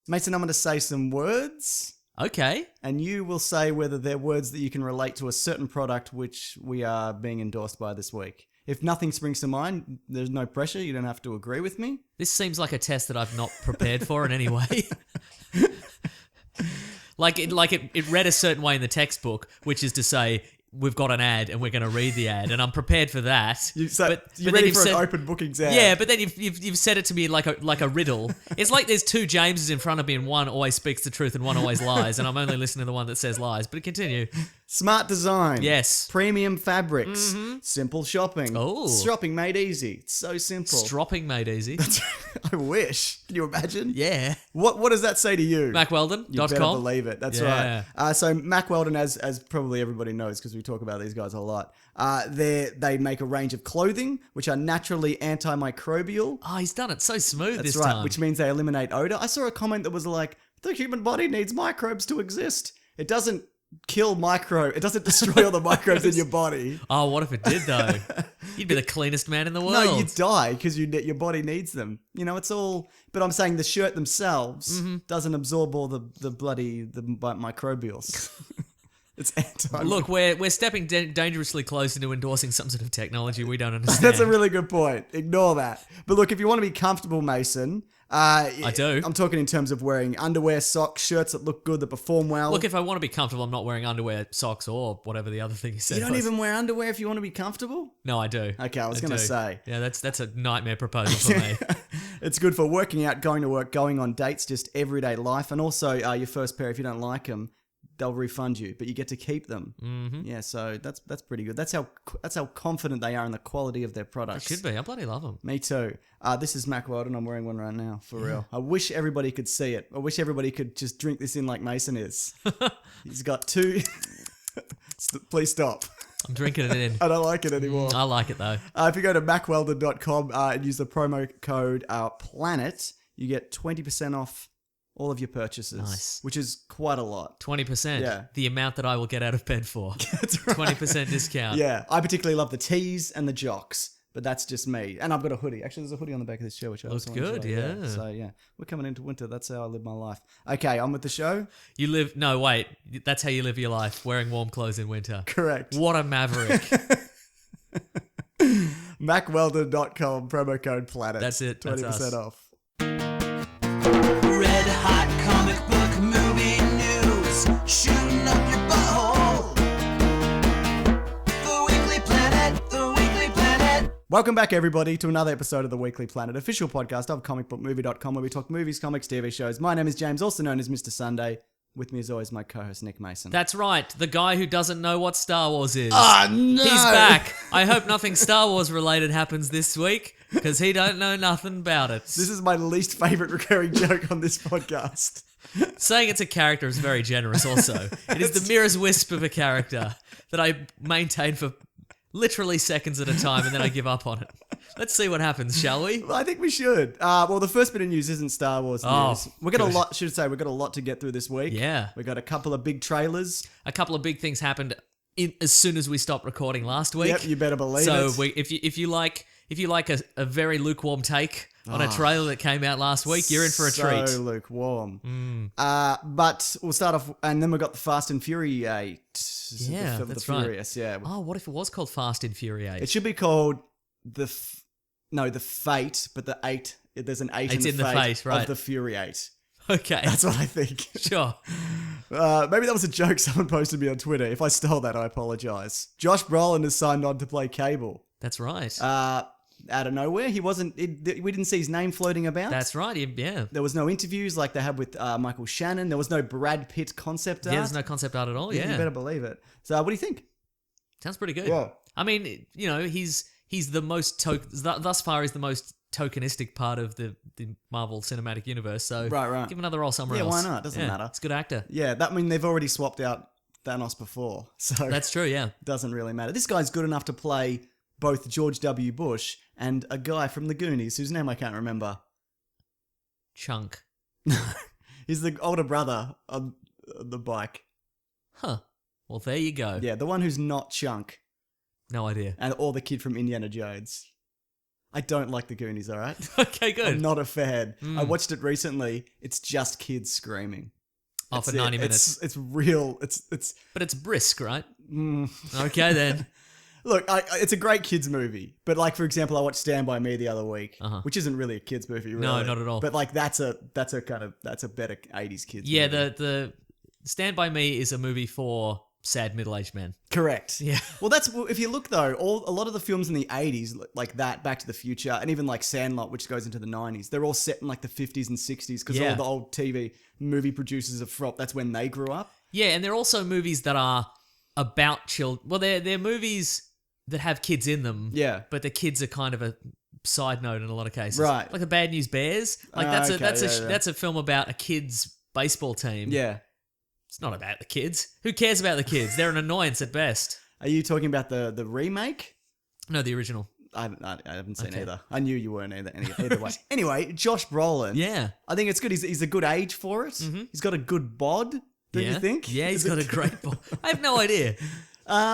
Mason, I'm going to say some words, Okay. and you will say whether they're words that you can relate to a certain product which we are being endorsed by this week. If nothing springs to mind, there's no pressure. You don't have to agree with me. This seems like a test that I've not prepared for in any way. It read a certain way in the textbook, which is to say, we've got an ad and we're going to read the ad, and I'm prepared for that. You're then ready you've for said- an open book exam. Yeah, but then you've said it to me like a riddle. It's like there's two Jameses in front of me, and one always speaks the truth and one always lies, and I'm only listening to the one that says lies. But continue. Smart design. Yes. Premium fabrics. Simple shopping. Oh. Shopping made easy. It's so simple. Stropping made easy. I wish. Can you imagine? Yeah. What does that say to you? You better MacWeldon.com. believe it. That's Yeah. right. So Mack Weldon, as probably everybody knows because we talk about these guys a lot, they make a range of clothing which are naturally antimicrobial. Oh, he's done it so smooth That's this right, time. which means they eliminate odor. I saw a comment that was like, the human body needs microbes to exist. It doesn't it doesn't destroy all the microbes in your body. Oh, what if it did though? You'd be the cleanest man in the world. No, you die because your body needs them. You know, it's all. But I'm saying the shirt themselves doesn't absorb all the microbials. It's anti. Look, we're stepping dangerously close into endorsing some sort of technology we don't understand. That's a really good point. Ignore that. But look, if you want to be comfortable, Mason, I do. I'm talking in terms of wearing underwear, socks, shirts that look good, that perform well. Look, if I want to be comfortable, I'm not wearing underwear, socks, or whatever the other thing you said. You don't was. even wear underwear if you want to be comfortable? No, I do. Okay, I was going to do. say. Yeah, that's a nightmare proposal for me. It's good for working out, going to work, going on dates, just everyday life. And also your first pair, if you don't like them, they'll refund you, but you get to keep them. Mm-hmm. Yeah, so that's pretty good. That's how confident they are in the quality of their It products. should be. I bloody love them. Me too. This is Mack Weldon. I'm wearing one right now, for real. I wish everybody could see it. I wish everybody could just drink this in like Mason is. He's got two... Please stop. I'm drinking it in. I don't like it anymore. I like it though. If you go to MackWeldon.com and use the promo code PLANET, you get 20% off all of your purchases. Nice. Which is quite a lot. 20%. Yeah. The amount that I will get out of bed for. That's right. 20% discount. Yeah, I particularly love the tees and the jocks, but that's just me. And I've got a hoodie. Actually, there's a hoodie on the back of this show, which I Looks also want to good, show. yeah. So yeah, we're coming into winter. That's how I live my life. Okay, on with the show. You live... No, wait. That's how you live your life, wearing warm clothes in winter. Correct. What a maverick. MackWeldon.com, promo code PLANET. That's it. That's 20% us. off. Red hot comic book movie news, shooting up your butthole. The Weekly Planet, the Weekly Planet. Welcome back, everybody, to another episode of the Weekly Planet, official podcast of comicbookmovie.com, where we talk movies, comics, TV shows. My name is James, also known as Mr. Sunday. With me, as always, my co-host, Nick Mason. That's right. The guy who doesn't know what Star Wars is. Ah, no! He's back. I hope nothing Star Wars related happens this week, because he don't know nothing about it. This is my least favourite recurring joke on this podcast. Saying it's a character is very generous also. It is the merest wisp of a character that I maintain for literally seconds at a time, and then I give up on it. Let's see what happens, shall we? Well, I think we should. Well, the first bit of news isn't Star Wars news. Oh, We've got a good. lot, we've got a lot to get through this week. Yeah. We've got a couple of big trailers. A couple of big things happened as soon as we stopped recording last week. Yep, you better believe so it. if you like a very lukewarm take on a trailer that came out last week, you're in for a treat. So lukewarm. But we'll start off, and then we've got the Fast and Furious. Yeah, the that's right. Furious, yeah. Oh, what if it was called Fast and Furious? It should be called the Fate, but the 8, there's an 8 It's in the fate right. of the Furiate. Okay, That's what I think. sure. Maybe that was a joke someone posted me on Twitter. If I stole that, I apologize. Josh Brolin has signed on to play Cable. That's right. Out of nowhere. He wasn't, we didn't see his name floating about. That's right. Yeah. There was no interviews like they had with Michael Shannon. There was no Brad Pitt concept art. Yeah, there's no concept art at all. Yeah. You better believe it. So what do you think? Sounds pretty good. Yeah. I mean, you know, he's the most thus far he's the most tokenistic part of the Marvel Cinematic Universe. So Right. give him another role somewhere Yeah, else. why not? Doesn't matter. It's a good actor. Yeah, that they've already swapped out Thanos before. So That's true. Yeah. doesn't really matter. This guy's good enough to play both George W. Bush and a guy from the Goonies whose name I can't remember. Chunk. He's the older brother on the bike. Huh. Well, there you go. Yeah, the one who's not Chunk, No idea. or the kid from Indiana Jones. I don't like the Goonies, all right? Okay, good. I'm not a fan. I watched it recently. It's just kids screaming. Oh, for That's it. 90 minutes. It's real. It's But it's brisk, right? Okay, then. Look, it's a great kids movie. But like, for example, I watched Stand By Me the other week, which isn't really a kids movie, really. No, not at all. But like, that's a better 80s kids Yeah, movie. the Stand By Me is a movie for sad middle-aged men. Correct. Yeah. Well, if you look though, a lot of the films in the 80s, like that, Back to the Future, and even like Sandlot, which goes into the 90s, they're all set in like the 50s and 60s because Yeah. all the old TV movie producers are from, that's when they grew up. Yeah, and they're also movies that are about children. Well, they're movies that have kids in them. Yeah. But the kids are kind of a side note in a lot of cases. Right. Like the Bad News Bears. Like Okay, that's a film about a kids baseball team. Yeah. It's not about the kids. Who cares about the kids? They're an annoyance at best. Are you talking about the remake? No, the original. I haven't seen Okay. either. I knew you weren't either way. Anyway, Josh Brolin. Yeah. I think it's good. He's a good age for it. He's got a good bod, don't yeah. you think? Yeah, he's Is got it- a great ball. I have no idea.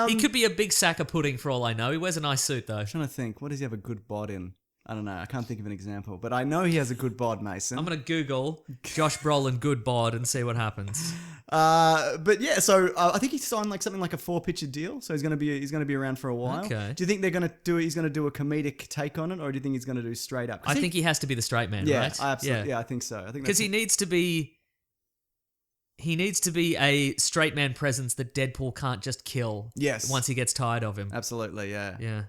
He could be a big sack of pudding for all I know. He wears a nice suit, though. I'm trying to think. What does he have a good bod in? I don't know. I can't think of an example. But I know he has a good bod, Mason. I'm going to Google Josh Brolin good bod and see what happens. But yeah, so I think he signed like something like a 4-picture deal. So he's gonna be around for a while. Okay. Do you think he's gonna do a comedic take on it, or do you think he's gonna do straight up? I think he has to be the straight man, Yeah, right? I absolutely. Yeah, I think so. I think Because that's- he needs to be a straight man presence that Deadpool can't just kill. Yes. Once he gets tired of him. absolutely. Yeah. Yeah.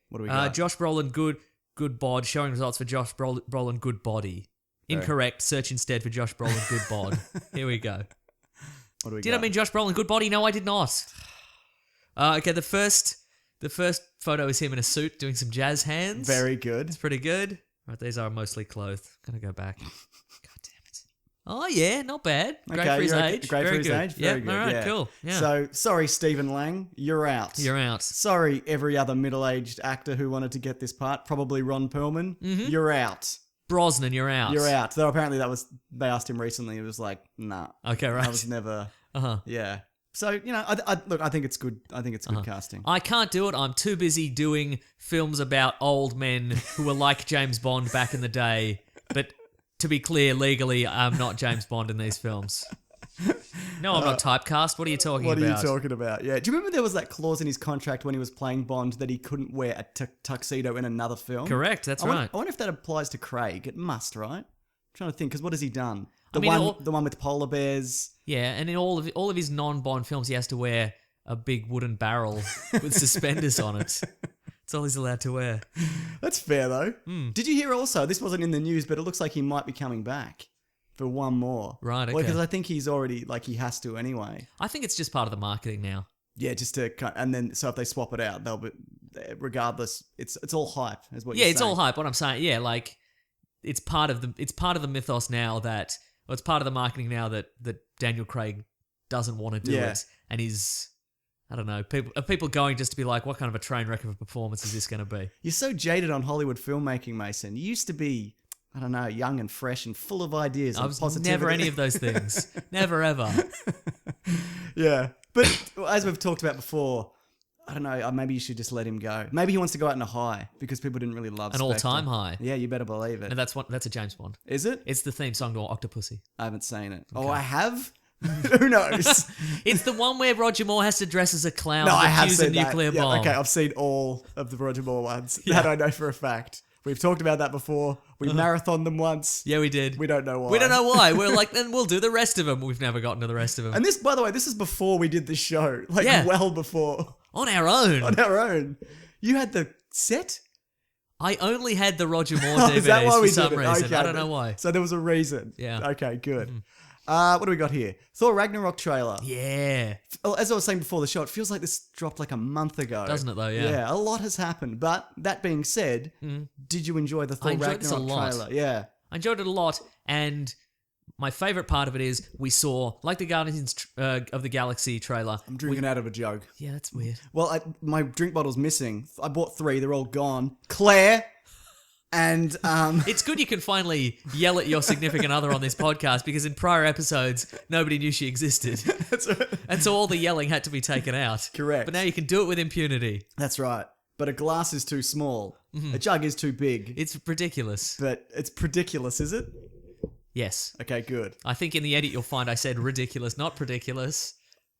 What do we got? Josh Brolin good bod. Showing results for Josh Brolin good body. Incorrect. Search instead for Josh Brolin good bod. Here we go. What do we Did got? I mean Josh Brolin good body? No, I did not. Okay, the first photo is him in a suit doing some jazz hands. Very good. It's pretty good. Right, these are mostly clothed. Gonna go back. God damn it. Oh yeah, not bad. Great for his you're age. Great Very for his good. age. Very Yep, good. all right, yeah. cool. Yeah. So sorry, Stephen Lang, you're out. You're out. Sorry, every other middle-aged actor who wanted to get this part, probably Ron Perlman. You're out. Brosnan, you're out. You're out. Though apparently they asked him recently. He was like, nah. Okay, right. I was never. Uh-huh. Yeah. So look, I think it's good. I think it's good casting. I can't do it. I'm too busy doing films about old men who were like James Bond back in the day. But to be clear, legally, I'm not James Bond in these films. No, I'm not typecast. What are you talking What about? are you talking about? Yeah. Do you remember there was that clause in his contract when he was playing Bond that he couldn't wear a tuxedo in another film? Correct, that's I right. wonder if that applies to Craig. It must, right? I'm trying to think, because what has he done? I mean, The one with polar bears. Yeah, and in all of his non-Bond films, he has to wear a big wooden barrel with suspenders on it. That's all he's allowed to wear. That's fair, though. Hmm. Did you hear also, this wasn't in the news, but it looks like he might be coming back for one more. Right, Well, okay. because I think he's already, he has to anyway. I think it's just part of the marketing now. Yeah, just to and then so if they swap it out, they'll be regardless. It's all hype, is what Yeah, you're it's saying. all hype. What I'm saying, yeah, like it's part of the mythos now that, or it's part of the marketing now that Daniel Craig doesn't want to do Yeah. it, and he's, I don't know, people going just to be like, what kind of a train wreck of a performance is this going to be? You're so jaded on Hollywood filmmaking, Mason. You used to be, I don't know, young and fresh and full of ideas. I and was positivity. never any of those things, never ever. Yeah, but as we've talked about before, I don't know. Maybe you should just let him go. Maybe he wants to go out in a high because people didn't really love An Spectre. all-time high. Yeah, you better believe it. And that's a James Bond. Is it? It's the theme song to Octopussy. I haven't seen it. Oh, I have. Who knows? It's the one where Roger Moore has to dress as a clown No, I to have fuse seen a nuclear that. Yeah, bomb. okay, I've seen all of the Roger Moore ones. Yeah. That I know for a fact. We've talked about that before. We marathoned them once. Yeah, we did. We don't know why. We don't know why. We're like, then we'll do the rest of them. We've never gotten to the rest of them. And this, by the way, this is before we did the show. Yeah. Well before. On our own. On our own. You had the set? I only had the Roger Moore Oh, DVDs is that why for we some did it? reason. Okay. I don't know why. So there was a reason. Yeah. Okay, good. What do we got here? Thor Ragnarok trailer. Yeah. As I was saying before the show, it feels like this dropped like a month ago. Doesn't it though, yeah. Yeah, a lot has happened. But that being said, did you enjoy the Thor enjoyed this a Ragnarok lot. trailer? Yeah. I enjoyed it a lot, and my favourite part of it is we saw, like the Guardians of the Galaxy trailer. I'm drinking out of a jug. Yeah, that's weird. Well, my drink bottle's missing. I bought 3. They're all gone. Claire and It's good you can finally yell at your significant other on this podcast, because in prior episodes, nobody knew she existed. And so all the yelling had to be taken out. Correct. But now you can do it with impunity. that's right. But a glass is too small. A jug is too big, It's ridiculous. but it's ridiculous, is it? Yes. Okay, good. I think in the edit you'll find I said ridiculous, not ridiculous.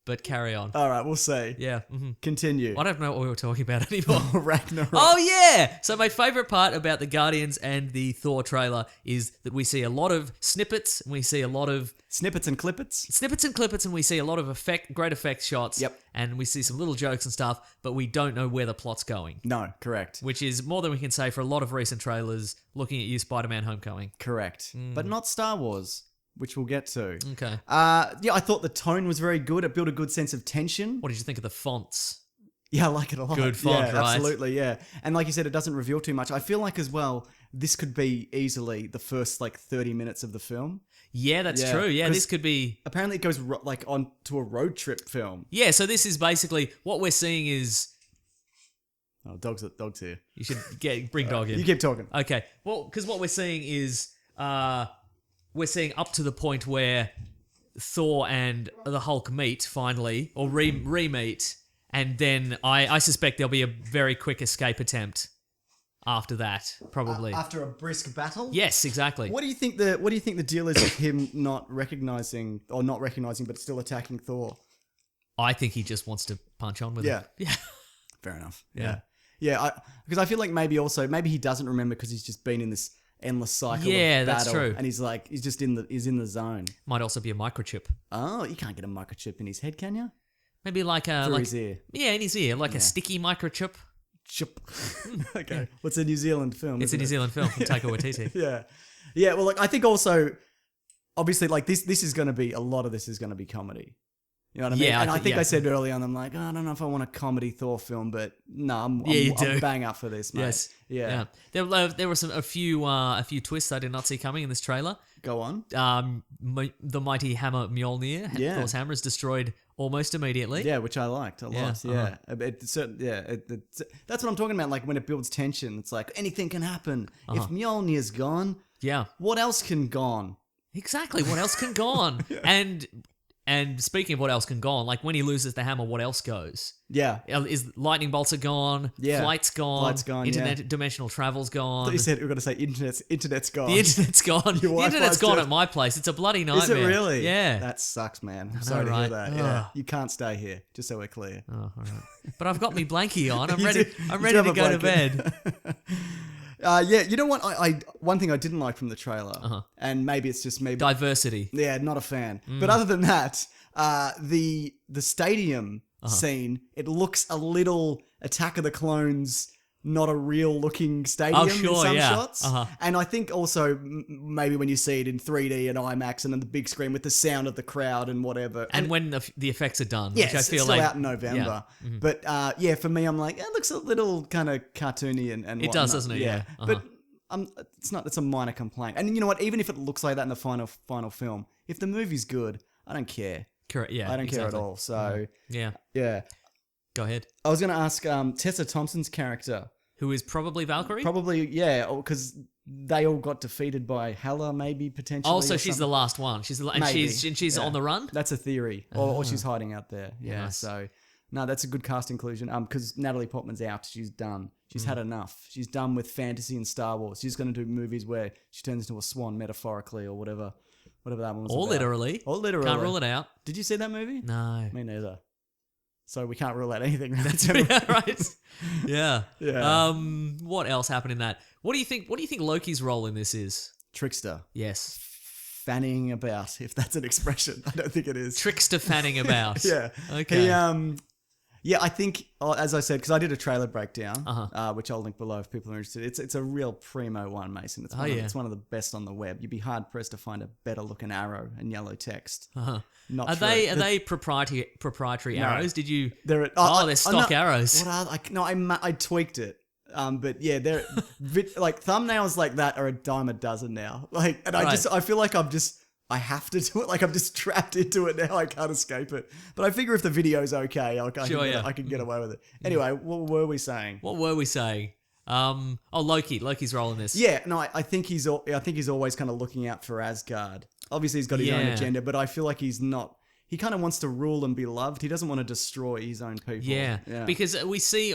But carry on. All right, we'll see. Yeah. Continue. I don't know what we were talking about anymore. Ragnarok. Oh, yeah! So my favourite part about the Guardians and the Thor trailer is that we see a lot of snippets, and we see a lot of Snippets and clippets. clippets, and we see a lot of great effect shots. Yep. And we see some little jokes and stuff, but we don't know where the plot's going. No, correct. Which is more than we can say for a lot of recent trailers looking at you, Spider-Man Homecoming. Correct. But not Star Wars, which we'll get to. Okay. Yeah, I thought the tone was very good. It built a good sense of tension. What did you think of the fonts? Yeah, I like it a lot. Good font, yeah, right? Absolutely, yeah. And like you said, it doesn't reveal too much. I feel like as well, this could be easily the first 30 minutes of the film. Yeah, that's Yeah, true. Yeah, 'cause- this could be... Apparently, it goes on to a road trip film. Yeah, so this is basically... What we're seeing is... Oh, dogs here. You should bring dog in. You keep talking. Okay. Well, because what we're seeing is we're seeing up to the point where Thor and the Hulk meet finally, or re-meet, and then I suspect there'll be a very quick escape attempt after that, probably. After a brisk battle. Yes, exactly. What do you think the deal is with him not recognizing, but still attacking Thor? I think he just wants to punch on with Yeah. him. Yeah. Fair enough. Yeah. Yeah, because I feel like maybe he doesn't remember because he's just been in this endless cycle Yeah, of that's battle. true. And he's just in the zone. Might also be a microchip. Oh, you can't get a microchip in his head, can you? Maybe like a... Through like, his ear. Yeah, in his ear. Like a sticky microchip. Chip. Okay. What's a New Zealand film? It's a isn't New it? Zealand film from Taika Waititi. Yeah. Yeah, well, I think also, obviously, this is going to be, a lot of this is going to be comedy. You know what I mean? Yeah, And I think yeah. I said early on, I'm like, I don't know if I want a comedy Thor film, but no, I'm you do. bang up for this, mate. Yes. Yeah. There were a few twists I did not see coming in this trailer. Go on. The mighty hammer Mjolnir, Yeah. Thor's hammer, is destroyed almost immediately. Yeah, which I liked a Yeah, lot. Yeah. That's what I'm talking about. Like when it builds tension, it's like anything can happen. If Mjolnir's gone, Yeah. what else can gone? Exactly. What else can go on? And speaking of what else can go on, like when he loses the hammer, what else goes? Yeah. Is lightning bolts are gone? Yeah. Flight's gone. Flight's gone, Dimensional travel's gone. You said we were going to say internet's gone. The internet's gone. The Wi-Fi's internet's gone dead. at my place. It's a bloody nightmare. Is it really? Yeah. That sucks, man. I'm sorry to hear right? that. Ugh. Yeah. You can't stay here, just so we're clear. Oh, all right. But I've got me blankie on. I'm You ready. do- I'm you ready do to have a go to blanket. bed. Yeah, you know what? I one thing I didn't like from the trailer, and maybe it's just me. Diversity. Yeah, not a fan. Mm. But other than that, the stadium Uh-huh. scene, it looks a little Attack of the Clones, not a real looking stadium in sure, some yeah. shots. Uh-huh. And I think also maybe when you see it in 3D and IMAX and on the big screen with the sound of the crowd and whatever. And when the effects are done, yes, which I it's feel still like out in November. Yeah. Mm-hmm. But yeah, for me, I'm like, it looks a little kind of cartoony and It does, whatnot. doesn't it? Yeah. Uh-huh. But it's a minor complaint. And you know what? Even if it looks like that in the final film, if the movie's good, I don't care. correct. Yeah, I don't care at exactly. all. So Yeah. yeah, Go ahead. I was going to ask Tessa Thompson's character. Who is probably Valkyrie? Probably because they all got defeated by Hela, maybe potentially. Also, or she's something. the last one. She's and Maybe. she's Yeah. on the run. That's a theory, or she's hiding out there. Yeah. nice. So no, that's a good cast inclusion. Because Natalie Portman's out. She's done. She's Mm. had enough. She's done with fantasy and Star Wars. She's going to do movies where she turns into a swan metaphorically or whatever that one was. Or about. literally. Or literally. Can't rule it out. Did you see that movie? No. Me neither. So we can't rule out anything. That's Yeah, right. Yeah. Yeah. What else happened in that? What do you think Loki's role in this is? Trickster. Yes. Fanning about, if that's an expression. I don't think it is. Trickster fanning about. Yeah. Okay. Yeah, I think, as I said, because I did a trailer breakdown, Uh-huh. which I'll link below if people are interested. It's a real primo one, Mason. It's yeah. one of the best on the web. You'd be hard pressed to find a better looking arrow and yellow text. Uh-huh. Not Are true. they proprietary No. arrows? Did you? They're they're stock no, arrows. What are no? I tweaked it. But yeah, they're like thumbnails like that are a dime a dozen now. Like, and Right. I feel like I have to do it. Like I'm just trapped into it now. I can't escape it. But I figure if the video's okay, I can get away with it. Anyway, what were we saying? What were we saying? Loki's role in this. Yeah, no, I think he's always kind of looking out for Asgard. Obviously, he's got his own Yeah. agenda, but I feel like he's not. He kind of wants to rule and be loved. He doesn't want to destroy his own people. Yeah. Because we see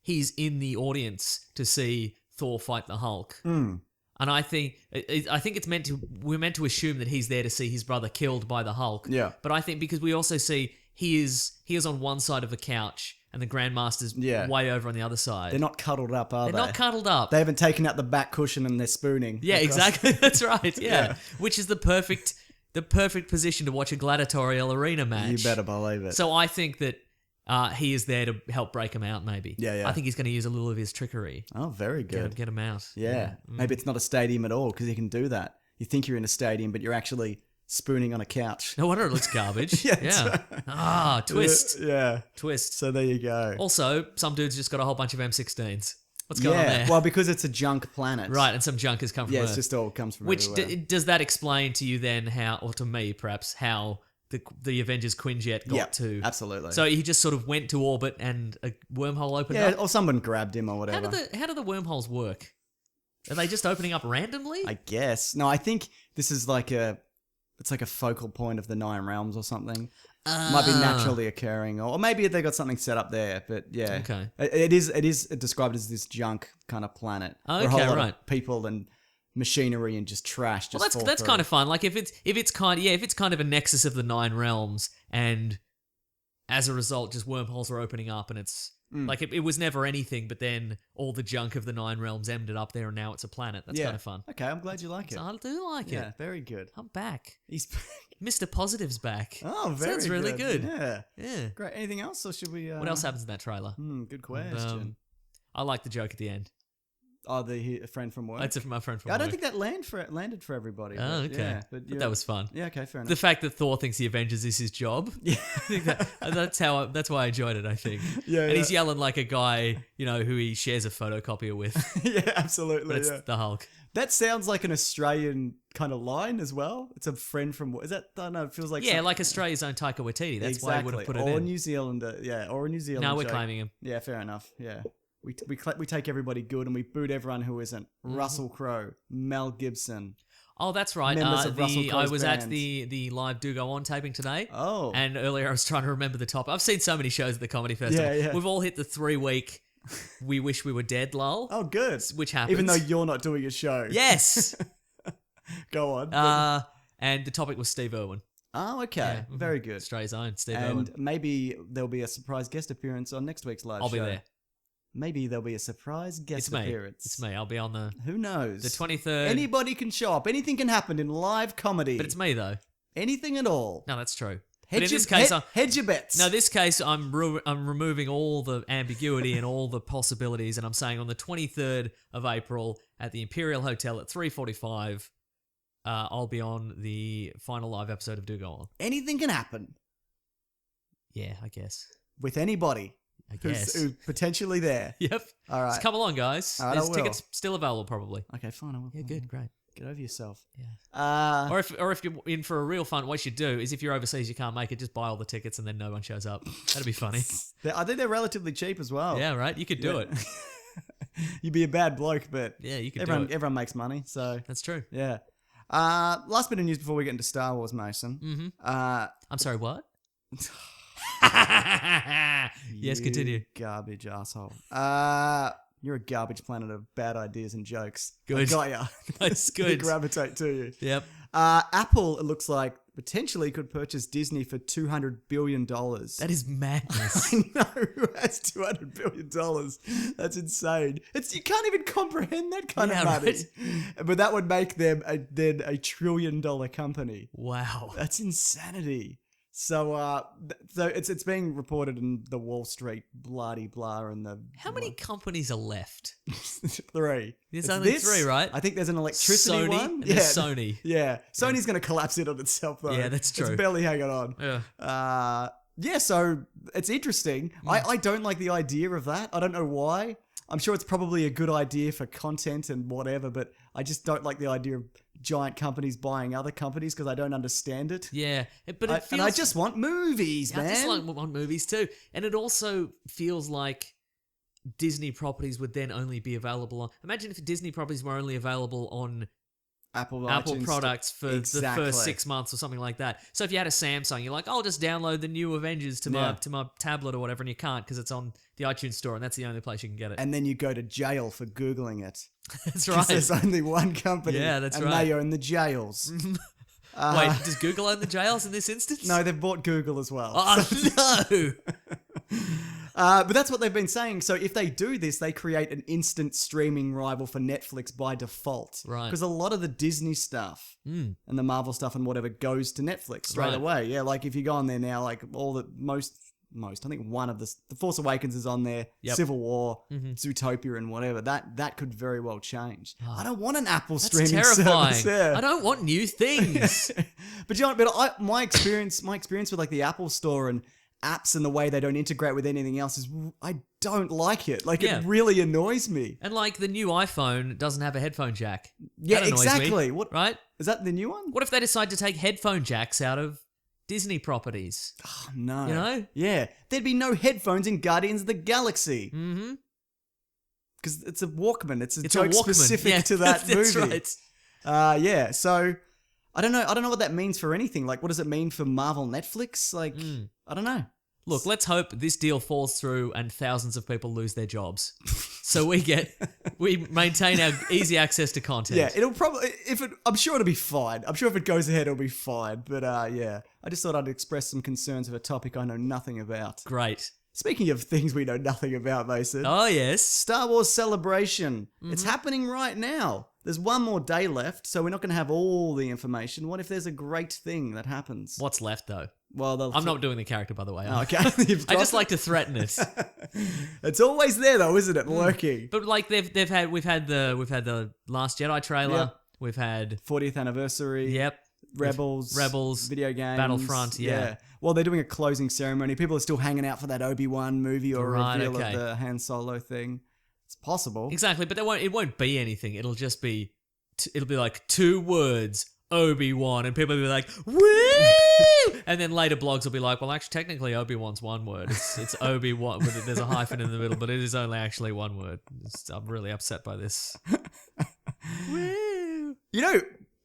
he's in the audience to see Thor fight the Hulk. And I think we're meant to assume that he's there to see his brother killed by the Hulk. Yeah. But I think because we also see he is on one side of the couch and the Grandmaster's way over on the other side. They're not cuddled up, are they? They're not cuddled up. They haven't taken out the back cushion and they're spooning. Yeah, across. exactly. That's right. Yeah. Which is the perfect position to watch a gladiatorial arena match. You better believe it. So I think that he is there to help break him out, maybe. Yeah. I think he's going to use a little of his trickery. Oh, very good. Get him out. Yeah. Maybe it's not a stadium at all because you can do that. You think you're in a stadium, but you're actually spooning on a couch. No wonder it looks garbage. Yeah. Twist. Yeah. Twist. So there you go. Also, some dude's just got a whole bunch of M16s. What's going on there? Well, because it's a junk planet. Right, and some junk has come from Yeah, Earth. it's just all comes from Which everywhere. does that explain to you then how, or to me perhaps, how the Avengers Quinjet got to... absolutely. So he just sort of went to orbit and a wormhole opened yeah, up? or someone grabbed him or whatever. How do the wormholes work? Are they just opening up randomly? I guess. No, I think this is like it's like a focal point of the Nine Realms or something. Might be naturally occurring, or maybe they got something set up there. But yeah, Okay. It is described as this junk kind of planet. where a whole Okay, lot right. of people and machinery and just trash. Well, that's kind of fun. Like if it's kind of a nexus of the Nine Realms, and as a result, just wormholes are opening up, and it's like it was never anything, but then all the junk of the Nine Realms ended up there, and now it's a planet. That's kind of fun. Okay, I'm glad you like it. I do like Yeah, it. very good. I'm back. He's Mr. Positive's back. oh, very Sounds really good. Yeah, Yeah. great. Anything else, or should we? What else happens in that trailer? Good question. I like the joke at the end. Oh, a friend from work. That's it from my friend from I don't work. think that landed for everybody. Oh, but okay. Yeah, but But that was fun. Yeah, okay, fair enough. The fact that Thor thinks the Avengers is his job. Yeah. I think that's why I enjoyed it, I think. Yeah, And yeah. he's yelling like a guy, who he shares a photocopier with. Yeah, absolutely. But it's yeah. the Hulk. That sounds like an Australian kind of line as well. It's a friend from work. Is that? I don't know. It feels like Yeah, like Australia's own Taika Waititi. That's why I would have put it or in. New Zealander. Yeah, or a New Zealand. Now we're joke. claiming him. Yeah, fair enough. Yeah. We take everybody good and we boot everyone who isn't. Mm-hmm. Russell Crowe, Mel Gibson. Oh, that's right. Members of Russell I Crowe's was at band. the live Do Go On taping today. Oh. And earlier I was trying to remember the top. I've seen so many shows at the Comedy Festival. Yeah, yeah. We've all hit the 3-week we wish we were dead lull. Oh, good. Which happens. Even though you're not doing a show. Yes. Go on. And the topic was Steve Irwin. Oh, okay. Yeah, Very good. Australia's own Steve And Irwin. maybe there'll be a surprise guest appearance on next week's live I'll show. be there. Maybe there'll be a surprise guest It's me. appearance. It's me. I'll be on the Who knows? 23rd. Anybody can show up. Anything can happen in live comedy. But it's me though. Anything at all. No, that's true. Hedge But in your- this case, hedge your bets. no, this case, I'm removing all the ambiguity and all the possibilities, and I'm saying on the 23rd of April at the Imperial Hotel at 3:45, I'll be on the final live episode of Do Go On. Anything can happen Yeah, I guess. with anybody I guess. who's potentially there. Yep. All right. Just come along, guys. All right, There's I will. tickets still available, probably. Okay, fine. I will. Yeah, good, great. Get over yourself. Yeah. Or if you're in for a real fun, what you should do is if you're overseas, you can't make it, just buy all the tickets and then no one shows up. That'd be funny. I think they're relatively cheap as well. Yeah, right. You could do Yeah. it. You'd be a bad bloke, but Yeah, you could everyone do it. everyone makes money, so That's true. yeah. Last bit of news before we get into Star Wars, Mason. Mm-hmm. Uh, I'm sorry, what? Yes, you continue. Garbage asshole. You're a garbage planet of bad ideas and jokes. Good. I got ya. That's They good. gravitate to you. Yep. Apple, it looks like, potentially could purchase Disney for $200 billion. That is madness. I know, who has $200 billion? That's insane. You can't even comprehend that kind Yeah, of money. right. But that would make them a $1 trillion company. Wow. That's insanity. So, so it's being reported in the Wall Street bloody blah and the How many companies are left? 3. There's It's only 3, right? I think there's an electricity Sony one. and there's Sony. Yeah, Sony's going to collapse in on itself though. Yeah, that's true. It's barely hanging on. Yeah. Yeah, so it's interesting. I don't like the idea of that. I don't know why. I'm sure it's probably a good idea for content and whatever, but I just don't like the idea of giant companies buying other companies because I don't understand it. Yeah. But it feels... And I just want movies, man. I just want movies too. And it also feels like Disney properties would then only be available on... Imagine if Disney properties were only available on Apple iTunes products for Exactly. the first 6 months or something like that. So if you had a Samsung, you're like, I'll just download the new Avengers to my tablet or whatever, and you can't because it's on the iTunes store, and that's the only place you can get it. And then you go to jail for Googling it. That's 'Cause right. there's only one company. Yeah, that's and right. they own the jails. Wait, does Google own the jails in this instance? No, they've bought Google as well. Oh, no. But that's what they've been saying. So if they do this, they create an instant streaming rival for Netflix by default. Right. Because a lot of the Disney stuff and the Marvel stuff and whatever goes to Netflix straight Right. away. Yeah, like if you go on there now, like all the most, I think one of the Force Awakens is on there, Yep. Civil War, Zootopia and whatever. That could very well change. I don't want an Apple That's streaming terrifying. service. Yeah. I don't want new things. But you know, my experience with like the Apple Store and apps and the way they don't integrate with anything else is I don't like it. Like Yeah. it really annoys me. And like the new iPhone doesn't have a headphone jack. Yeah, That annoys me, exactly. What right? is that the new one? What if they decide to take headphone jacks out of Disney properties? Oh, no. You know? Yeah, there'd be no headphones in Guardians of the Galaxy Mm-hmm. because it's a Walkman. It's a It's joke a Walkman. specific Yeah, to that that's movie. right. Yeah. So I don't know what that means for anything. Like, what does it mean for Marvel Netflix? Like, I don't know. Look, let's hope this deal falls through and thousands of people lose their jobs. So we maintain our easy access to content. Yeah, it'll probably I'm sure it'll be fine. I'm sure if it goes ahead, it'll be fine. But yeah, I just thought I'd express some concerns of a topic I know nothing about. Great. Speaking of things we know nothing about, Mason, Oh, yes. Star Wars Celebration. It's happening right now. There's one more day left, so we're not going to have all the information. What if there's a great thing that happens? What's left, though? Well, I'm not doing the character, by the way. Okay, You've I just dropped like to threaten it. it. It's always there, though, isn't it? Lurking. But like we've had the Last Jedi trailer. Yep. We've had 40th anniversary. Yep. Rebels, Rebels, video games, Battlefront, yeah. Well, they're doing a closing ceremony. People are still hanging out for that Obi-Wan movie or Right, reveal okay. of the Han Solo thing. It's possible. Exactly, but it won't be anything. It'll just be it'll be like 2 words, Obi-Wan, and people will be like, woo! And then later blogs will be like, well, actually, technically Obi-Wan's 1 word. It's Obi-Wan, but there's a hyphen in the middle, but it is only actually 1 word. I'm really upset by this. Woo! You know,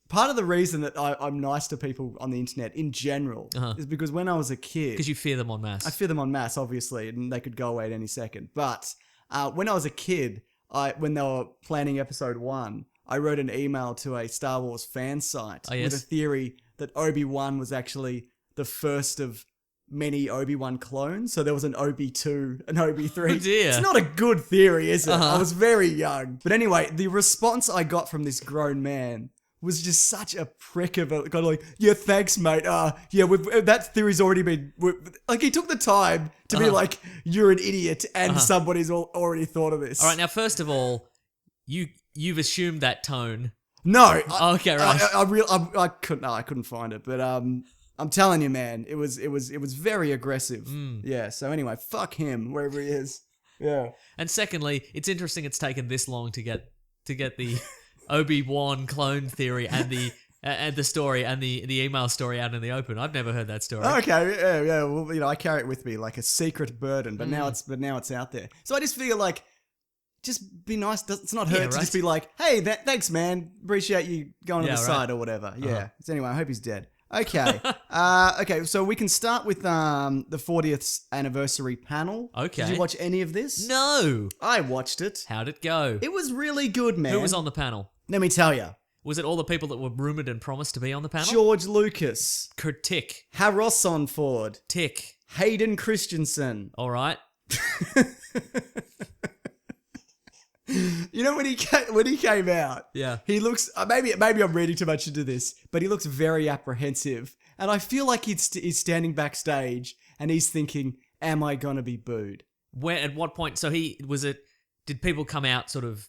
part of the reason that I'm nice to people on the internet in general is because when I was a kid, Because you fear them en I masse. fear them en masse, obviously, and they could go away at any second. But when I was a kid, when they were planning episode 1, I wrote an email to a Star Wars fan site Oh, yes. with a theory that Obi-Wan was actually the first of many Obi-Wan clones. So there was an Obi-2, an Obi-3. Oh, dear. It's not a good theory, is it? Uh-huh. I was very young. But anyway, the response I got from this grown man was just such a prick of a kind of like, yeah, thanks, mate. Yeah, that theory's already been like he took the time to be like, you're an idiot, and somebody's already thought of this. All right, now, first of all, you've assumed that tone. No. Okay, right. I couldn't find it, but I'm telling you, man, it was very aggressive. Yeah. So anyway, fuck him wherever he is. Yeah. And secondly, it's interesting it's taken this long to get the Obi-Wan clone theory and the story and the email story out in the open. I've never heard that story. Okay. Yeah. Well, you know, I carry it with me like a secret burden, but now it's out there. So I just feel like, just be nice. It's not hurt Yeah, to right. just be like, hey, thanks, man. Appreciate you going on Yeah, the right. side or whatever. Yeah. So anyway, I hope he's dead. Okay. Okay. So we can start with the 40th anniversary panel. Okay. Did you watch any of this? No. I watched it. How'd it go? It was really good, man. Who was on the panel? Let me tell you. Was it all the people that were rumored and promised to be on the panel? George Lucas, Tick. Harrison Ford, Tick. Hayden Christensen. All right. You know when he came out, Yeah. he looks maybe I'm reading too much into this, but he looks very apprehensive, and I feel like he's standing backstage and he's thinking, "Am I gonna be booed?" Where? At what point? So did people come out sort of?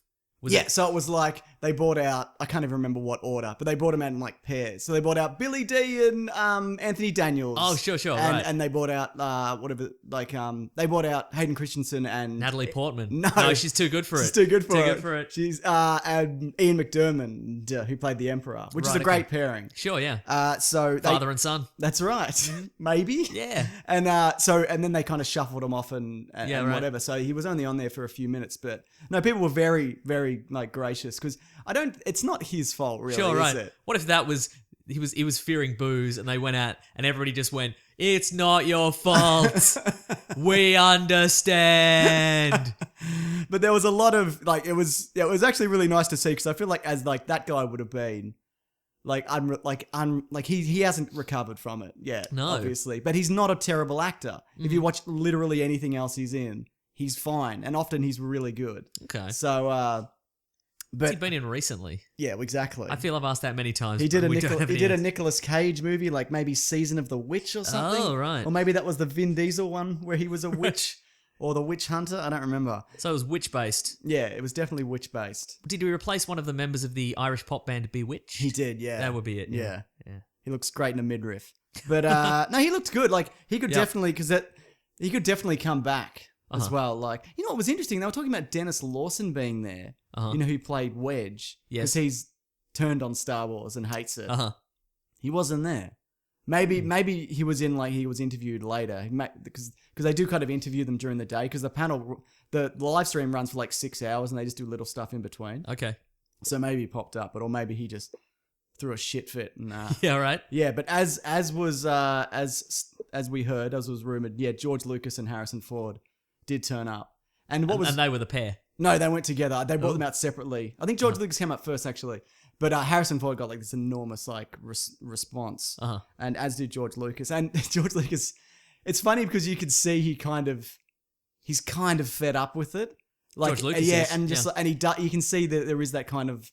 So it was like they brought out, I can't even remember what order, but they brought them out in like pairs. So they brought out Billy D and Anthony Daniels. Oh, sure, and, right. And they brought out they brought out Hayden Christensen and Natalie Portman. No. she's too good for it. She's too good for it. it. She's and Ian McDermott, who played the Emperor, which is Right, a great okay. pairing. Sure, yeah. So Father and son. that's right, maybe. Yeah. And and then they kind of shuffled him off and Yeah, right. whatever. So he was only on there for a few minutes, but no, people were very, very like gracious because I don't. It's not his fault, really. Sure, right. Is it? What if that was he was fearing booze, and they went out, and everybody just went, "It's not your fault. We understand." But there was a lot of like it was actually really nice to see because I feel like as like that guy would have been he hasn't recovered from it yet, No. obviously, but he's not a terrible actor. If you watch literally anything else he's in, he's fine, and often he's really good. Okay. So, What's he but been in recently? yeah, exactly. I feel I've asked that many times. He did but a we don't have any answers. Nicolas Cage movie, like maybe Season of the Witch or something. Oh, right. Or maybe that was the Vin Diesel one where he was a witch or the Witch Hunter. I don't remember. So it was witch based. Yeah, it was definitely witch based. Did he replace one of the members of the Irish pop band Bewitched? He did, yeah. That would be it. Yeah. Yeah. He looks great in a midriff. But no, he looked good. Like he could Yeah. definitely he could definitely come back as Uh-huh. well. Like, you know what was interesting? They were talking about Dennis Lawson being there. Uh-huh. You know who played Wedge? Yes. Because he's turned on Star Wars and hates it. Uh-huh. He wasn't there. Maybe he was in like he was interviewed later because they do kind of interview them during the day because the live stream runs for like 6 hours and they just do little stuff in between. Okay. So maybe he popped up, or maybe he just threw a shit fit and Yeah, right. yeah. But as was we heard, as was rumored, yeah, George Lucas and Harrison Ford did turn up. And what was And they were the pair. no, they went together. They brought them out separately. I think George Lucas came up first actually. But Harrison Ford got like this enormous like response, Uh-huh. and as did George Lucas. And George Lucas, it's funny because you could see he's kind of fed up with it. Like George Lucas yeah, is, and just yeah. and you can see that there is that kind of.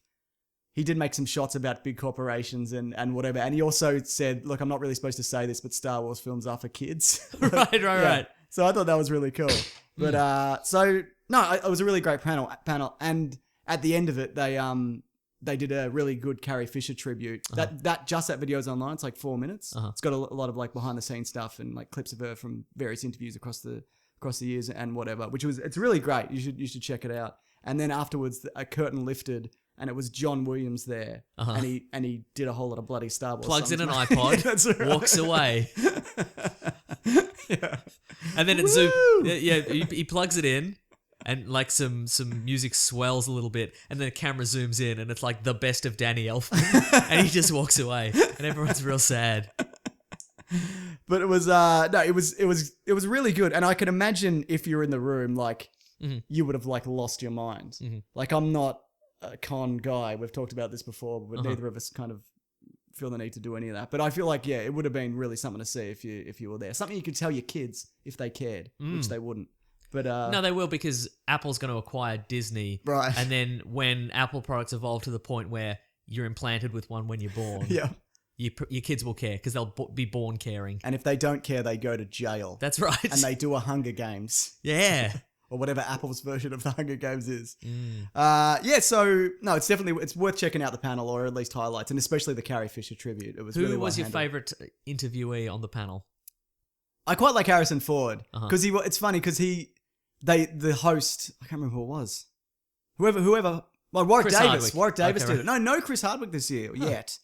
He did make some shots about big corporations and whatever, and he also said, "Look, I'm not really supposed to say this, but Star Wars films are for kids." Right. Yeah. So I thought that was really cool. But so no, it was a really great panel, and at the end of it, they did a really good Carrie Fisher tribute. That video's online. It's like 4 minutes. Uh-huh. It's got a lot of like behind the scenes stuff and like clips of her from various interviews across the years and whatever. It's really great. You should check it out. And then afterwards, a curtain lifted. And it was John Williams there, and he did a whole lot of bloody Star Wars. Plugs in an songs. iPod, Yeah, that's right. walks away. Yeah. And then it Woo! Yeah, he plugs it in, and like some music swells a little bit, and then the camera zooms in, and it's like the best of Danny Elfman, and he just walks away, and everyone's real sad. But it was it was really good, and I can imagine if you're in the room, like you would have like lost your mind. Like I'm not a con guy. We've talked about this before, but neither of us kind of feel the need to do any of that. But I feel like it would have been really something to see if you were there. Something you could tell your kids if they cared, which they wouldn't. But No, they will, because Apple's going to acquire Disney. Right. And then when Apple products evolve to the point where you're implanted with one when you're born, yeah. your kids will care because they'll be born caring. And if they don't care, they go to jail. That's right. And they do a Hunger Games. Yeah. Or whatever Apple's version of the Hunger Games is. Yeah, so no, it's worth checking out the panel, or at least highlights, and especially the Carrie Fisher tribute. It was really Who was well your handled. favourite interviewee on the panel? I quite like Harrison Ford Uh-huh. because it's funny because the host, I can't remember who it was, whoever. Well, Warwick Chris Davis. Hardwick. Warwick Davis Okay, did it. No Chris Hardwick this year yet.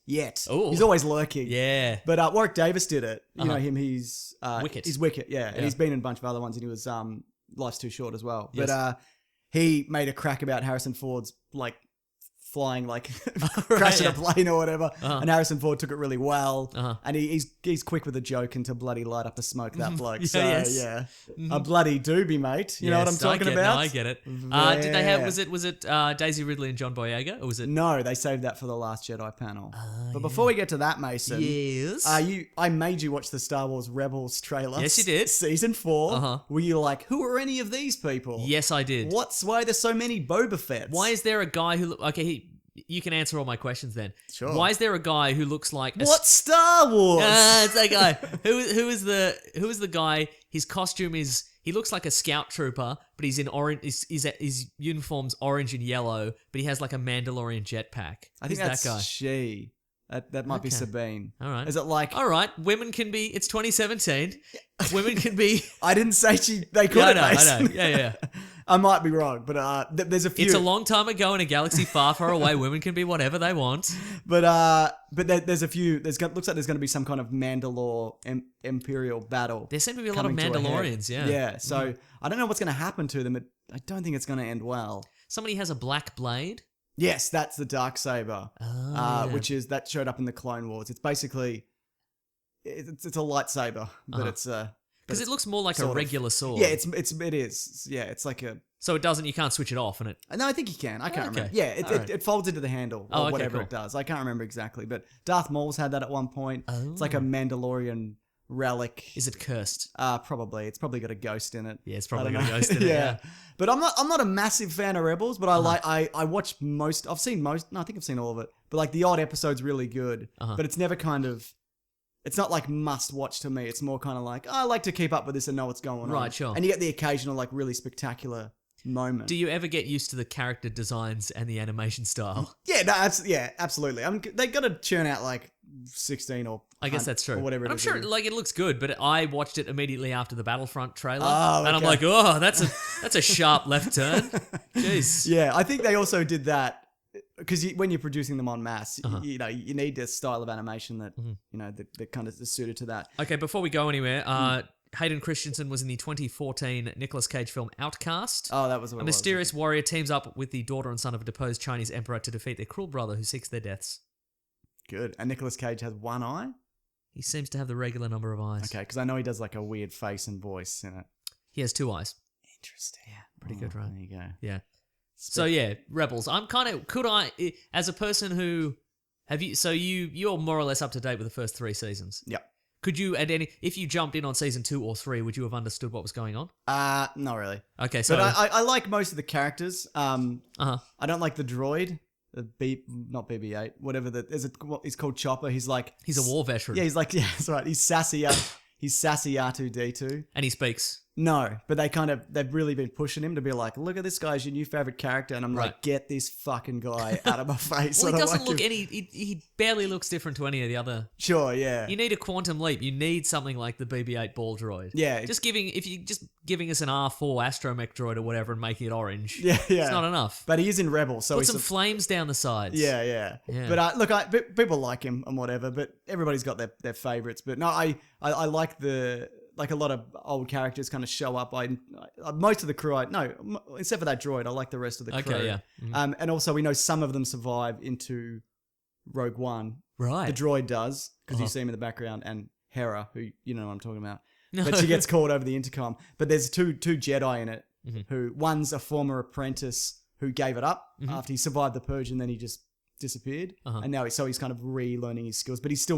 Ooh. He's always lurking. Yeah. But Warwick Davis did it. You know Uh-huh. him. He's Wicket. He's Wicket. Yeah, and Yeah. he's been in a bunch of other ones, and he was Life's Too Short as well. Yes. But he made a crack about Harrison Ford's like flying like crashing yeah. a plane or whatever, Uh-huh. and Harrison Ford took it really well. Uh-huh. And he's quick with a joke and to bloody light up the smoke, that bloke. Yeah, So yes. yeah, a bloody doobie, mate. You know what I'm Yes, talking I get, about? No, I get it. Did they have? Yeah. Was it Daisy Ridley and John Boyega, or was it? No, they saved that for the Last Jedi panel. But before we get to that, Mason, Yes. I made you watch the Star Wars Rebels trailer. Yes, you did. Season 4. Uh-huh. Were you like, who are any of these people? Yes, I did. Why are there so many Boba Fett's? Why is there a guy who? You can answer all my questions then. Sure. Why is there a guy who looks like What Star Wars? It's that guy. who is the guy? His costume is. He looks like a scout trooper, but he's in orange. His uniform's orange and yellow, but he has like a Mandalorian jetpack. I think Who's that's that guy. she. That might be Okay. Sabine. All right. Is it like? All right, women can be. It's 2017. Women can be. I didn't say they could. Yeah, I Mason. know. Yeah. I might be wrong, but there's a few. It's a long time ago in a galaxy far, far away. Women can be whatever they want. But there's a few. Looks like there's going to be some kind of Mandalore Imperial battle. There seem to be a lot of coming to a head. Mandalorians. Yeah. Yeah. So I don't know what's going to happen to them. I don't think it's going to end well. Somebody has a black blade. Yes, that's the Darksaber, Yeah. which is that showed up in the Clone Wars. It's basically it's a lightsaber, but it's Because it looks more like a sort of. regular sword. yeah, it is. Yeah, it's like a. So it doesn't. You can't switch it off, and it. No, I think you can. I can't Okay. remember. Yeah, Alright. it folds into the handle or Oh, okay, whatever cool. it does. I can't remember exactly, but Darth Maul's had that at one point. It's like a Mandalorian relic. Is it cursed? Probably. It's probably got a ghost in it. Yeah, it's I probably don't got a know. ghost in it. Yeah. But I'm not a massive fan of Rebels, but I watch most. I've seen most. No, I think I've seen all of it. But like the odd episode's really good. But it's never kind of. It's not like must watch to me. It's more kind of like I like to keep up with this and know what's going on. Right, sure. And you get the occasional like really spectacular moment. Do you ever get used to the character designs and the animation style? Yeah, no, absolutely. They got to churn out like 16 or I guess that's true. or whatever. And I'm sure like it looks good, but I watched it immediately after the Battlefront trailer, Oh, and I'm okay. like, oh, that's a sharp left turn. Jeez. Yeah, I think they also did that because when you're producing them en masse, Uh-huh. you know, you need a style of animation that Mm-hmm. you know that kind of is suited to that. Okay, before we go anywhere, Hayden Christensen was in the 2014 Nicolas Cage film Outcast. Oh, that was what A it was. mysterious warrior teams up with the daughter and son of a deposed Chinese emperor to defeat their cruel brother who seeks their deaths. Good. And Nicolas Cage has one eye. He seems to have the regular number of eyes. Okay, because I know he does like a weird face and voice in it. He has 2 eyes. Interesting. Yeah, pretty good, right? There you go. Yeah. So yeah, Rebels. I'm kind of as a person who you're more or less up to date with the first 3 seasons. Yep. Could you if you jumped in on season 2 or 3, would you have understood what was going on? Not really. Okay, so But I like most of the characters. uh-huh. I don't like the droid. Not BB-8, whatever he's called Chopper. He's like He's a war veteran. Yeah, that's right. He's sassy. He's sassy R2D2. And he speaks. No, but they've really been pushing him to be like, look at this guy's your new favorite character, and I'm Right. like, get this fucking guy out of my face. Well, I he don't doesn't like look him. he barely looks different to any of the other. Sure, yeah. You need a quantum leap. You need something like the BB-8 ball droid. Yeah. If you just giving us an R4 astromech droid or whatever and making it orange. Yeah, yeah. It's not enough. But he is in Rebels, so Put he's some flames down the sides. yeah. Yeah. But look, people like him and whatever. But everybody's got their favorites. But no, I like a lot of old characters kind of show up. Most of the crew, except for that droid, I like the rest of the crew. Okay, yeah. And also we know some of them survive into Rogue One. Right. The droid does, because Uh-huh. you see him in the background, and Hera, who you know what I'm talking about. No. But she gets called over the intercom. But there's two Jedi in it, Mm-hmm. who one's a former apprentice who gave it up after he survived the purge, and then he just disappeared. Uh-huh. And now he's kind of relearning his skills, but he's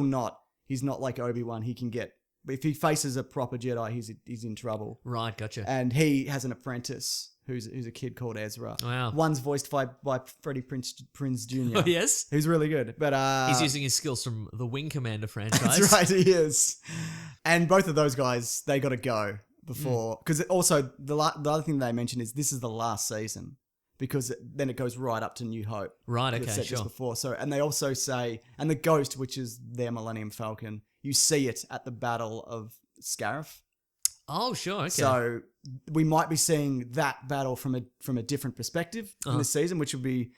not like Obi-Wan. He can get, if he faces a proper Jedi, he's in trouble. Right, gotcha. And he has an apprentice who's a kid called Ezra. Wow. One's voiced by Freddie Prinze Jr. Oh, yes? Who's really good. But He's using his skills from the Wing Commander franchise. that's right, he is. And both of those guys, they got to go before, because also the other thing they mentioned is this is the last season, because then it goes right up to New Hope. Right, It's okay, set just sure. before. So, and they also say, and the Ghost, which is their Millennium Falcon, you see it at the Battle of Scarif. Oh, sure, okay. So we might be seeing that battle from a different perspective in this season, which would be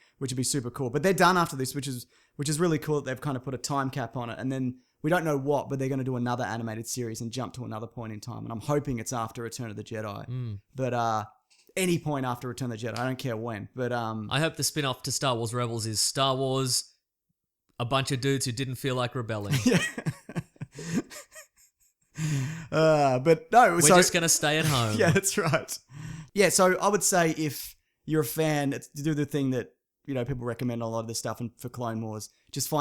super cool. But they're done after this, which is really cool that they've kind of put a time cap on it. And then we don't know what, but they're going to do another animated series and jump to another point in time. And I'm hoping it's after Return of the Jedi. But any point after Return of the Jedi, I don't care when. But I hope the spin-off to Star Wars Rebels is Star Wars, a bunch of dudes who didn't feel like rebelling. yeah. But no, We're so just going to stay at home. yeah, that's right. Yeah, so I would say if you're a fan, to do the thing that people recommend a lot of this stuff, and for Clone Wars, just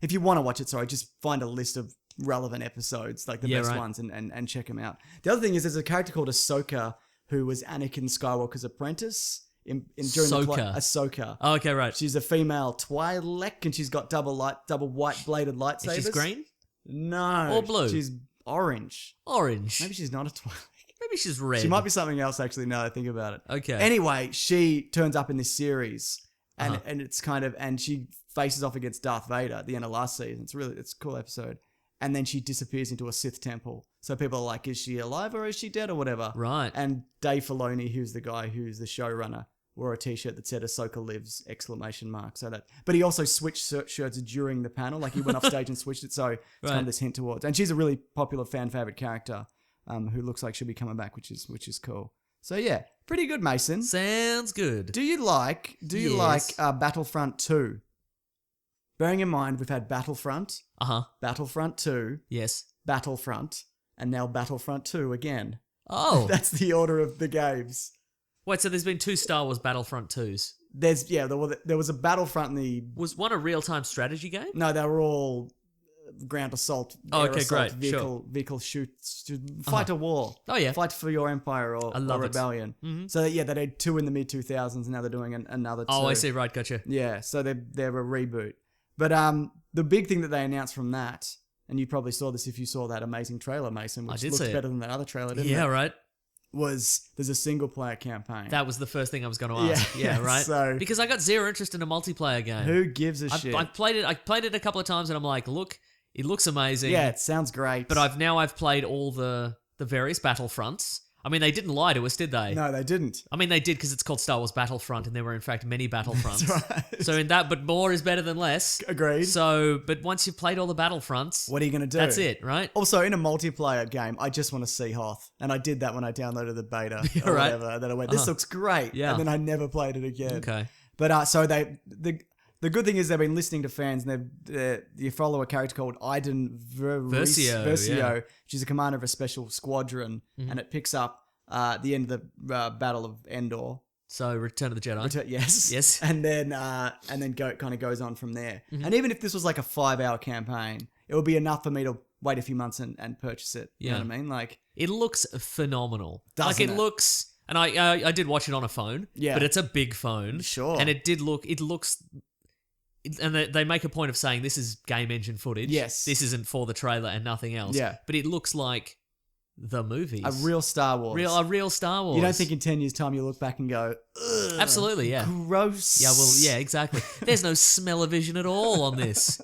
if you want to watch it, just find a list of relevant episodes, like the best right. ones, and check them out. The other thing is, there's a character called Ahsoka who was Anakin Skywalker's apprentice during Ahsoka. Ahsoka. Oh, okay, right. She's a female Twi'lek, and she's got double white bladed lightsabers. She's green? No, Or blue? She's orange. Orange. Maybe she's not a Twi'lek. Maybe she's red. She might be something else, actually, now that I think about it. Okay. Anyway, she turns up in this series, and Uh-huh. and it's and she faces off against Darth Vader at the end of last season. It's a cool episode. And then she disappears into a Sith temple. So people are like, is she alive or is she dead or whatever? Right. And Dave Filoni, who's the guy who's the showrunner, wore a t-shirt that said Ahsoka lives! ! But he also switched shirts during the panel. Like he went off stage and switched it. So it's kind Right. of this hint towards. And she's a really popular fan favorite character who looks like she'll be coming back, which is cool. So yeah, Pretty good, Mason. Sounds good. Do you like Yes. Battlefront 2? Bearing in mind we've had Battlefront, Uh-huh. Battlefront 2, Yes. Battlefront, and now Battlefront 2 again. Oh. That's the order of the games. Wait, so there's been 2 Star Wars Battlefront 2s. There was a Battlefront in the... Was one a real-time strategy game? No, they were all ground assault, Oh, air okay, assault, great, sure. vehicle fight a war. Oh, yeah. Fight for your empire or, I love or it. rebellion. So they did 2 in the mid-2000s and now they're doing another 2. Oh, I see. Right, gotcha. Yeah, so they're a reboot. But the big thing that they announced from that, and you probably saw this if you saw that amazing trailer, Mason, which did looked see it. better than that other trailer, didn't Yeah, it? right. Was there's a single player campaign. That was the first thing I was going to ask. Yeah, Yeah, right. so- because I got zero interest in a multiplayer game. Who gives a shit? I played it a couple of times, and I'm like, look, it looks amazing. Yeah, it sounds great. But I've played all the various Battlefronts. I mean, they didn't lie to us, did they? No, they didn't. I mean, they did because it's called Star Wars Battlefront, and there were in fact many Battlefronts. That's right. So in that, but more is better than less. Agreed. So, but once you've played all the Battlefronts, What are you going to do? that's it, right? Also, in a multiplayer game, I just want to see Hoth. And I did that when I downloaded the beta or Right. whatever. And then I went, this looks great. Yeah. And then I never played it again. Okay. But so the good thing is they've been listening to fans, and you follow a character called Iden Versio, yeah. which is a commander of a special squadron, and it picks up the end of the Battle of Endor. So Return of the Jedi. Yes, Yes. and then kind of goes on from there. And even if this was like a 5-hour campaign, it would be enough for me to wait a few months and purchase it. You know Yeah. what I mean? Like, It looks phenomenal. Doesn't like it? looks, and I did watch it on a phone. Yeah. But it's a big phone. Sure. And it looks. And they make a point of saying this is game engine footage. Yes. This isn't for the trailer and nothing else. Yeah. But it looks like the movies. a real Star Wars. a real Star Wars. You don't think in 10 years' time you look back and go, ugh, Absolutely, yeah. gross. Yeah, well, yeah, exactly. There's no smell-o-vision at all on this.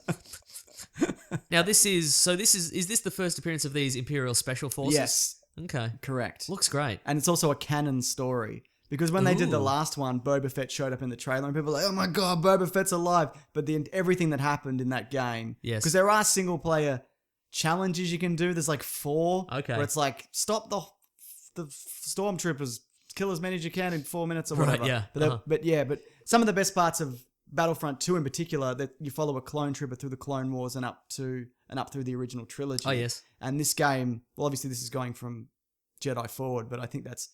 Now, is this the first appearance of these Imperial Special Forces? Yes, Okay. correct. Looks great. And it's also a canon story. Because when they did the Ooh. last one, Boba Fett showed up in the trailer and people were like, oh my god, Boba Fett's alive. But everything that happened in that game, Yes. because there are single player challenges you can do. There's like 4, Okay. where it's like, stop the stormtroopers, kill as many as you can in 4 minutes or Right, whatever. yeah, But some of the best parts of Battlefront 2 in particular, that you follow a clone trooper through the Clone Wars and up through the original trilogy. Oh, yes. And this game, well, obviously this is going from Jedi forward, but I think that's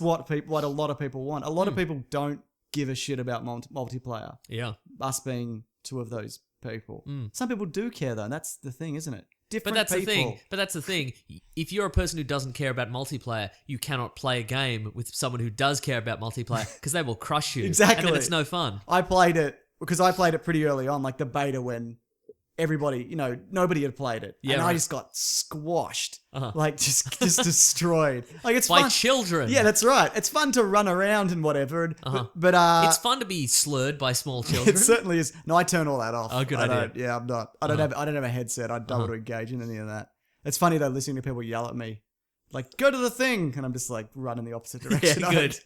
what a lot of people want. A lot of people don't give a shit about multiplayer. Yeah. Us being 2 of those people. Some people do care though, and that's the thing, isn't it? But Different that's people. the thing. But that's the thing. If you're a person who doesn't care about multiplayer, you cannot play a game with someone who does care about multiplayer because they will crush you. Exactly. And then it's no fun. I played it because I played it pretty early on, like the beta when everybody, nobody had played it. Yeah, and I right. just got squashed. Uh-huh. Like just destroyed. Like it's By fun. children. Yeah, that's right. It's fun to run around and whatever. But It's fun to be slurred by small children. it certainly is. No, I turn all that off. Oh, good I idea. don't- Yeah, I'm not. I don't have a headset. I don't want to engage in any of that. It's funny though, listening to people yell at me, like, go to the thing, and I'm just like running the opposite direction. Yeah, good.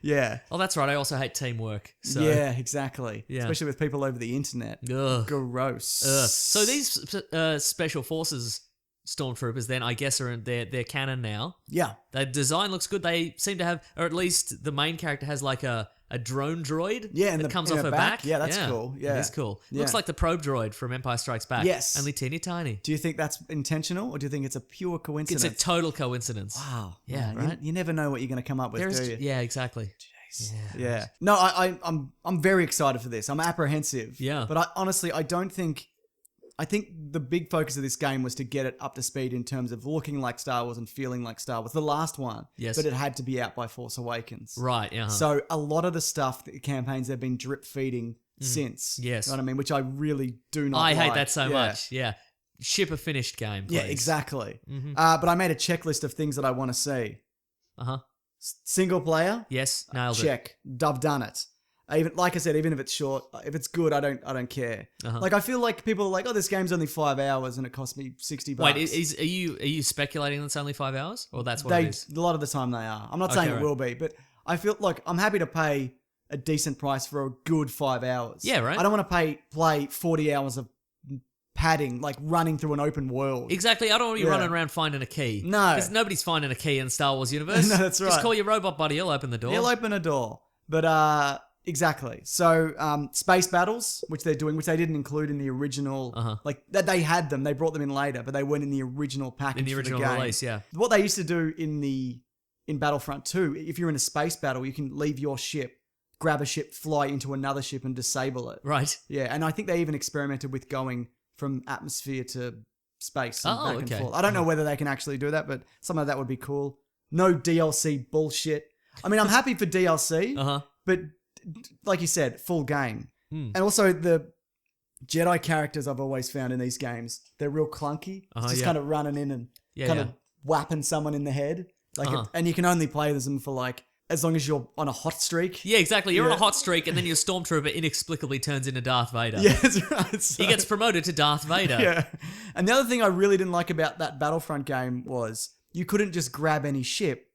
Yeah. Oh, that's right. I also hate teamwork. So. Yeah, exactly. Yeah. Especially with people over the internet. Ugh. Gross. So these special forces stormtroopers, then I guess are they're canon now. Yeah. The design looks good. They seem to have, or at least the main character has like a drone droid. Yeah, that comes in off her her back. Yeah, that's cool. Yeah. it is cool. Yeah. Looks like the probe droid from Empire Strikes Back. Yes. only teeny tiny. Do you think that's intentional, or do you think it's a pure coincidence? It's a total coincidence. Wow. Yeah, Man, right? You never know what you're going to come up with, do you? Yeah, exactly. Yeah. No, I'm very excited for this. I'm apprehensive. Yeah. But I don't think. I think the big focus of this game was to get it up to speed in terms of looking like Star Wars and feeling like Star Wars. The last one. Yes. But it had to be out by Force Awakens. Right. Yeah. So a lot of the stuff, the campaigns, they've been drip feeding since. Yes. You know what I mean? Which I really do not I like. hate that so Yeah. much. Yeah. Ship a finished game, please. Yeah, exactly. But I made a checklist of things that I want to see. Uh-huh. Single player, Yes, nailed it. check. I've done it. Even like I said, even if it's short, if it's good, I don't care. Uh-huh. Like I feel like people are like, oh, this game's only 5 hours and it cost me $60. Wait, are you speculating that it's only 5 hours, or that's what it is? A lot of the time they are. I'm not saying Okay, it will be, but I feel like I'm happy to pay a decent price for a good 5 hours. Yeah, right. I don't want to play 40 hours of padding, like running through an open world. Exactly. I don't want you Yeah. running around finding a key. No. Because nobody's finding a key in Star Wars universe. No, that's right. Just call your robot buddy. He'll open the door. He'll open a door. But exactly. So space battles, which they're doing, which they didn't include in the original, like that they had them. They brought them in later, but they weren't in the original package. in the original for the game. release, yeah. What they used to do in Battlefront 2, if you're in a space battle, you can leave your ship, grab a ship, fly into another ship, and disable it. Right. Yeah, and I think they even experimented with going from atmosphere to space and back and okay. forth. I don't know whether they can actually do that, but some of that would be cool. No DLC bullshit. I mean, I'm happy for DLC, but like you said, full game. And also the Jedi characters I've always found in these games, they're real clunky. It's just kind of running in and of whapping someone in the head. Like, and you can only play them for like, as long as you're on a hot streak. Yeah, exactly. You're on a hot streak, and then your stormtrooper inexplicably turns into Darth Vader. Yeah, that's right. So, He gets promoted to Darth Vader. yeah. And the other thing I really didn't like about that Battlefront game was you couldn't just grab any ship.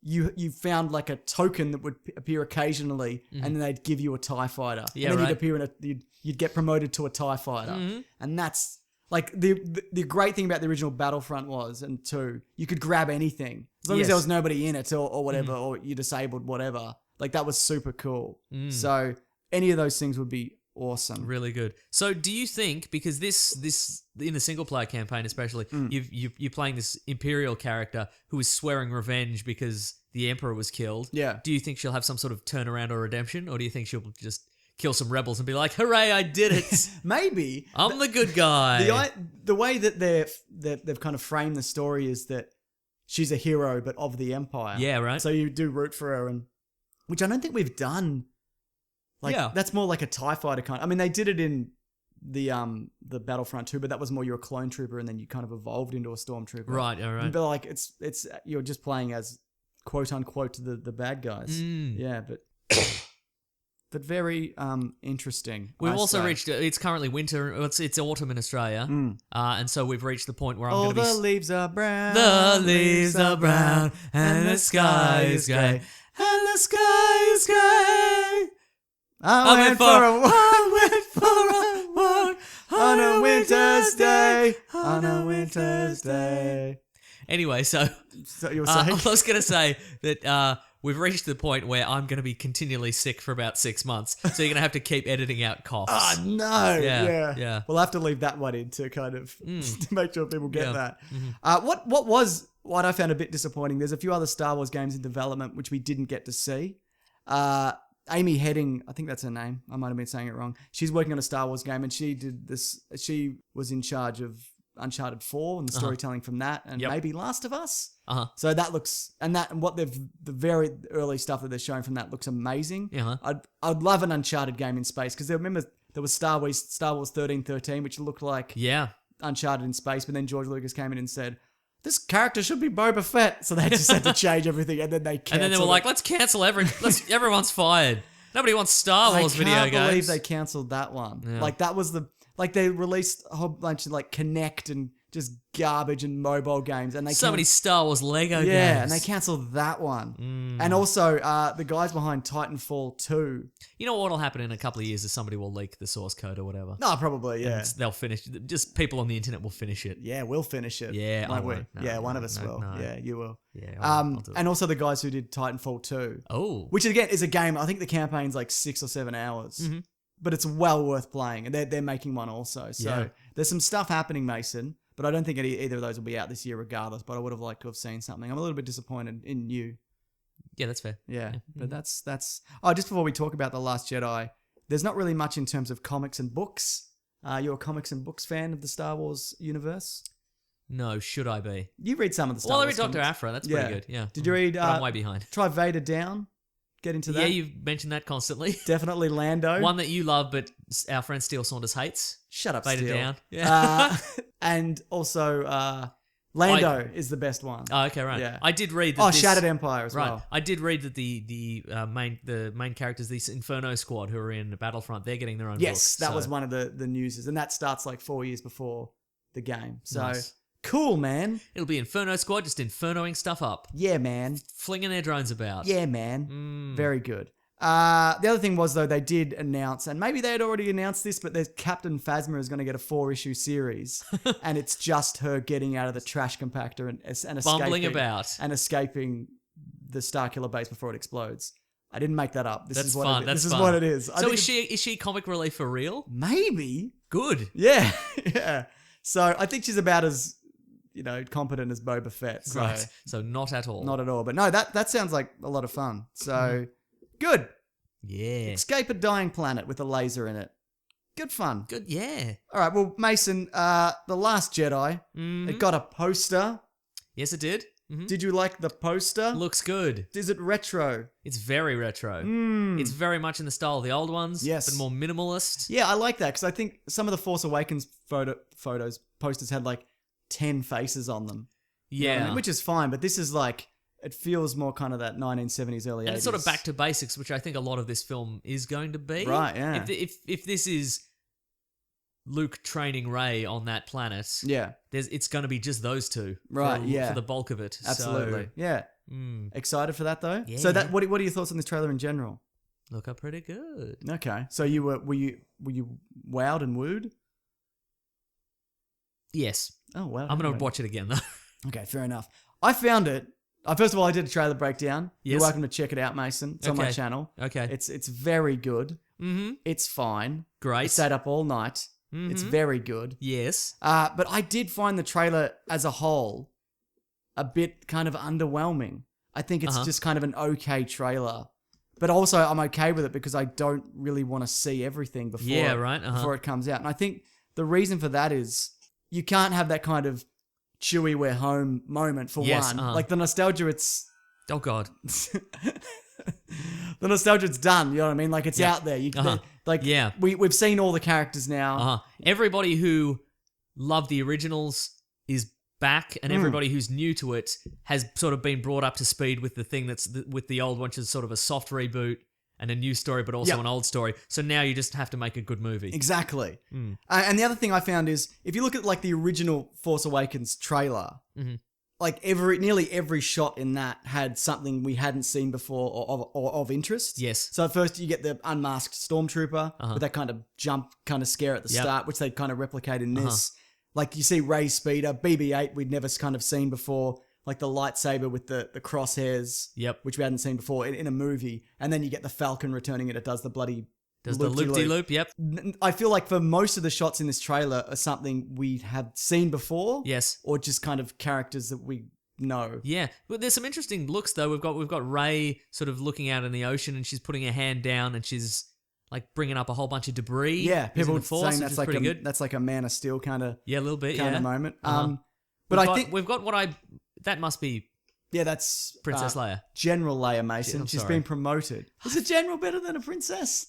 You found like a token that would appear occasionally, and then they'd give you a TIE fighter. Yeah, and then right. you'd appear in you'd get promoted to a TIE fighter. And that's like the great thing about the original Battlefront was, and 2, you could grab anything. As long as there Yes. was nobody in it or whatever, or you disabled whatever. Like that was super cool. So any of those things would be awesome. Really good. So, do you think, because this in the single player campaign especially, you're playing this Imperial character who is swearing revenge because the Emperor was killed? Yeah. Do you think she'll have some sort of turnaround or redemption, or do you think she'll just kill some rebels and be like, "Hooray, I did it! Maybe. I'm the good guy." The way that they've kind of framed the story is that she's a hero, but of the Empire. Yeah, right. So you do root for her, and which I don't think we've done. Like that's more like a TIE fighter kind. I mean, they did it in the Battlefront 2, but that was more you're a clone trooper, and then you kind of evolved into a stormtrooper. Right, all right. But like it's you're just playing as quote unquote the bad guys. Yeah, but very interesting. We've I also say. reached. It's currently winter. It's autumn in Australia, and so we've reached the point where I'm All going to be. the leaves are brown. The leaves are brown, and the sky is grey, and the sky is grey. I went for a walk on a winter's day. On a winter's day. Anyway, so So you were I saying? was going to say that we've reached the point where I'm going to be continually sick for about 6 months. So you're going to have to keep editing out coughs. Oh, no. Yeah. Yeah. We'll have to leave that one in to kind of to make sure people get Yeah. that. What I found a bit disappointing, there's a few other Star Wars games in development which we didn't get to see. Amy Heading, I think that's her name. I might have been saying it wrong. She's working on a Star Wars game, and she did this. She was in charge of Uncharted 4 and the storytelling from that, and Yep. maybe Last of Us. Uh-huh. So that looks, and the very early stuff that they're showing from that looks amazing. Uh-huh. I'd love an Uncharted game in space, because remember there was Star Wars 1313, which looked like Yeah. Uncharted in space, but then George Lucas came in and said, this character should be Boba Fett. So they just had to change everything, and then they canceled And then they were like, it. let's cancel everyone's fired. Nobody wants Star Wars video I can't games. believe they cancelled that one. Yeah. Like that was they released a whole bunch of like Kinect and just garbage and mobile games, and they so many Star Wars Lego games. yeah, and they cancelled that one. And also the guys behind Titanfall 2. You know what'll happen in a couple of years is somebody will leak the source code or whatever. No, probably yeah. They'll finish. Just people on the internet will finish it. Yeah, we'll finish it. Yeah, I won't we? won't. No, yeah, one no, of us no, will. no. Yeah, you will. Yeah. I'll do it. And also the guys who did Titanfall 2. Oh. Which again is a game. I think the campaign's like 6 or 7 hours, but it's well worth playing. And they're making one also. So Yeah. there's some stuff happening, Mason. But I don't think either of those will be out this year, regardless. But I would have liked to have seen something. I'm a little bit disappointed in you. Yeah, that's fair. Yeah, but that's. Oh, just before we talk about The Last Jedi, there's not really much in terms of comics and books. You're a comics and books fan of the Star Wars universe. No, should I be? You read some of the Star Well, I Wars read Dr. comics. Afra. That's pretty good. Yeah. Did you read? But I'm way behind. Try Vader Down. Get into that. Yeah, you've mentioned that constantly. Definitely Lando. One that you love, but our friend Steele Saunders hates. Shut up, Vader Steele. Down. Yeah. And also Lando is the best one. Oh, okay, right. Yeah. I did read that. Shattered Empire as Right. well. I did read that the main characters, this Inferno Squad who are in Battlefront, they're getting their own Yes, book. that was one of the newses, and that starts like 4 years before the game. So Nice. cool, man. It'll be Inferno Squad just infernoing stuff up, Yeah, man. flinging their drones about. Yeah, man. Very good. The other thing was, though, they did announce, and maybe they had already announced this, but there's Captain Phasma is going to get a 4-issue series, and it's just her getting out of the trash compactor and Bumbling escaping, about. and escaping the Starkiller base before it explodes. I didn't make that up. This That's is what fun. it, That's this fun. is what it is. I So think is she comic relief for real? maybe? Good. Yeah, yeah. So I think she's about as competent as Boba Fett. So Right. So not at all. not at all. But no, that sounds like a lot of fun. So good. Yeah. Escape a dying planet with a laser in it. Good fun. Good. Yeah. All right. Well, Mason, The Last Jedi. It got a poster. Yes, it did. Mhm. Did you like the poster? Looks good. Is it retro? It's very retro. It's very much in the style of the old ones. Yes. But more minimalist. Yeah, I like that because I think some of the Force Awakens posters had like 10 faces on them. You know what I Yeah. mean? Which is fine, but this is like, it feels more kind of that 1970s, early 80s. And it's sort of back to basics, which I think a lot of this film is going to be. Right, yeah. If this is Luke training Rey on that planet, Yeah, it's going to be just those two. Right, yeah. For the bulk of it. absolutely. So, Yeah. Excited for that though? So Yeah. what are your thoughts on this trailer in general? look up pretty good. Okay. So you were you wowed and wooed? Yes. Oh, wow. I'm going to watch it again, though. Okay, fair enough. I found it. First of all, I did a trailer breakdown. You're Yes. welcome to check it out, Mason. It's on my Okay. channel. Okay. It's very good. Mm-hmm. It's fine. I Great. stayed up all night. It's very good. Yes. But I did find the trailer as a whole a bit kind of underwhelming. I think it's just kind of an okay trailer. But also, I'm okay with it because I don't really want to see everything before, Yeah, right, before it comes out. And I think the reason for that is you can't have that kind of Chewie, we're home moment for Yes, one. Like the nostalgia, it's Oh, God. the nostalgia, it's done. You know what I mean? Like it's out there. Like Yeah. we've seen all the characters now. Everybody who loved the originals is back, and everybody who's new to it has sort of been brought up to speed with the thing that's with the old one, which is sort of a soft reboot and a new story, but also Yep. an old story. So now you just have to make a good movie. Exactly. And the other thing I found is if you look at like the original Force Awakens trailer, like nearly every shot in that had something we hadn't seen before or of interest. Yes. So at first you get the unmasked stormtrooper with that kind of jump kind of scare at the Yep. start, which they kind of replicate in this. Like you see Rey's speeder, BB-8 we'd never kind of seen before, like the lightsaber with the crosshairs, Yep. which we hadn't seen before in a movie. And then you get the Falcon returning it does the bloody Does the loop-de-loop, yep. I feel like for most of the shots in this trailer are something we have seen before. Yes. Or just kind of characters that we know. Yeah, but there's some interesting looks though. We've got Rey sort of looking out in the ocean, and she's putting her hand down, and she's like bringing up a whole bunch of debris. Yeah, using people the Force, saying which that's is like pretty a, good. that's like a Man of Steel kind of Yeah, a little bit. Yeah. moment. Uh-huh. But We've I got- think we've got that must be that's Princess Leia. General Leia Mason. I'm She's sorry. been promoted. Is a general better than a princess?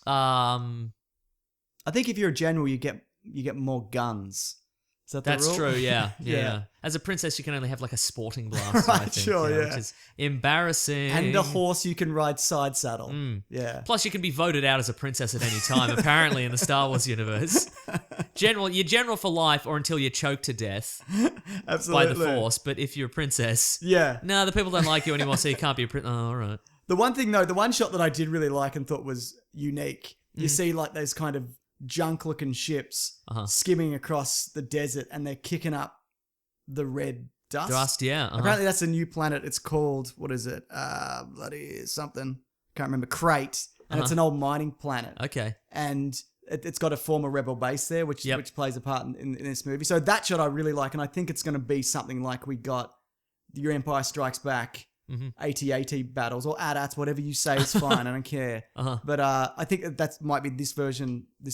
I think if you're a general, you get more guns. Is that the That's rule? true. Yeah, yeah. Yeah. As a princess, you can only have like a sporting blaster. I Right, think, sure, you know, yeah. which is embarrassing. And a horse you can ride side saddle. Yeah. Plus, you can be voted out as a princess at any time, apparently, in the Star Wars universe. You're general for life or until you're choked to death by Absolutely. the Force. But if you're a princess, Yeah. no, the people don't like you anymore, so you can't be a princess. Oh, all right. The one thing though, the one shot that I did really like and thought was unique, Mm. you see like those kind of junk-looking ships Uh-huh. skimming across the desert, and they're kicking up the red dust. Dust, yeah. Uh-huh. Apparently, that's a new planet. It's called, what is it? Bloody something. Can't remember. Crate, and it's an old mining planet, Okay. and it's got a former rebel base there, which plays a part in this movie. So that shot I really like, and I think it's going to be something like we got Your Empire Strikes Back. AT-AT battles or AT-ATs, whatever you say is fine. I don't care. But I think that might be this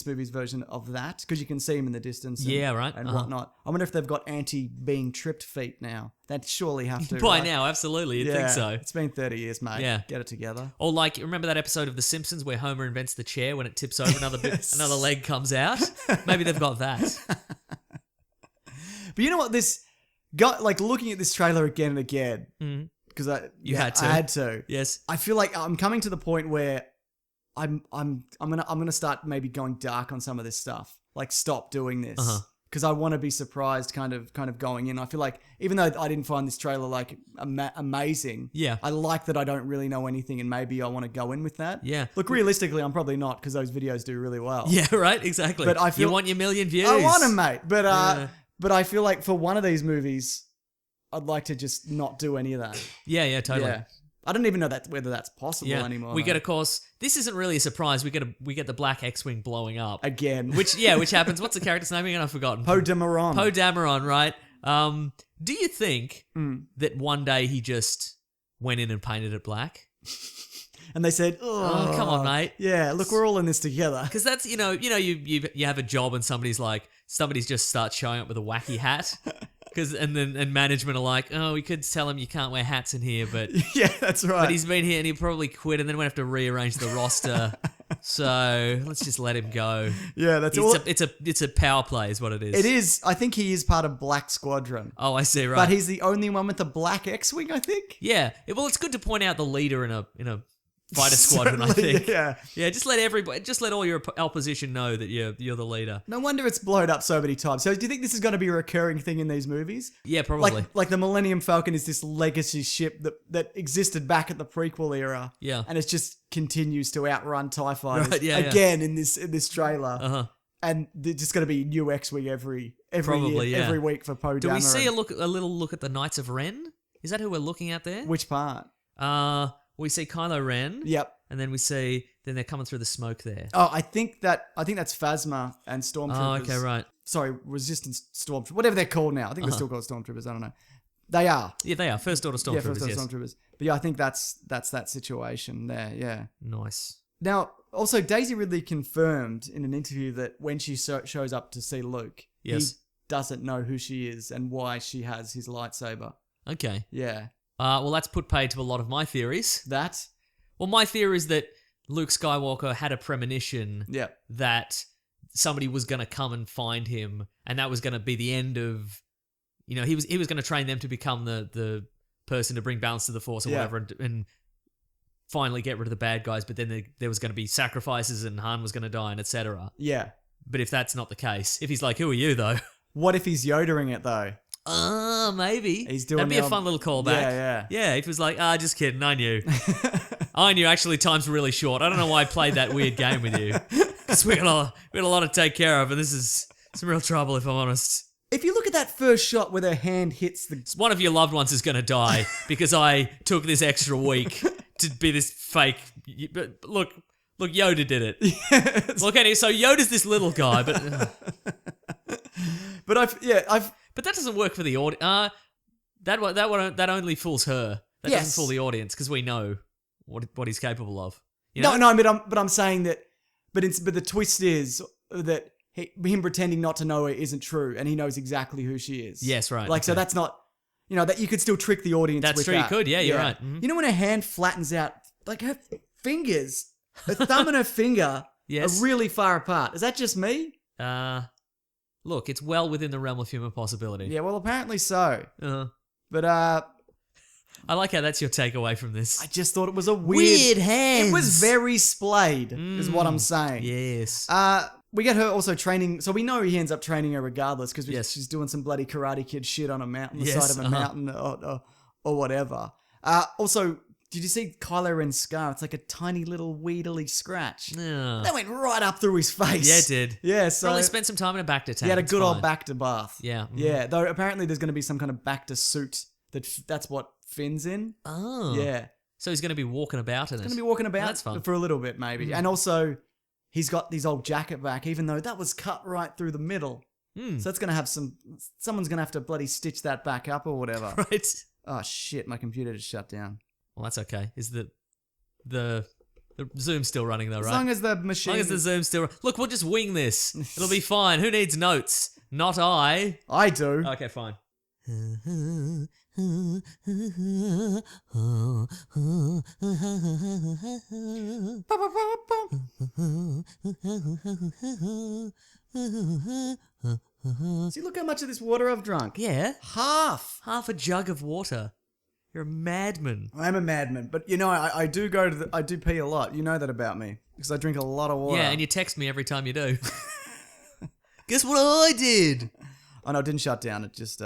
movie's version of that, because you can see him in the distance. And, Yeah, right. and whatnot. I wonder if they've got being tripped feet now. They'd surely have to. By right? now, absolutely. You'd think so. It's been 30 years, mate. Yeah. Get it together. Or like, remember that episode of The Simpsons where Homer invents the chair when it tips over, another another leg comes out? Maybe they've got that. But you know what? This got like looking at this trailer again and again because had to. I had to. Yes. I feel like I'm coming to the point where I'm gonna start maybe going dark on some of this stuff. Like stop doing this because I want to be surprised kind of going in. I feel like even though I didn't find this trailer like amazing, Yeah. I like that I don't really know anything and maybe I want to go in with that. Yeah. Look, realistically, I'm probably not because those videos do really well. Yeah, right, exactly. But I feel- you want your million views. I want them, mate. But Yeah. but I feel like for one of these movies, I'd like to just not do any of that. Yeah, totally. Yeah. I don't even know whether that's possible Yeah. anymore. We get, of course, this isn't really a surprise. We get the black X-Wing blowing up. again. Which happens. What's the character's name again? I've forgotten. Poe Dameron. Poe Dameron, right? Do you think that one day he just went in and painted it black? And they said, Oh, come on, mate. Yeah, look, we're all in this together. Because that's you have a job and somebody's just starts showing up with a wacky hat. And management are like, oh, we could tell him you can't wear hats in here, but Yeah, that's right. he's been here and he'll probably quit, and then we'll have to rearrange the roster. So let's just let him go. Yeah, that's all. It's a power play, is what it is. It is. I think he is part of Black Squadron. Oh, I see. Right, But he's the only one with the black X-Wing, I think. yeah. Well, it's good to point out the leader in a fighter squadron. I Certainly, think. Yeah. Just let all your opposition know that you're the leader. No wonder it's blown up so many times. So do you think this is going to be a recurring thing in these movies? Yeah, probably. Like the Millennium Falcon is this legacy ship that existed back at the prequel era. Yeah. And it just continues to outrun TIE fighters Right, yeah. again in this trailer. Uh-huh. And there's just going to be new X-Wing every Probably, year, yeah. every week for Poe Do Dameron. we see a little look at the Knights of Ren? Is that who we're looking at there? Which part? We see Kylo Ren. Yep. And then they're coming through the smoke there. Oh, I think that's Phasma and Stormtroopers. Oh, okay, right. Sorry, Resistance Stormtroopers, whatever they're called now. I think they're still called Stormtroopers. I don't know. They are. Yeah, they are. First Order Yeah, Stormtroopers, first yes. Stormtroopers. But yeah, I think that's that situation there. Yeah. Nice. Now, also Daisy Ridley confirmed in an interview that when she shows up to see Luke, Yes. he doesn't know who she is and why she has his lightsaber. Okay. Yeah. Well, that's put paid to a lot of my theories. That. Well, my theory is that Luke Skywalker had a premonition Yeah. that somebody was going to come and find him, and that was going to be the end of, he was going to train them to become the person to bring balance to the Force or Yeah. whatever, and finally get rid of the bad guys. But then there was going to be sacrifices, and Han was going to die, and etc. Yeah. But if that's not the case, if he's like, "Who are you, though?" What if he's Yodaing it though? Maybe He's doing that'd be the a old- fun little callback. Yeah. Yeah, if it was like, just kidding, I knew. I knew actually time's really short. I don't know why I played that weird game with you. Because we got a lot to take care of, and this is some real trouble, if I'm honest. If you look at that first shot where her hand hits the One of your loved ones is going to die because I took this extra week to be this fake. But look, Yoda did it. Look at it. So Yoda's this little guy, But I've but that doesn't work for the audience. That only fools her. That Yes. doesn't fool the audience because we know what he's capable of. You no, know? but I'm saying that, but the twist is that him pretending not to know her isn't true, and he knows exactly who she is. Yes, right, Like so, okay. that's not, that you could still trick the audience. That's with true, you that. could, yeah, you're right. Mhm. You know when her hand flattens out, like her fingers, her thumb and her finger Yes. are really far apart. Is that just me? Look, it's well within the realm of human possibility. Yeah, well, apparently so. Uh, But I like how that's your takeaway from this. I just thought it was a weird hands. It was very splayed, is what I'm saying. Yes. We get her also training, so we know he ends up training her regardless because Yes. she's doing some bloody Karate Kid shit on a mountain, the Yes, side of a mountain or whatever. Also, did you see Kylo Ren's scar? It's like a tiny little weedly scratch. Yeah. That went right up through his face. Yeah, it did. Yeah, so Probably spent some time in a Bacta tank. he had a It's good old fine. Bacta bath. Yeah. Yeah, though apparently there's going to be some kind of Bacta suit that's what Finn's in. Oh. Yeah. So he's going to be walking about in it. Going to be walking about that's fun. for a little bit maybe. And also he's got his old jacket back even though that was cut right through the middle. So that's going to have someone's going to have to bloody stitch that back up or whatever. Right. Oh shit, my computer just shut down. Well, that's okay. Is the Zoom's still running though, right? As long as the As machine long as the Zoom's still... Look, we'll just wing this. It'll be fine. Who needs notes? Not I. I do. Okay, fine. See, look how much of this water I've drunk. Yeah. Half. Half a jug of water. You're a madman. I am a madman, but I do go to I do pee a lot. You know that about me because I drink a lot of water. Yeah, and you text me every time you do. Guess what I did? Oh, no, it didn't shut down. It just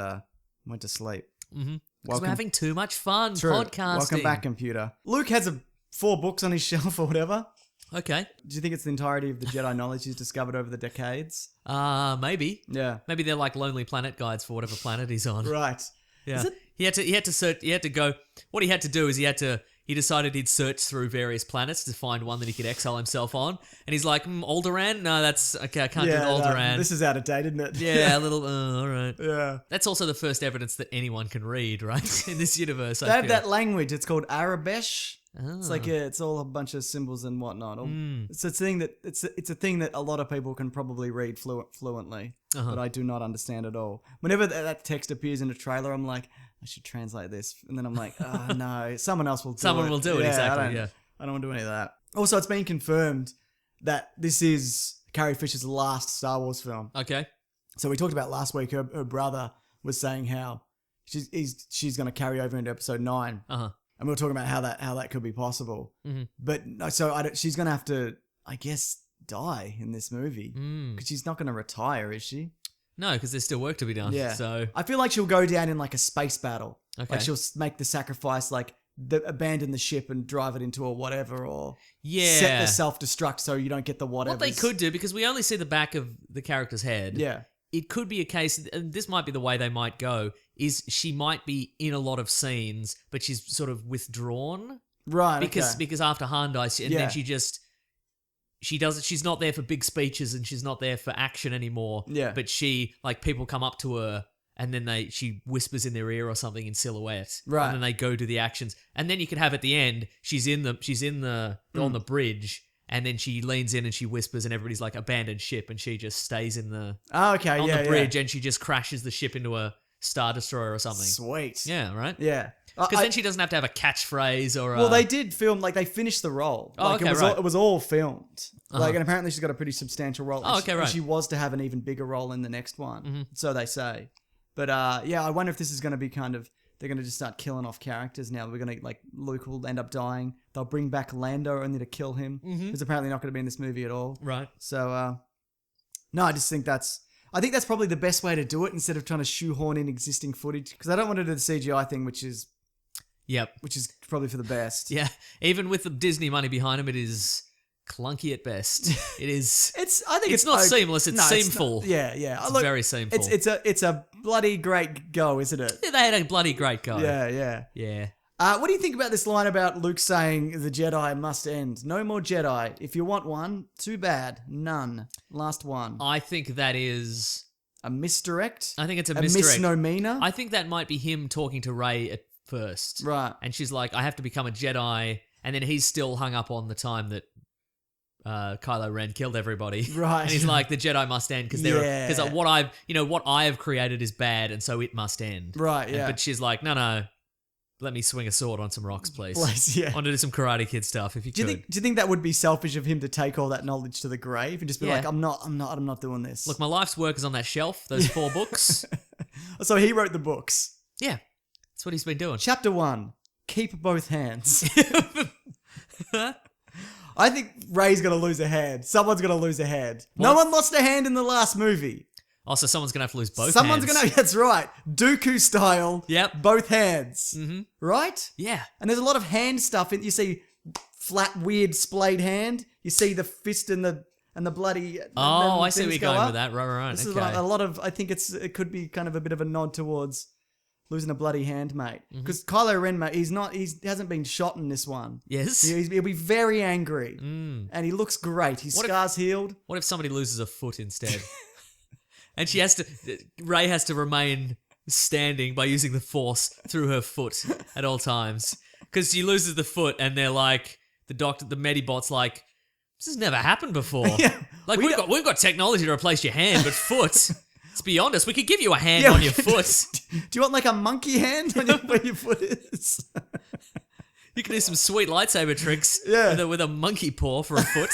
went to sleep. Because we're having too much fun True. podcasting. Welcome back, computer. Luke has 4 books on his shelf or whatever. Okay. Do you think it's the entirety of the Jedi knowledge he's discovered over the decades? Maybe. Yeah. Maybe they're like Lonely Planet guides for whatever planet he's on. Right. Yeah. Is it? He had to search. He had to go. What he had to do is he decided he'd search through various planets to find one that he could exile himself on. And he's like, Alderaan? No, that's okay. I can't do Alderaan. This is out of date, isn't it? Yeah, a little. All right. Yeah. That's also the first evidence that anyone can read, right? In this universe, They I have feel. that language. It's called Arabesh. It's like Oh. it's all a bunch of symbols and whatnot. Hmm. It's a thing that it's a thing that a lot of people can probably read fluently, but I do not understand at all. Whenever that text appears in a trailer, I'm like, I should translate this, and then I'm like, oh no, someone else will do it. Someone will do it, exactly, yeah. I don't want to do any of that. Also, it's been confirmed that this is Carrie Fisher's last Star Wars film. Okay. So we talked about last week. Her brother was saying how she's going to carry over into episode 9. And we were talking about how that could be possible. But no, she's going to have to, I guess, die in this movie because she's not going to retire, is she? No, because there's still work to be done. Yeah. So I feel like she'll go down in like a space battle. Okay. Like she'll make the sacrifice, like abandon the ship and drive it into a whatever, or set the self-destruct so you don't get the whatever. what they could do, because we only see the back of the character's head. Yeah. It could be a case, and this might be the way they might go, is she might be in a lot of scenes, but she's sort of withdrawn. Right. Because after Han dies, and Yeah. then she's not there for big speeches and she's not there for action anymore. Yeah. But people come up to her and then she whispers in their ear or something in silhouette. Right. And then they go to the actions. And then you could have at the end, she's on the bridge, and then she leans in and she whispers and everybody's like abandoned ship, and she just stays on the bridge and she just crashes the ship into a Star Destroyer or something. Sweet. Yeah, right? Yeah. Because then she doesn't have to have a catchphrase or Well, they did film, like, they finished the role. Oh, Like, okay, it was all filmed. Like, and apparently she's got a pretty substantial role. Oh, okay, and right. she was to have an even bigger role in the next one. So they say. But, I wonder if this is going to be kind of, they're going to just start killing off characters now. We're going to, like, Luke will end up dying. They'll bring back Lando only to kill him. Who's apparently not going to be in this movie at all. Right. So, no, I just think that's probably the best way to do it instead of trying to shoehorn in existing footage. Because I don't want to do the CGI thing, which is Yep. probably for the best. Yeah. Even with the Disney money behind him, it is clunky at best. It is. I think It's not seamless, it's seamful. Yeah. It's very seamful. It's a bloody great go, isn't it? They had a bloody great go. Yeah. Yeah. What do you think about this line about Luke saying the Jedi must end? No more Jedi. If you want one, too bad. None. Last one. I think that is. A misdirect? I think it's a A misdirect. misnomer? I think that might be him talking to Rey at first. Right. And she's like, I have to become a Jedi. And then he's still hung up on the time that Kylo Ren killed everybody. Right. And he's like, the Jedi must end because what I have created is bad, and so it must end. Right, yeah. But she's like, no. Let me swing a sword on some rocks, please. Yeah. I want to do some Karate Kid stuff if you could. Do you think that would be selfish of him to take all that knowledge to the grave and just be Yeah. like, I'm not doing this? Look, my life's work is on that shelf, those 4 books. So he wrote the books. Yeah. That's what he's been doing. Chapter 1, keep both hands. I think Rey's going to lose a hand. Someone's going to lose a hand. No What? one lost a hand in the last movie. Also, someone's going to have to lose both Someone's hands. going to, that's right. Dooku style. Yep. Both hands. Right? Yeah. And there's a lot of hand stuff. You see flat, weird, splayed hand. You see the fist and the bloody. Oh, I see where things you're go going up. with that. Right. This is Okay. a lot of. I think it could be kind of a bit of a nod towards losing a bloody hand, mate. Because Kylo Ren, mate, he hasn't been shot in this one. Yes. He'll be very angry, and he looks great. His What if- scars healed. What if somebody loses a foot instead? And Rey has to remain standing by using the Force through her foot at all times. Because she loses the foot and they're like, the Medibot's like, this has never happened before. Yeah. Like, we've got technology to replace your hand, but foot, it's beyond us. We could give you a hand Yeah, on we your could foot. Do you want like a monkey hand on where your foot is? You can do some sweet lightsaber tricks Yeah. with a monkey paw for a foot.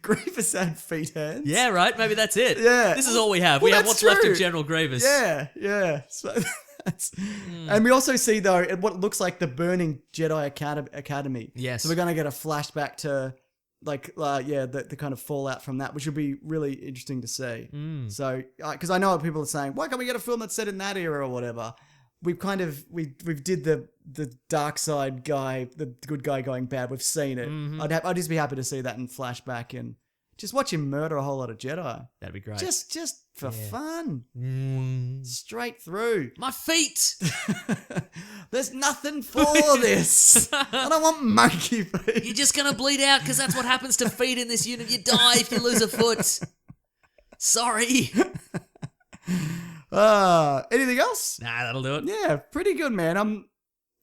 Grievous had feet hands. Yeah, right? Maybe that's it. Yeah. This is all we have. Well, We have that's what's left true. of General Grievous. Yeah. So and we also see though what looks like the burning Jedi Academy. Yes. So we're gonna get a flashback to the kind of fallout from that, which would be really interesting to see. So, because I know what people are saying, why can't we get a film that's set in that era or whatever? We've kind of we've did the dark side guy, the good guy going bad. We've seen it. I'd just be happy to see that in flashback and just watch him murder a whole lot of Jedi. That'd be great. Just for fun, straight through. My feet. There's nothing for this. I don't want monkey feet. You're just gonna bleed out because that's what happens to feet in this unit. You die if you lose a foot. Sorry. Anything else? Nah, that'll do it. Yeah, pretty good, man. I'm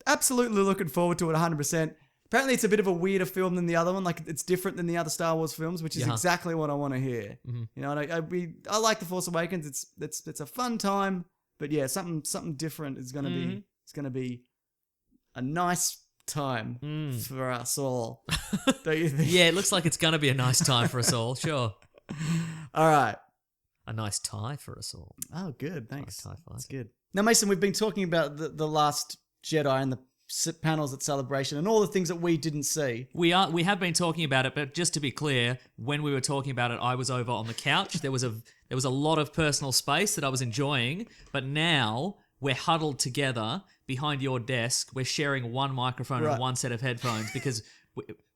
absolutely looking forward to it 100%. Apparently, it's a bit of a weirder film than the other one. Like, it's different than the other Star Wars films, which is exactly what I want to hear. You know, and I like The Force Awakens. It's a fun time, but yeah, something different is gonna be. It's gonna be a nice time for us all. Don't you think? Yeah, it looks like it's gonna be a nice time for us all. Sure. All right. A nice tie for us all. Oh, good. Thanks. Nice tie fight. That's good. Now, Mason, we've been talking about the Last Jedi and the panels at Celebration and all the things that we didn't see. We have been talking about it, but just to be clear, when we were talking about it, I was over on the couch. There was a lot of personal space that I was enjoying, but now we're huddled together behind your desk. We're sharing one microphone and one set of headphones because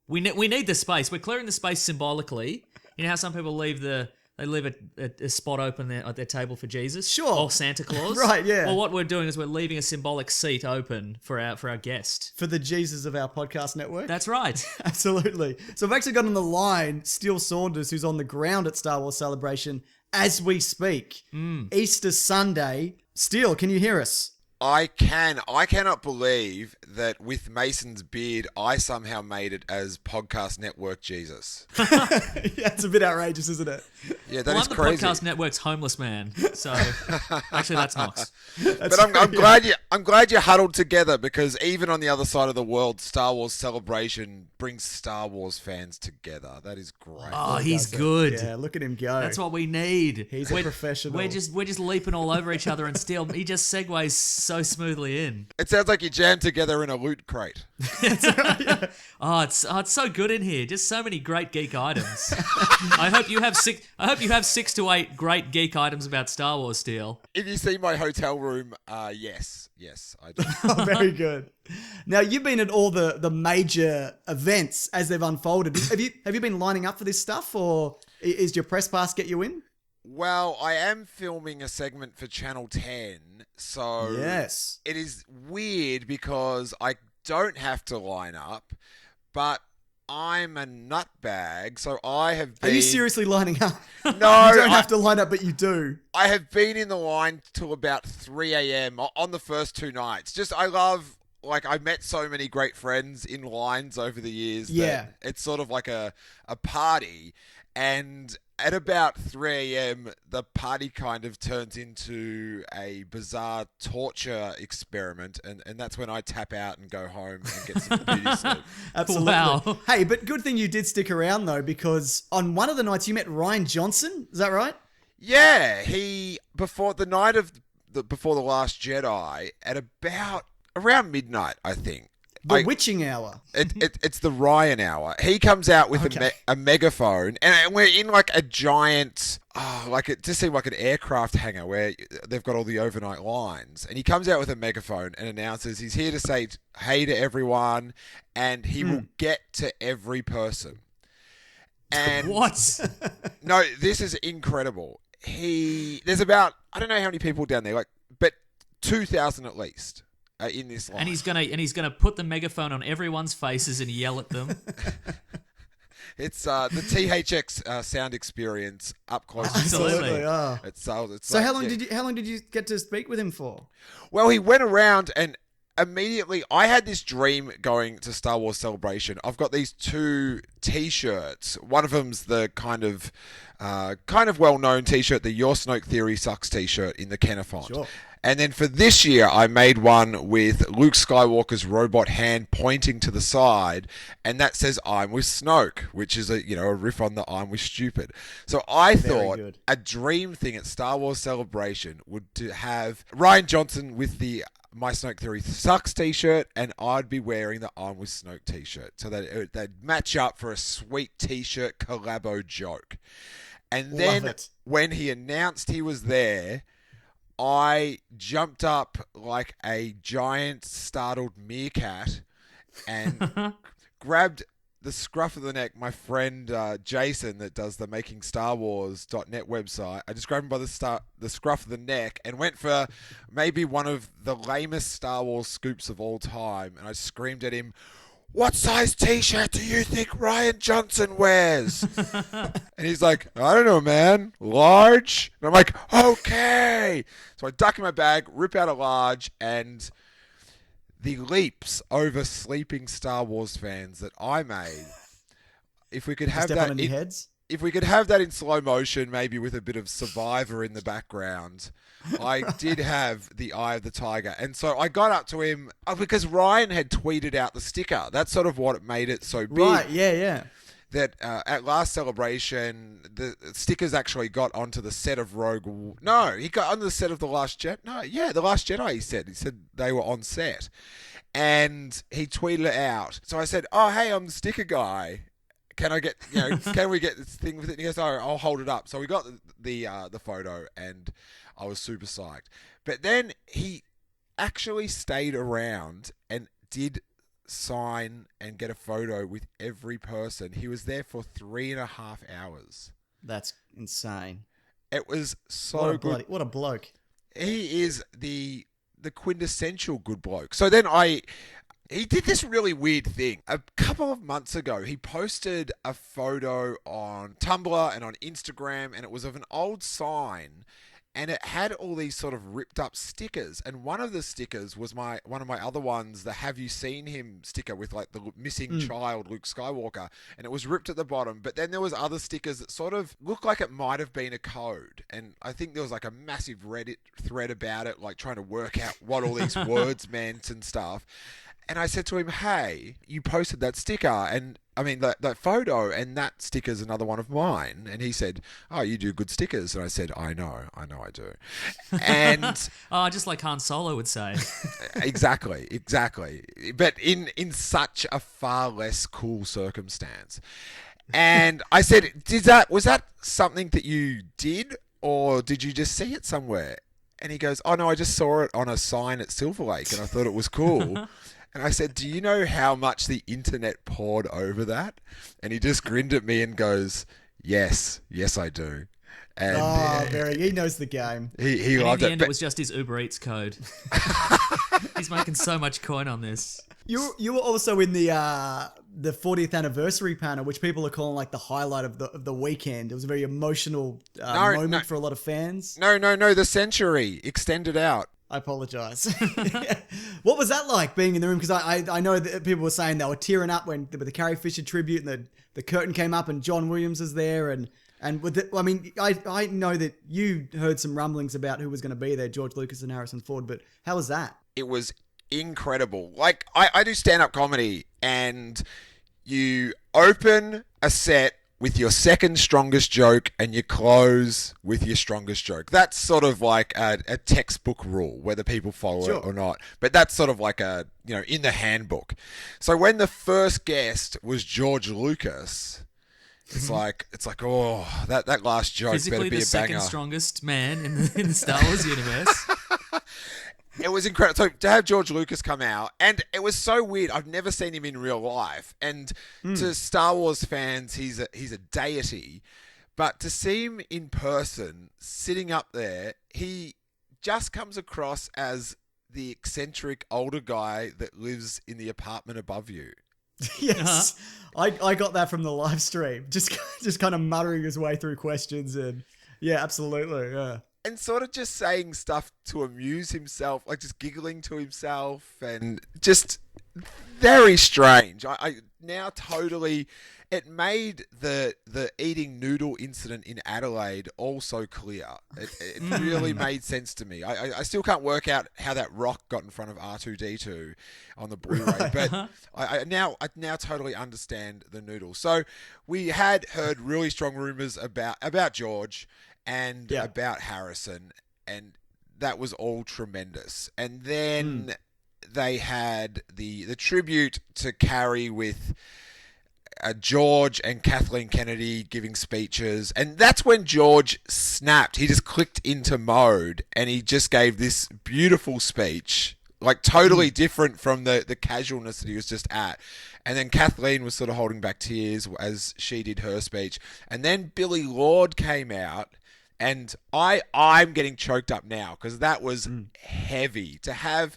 we need the space. We're clearing the space symbolically. You know how some people leave a spot open at their table for Jesus? Sure. Or Santa Claus? Right, yeah. Well, what we're doing is we're leaving a symbolic seat open for our guest. For the Jesus of our podcast network. That's right. Absolutely. So I've actually got on the line Steele Saunders, who's on the ground at Star Wars Celebration as we speak. Easter Sunday. Steele, can you hear us? I can. I cannot believe that with Mason's beard, I somehow made it as Podcast Network Jesus. Yeah, it's a bit outrageous, isn't it? Yeah, that is I'm crazy. the Podcast Network's homeless man. So actually, that's Knox. But I'm glad you huddled together because even on the other side of the world, Star Wars Celebration brings Star Wars fans together. That is great. Oh, he's good. Yeah, look at him go. That's what we need. He's a professional. We're just leaping all over each other, and still he just segues so smoothly in. It sounds like you jammed together in a loot crate. Oh, it's so good in here. Just so many great geek items. I hope you have 6 to 8 great geek items about Star Wars, Steele. If you see my hotel room, yes, I do. Oh, very good. Now, you've been at all the major events as they've unfolded. Have you been lining up for this stuff, or is your press pass get you in? Well, I am filming a segment for Channel 10, so yes, it is weird because I don't have to line up, but I'm a nutbag, so I have been... Are you seriously lining up? No, you don't have to line up, but you do. I have been in the line till about 3 a.m. on the first 2 nights. I met so many great friends in lines over the years. Yeah. That it's sort of like a party. And at about 3 a.m., the party kind of turns into a bizarre torture experiment. And that's when I tap out and go home and get some beauty sleep. Absolutely. Wow. Hey, but good thing you did stick around, though, because on one of the nights you met Rian Johnson. Is that right? Yeah. Before the Last Jedi, at around midnight, I think. The witching hour. It's the Ryan hour. He comes out with a megaphone, and we're in like a giant, it just seemed like an aircraft hangar where they've got all the overnight lines. And he comes out with a megaphone and announces he's here to say hey to everyone, and he will get to every person. And What? no, this is incredible. There's about, I don't know how many people down there, but 2,000 at least. In this line. And he's gonna put the megaphone on everyone's faces and yell at them. It's the THX sound experience up close. Absolutely. Yeah. So how long did you get to speak with him for? Well, he went around and immediately I had this dream going to Star Wars Celebration. I've got these 2 T-shirts. One of them's the kind of well-known T-shirt, the Your Snoke Theory Sucks T-shirt in the Kenner font. Sure. And then for this year, I made one with Luke Skywalker's robot hand pointing to the side, and that says "I'm with Snoke," which is a riff on the "I'm with Stupid." So I thought good. a dream thing at Star Wars Celebration would to have Ryan Johnson with the My Snoke Theory Sucks t-shirt, and I'd be wearing the I'm with Snoke t-shirt, so that they'd match up for a sweet t-shirt collabo joke. And then when he announced he was there, I jumped up like a giant startled meerkat and grabbed the scruff of the neck. My friend Jason, that does the MakingStarWars.net website, I just grabbed him by the scruff of the neck and went for maybe one of the lamest Star Wars scoops of all time. And I screamed at him, "What size t-shirt do you think Ryan Johnson wears?" And he's like, "I don't know, man. Large?" And I'm like, "Okay." So I duck in my bag, rip out a large, and the leaps over sleeping Star Wars fans that I made. If we could have Step that on any heads? If we could have that in slow motion, maybe with a bit of Survivor in the background, I did have the Eye of the Tiger. And so I got up to him because Ryan had tweeted out the sticker. That's sort of what made it so big. Right, yeah. That at last Celebration, the stickers actually got onto the set of Rogue. No, he got onto the set of The Last Jedi. No, yeah, The Last Jedi, he said. He said they were on set. And he tweeted it out. So I said, "Oh, hey, I'm the sticker guy. Can I get, can we get this thing with it?" And he goes, "Oh, I'll hold it up." So we got the photo, and I was super psyched. But then he actually stayed around and did sign and get a photo with every person. He was there for 3.5 hours. That's insane. It was so good. What a bloke. He is the quintessential good bloke. So then he did this really weird thing. A couple of months ago, he posted a photo on Tumblr and on Instagram, and it was of an old sign, and it had all these sort of ripped up stickers. And one of the stickers was one of my other ones, the "Have you seen him" sticker with like the missing child Luke Skywalker, and it was ripped at the bottom. But then there was other stickers that sort of looked like it might have been a code, and I think there was like a massive Reddit thread about it, like trying to work out what all these words meant and stuff. And I said to him, "Hey, you posted that sticker, and I mean that photo, and that sticker's another one of mine." And he said, "Oh, you do good stickers." And I said, I know I do. And just like Han Solo would say. exactly. But in such a far less cool circumstance. And I said, was that something that you did, or did you just see it somewhere? And he goes, "Oh no, I just saw it on a sign at Silver Lake, and I thought it was cool." And I said, "Do you know how much the internet poured over that?" And he just grinned at me and goes, Yes, I do." And he knows the game. He and loved in the it. end, it was just his Uber Eats code. He's making so much coin on this. You were also in the 40th anniversary panel, which people are calling like the highlight of the weekend. It was a very emotional moment for a lot of fans. No, the century extended out. I apologize. What was that like being in the room? Because I know that people were saying they were tearing up with the Carrie Fisher tribute, and the curtain came up and John Williams is there, and with it, I mean, I know that you heard some rumblings about who was going to be there, George Lucas and Harrison Ford, but how was that? It was incredible. Like, I do stand-up comedy, and you open a set with your second strongest joke and you close with your strongest joke. That's sort of like a textbook rule, whether people follow it or not. But that's sort of like in the handbook. So when the first guest was George Lucas, it's like, oh, that last joke Physically better be a banger. Physically the second strongest man in the Star Wars universe. It was incredible. So to have George Lucas come out, and it was so weird. I've never seen him in real life. And to Star Wars fans, he's a deity. But to see him in person, sitting up there, he just comes across as the eccentric older guy that lives in the apartment above you. Yes, I got that from the live stream. Just kind of muttering his way through questions, and yeah, absolutely, yeah. And sort of just saying stuff to amuse himself, like just giggling to himself, and just very strange. I now totally... it made the eating noodle incident in Adelaide all so clear. It really made sense to me. I still can't work out how that rock got in front of R2D2 on the Blu-ray, but I now totally understand the noodle. So we had heard really strong rumors about George and about Harrison, and that was all tremendous. And then they had the tribute to Carrie with George and Kathleen Kennedy giving speeches, and that's when George snapped. He just clicked into mode, and he just gave this beautiful speech, like totally different from the casualness that he was just at. And then Kathleen was sort of holding back tears as she did her speech, and then Billy Lord came out. And I'm getting choked up now because that was heavy to have,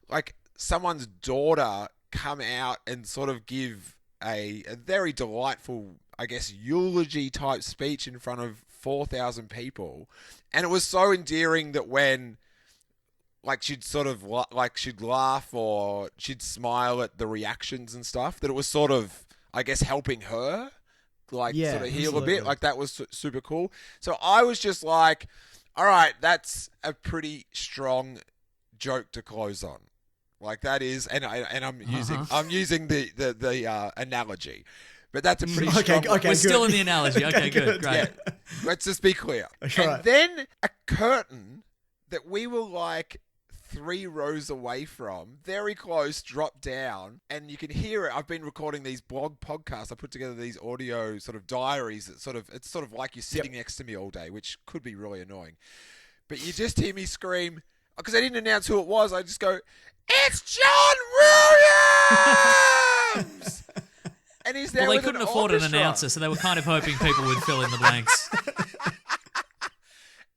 like, someone's daughter come out and sort of give a very delightful, I guess, eulogy type speech in front of 4,000 people. And it was so endearing that when, like, she'd sort of she'd laugh or she'd smile at the reactions and stuff, that it was sort of, I guess, helping her. Sort of heal a bit. Like, that was super cool. So I was just like, all right, that's a pretty strong joke to close on. Like, that is, and I'm using the analogy, but that's a pretty strong. Okay, we're still in the analogy. Okay, good, great. Yeah. Let's just be clear. And then a curtain that we were like 3 rows away from, very close, dropped down, and you can hear it. I've been recording these blog podcasts. I put together these audio sort of diaries that it's sort of like you're sitting next to me all day, which could be really annoying. But you just hear me scream, because I didn't announce who it was. I just go, "It's John Williams!" And he's there. Well, they with couldn't an afford orchestra. an announcer, so they were kind of hoping people would fill in the blanks.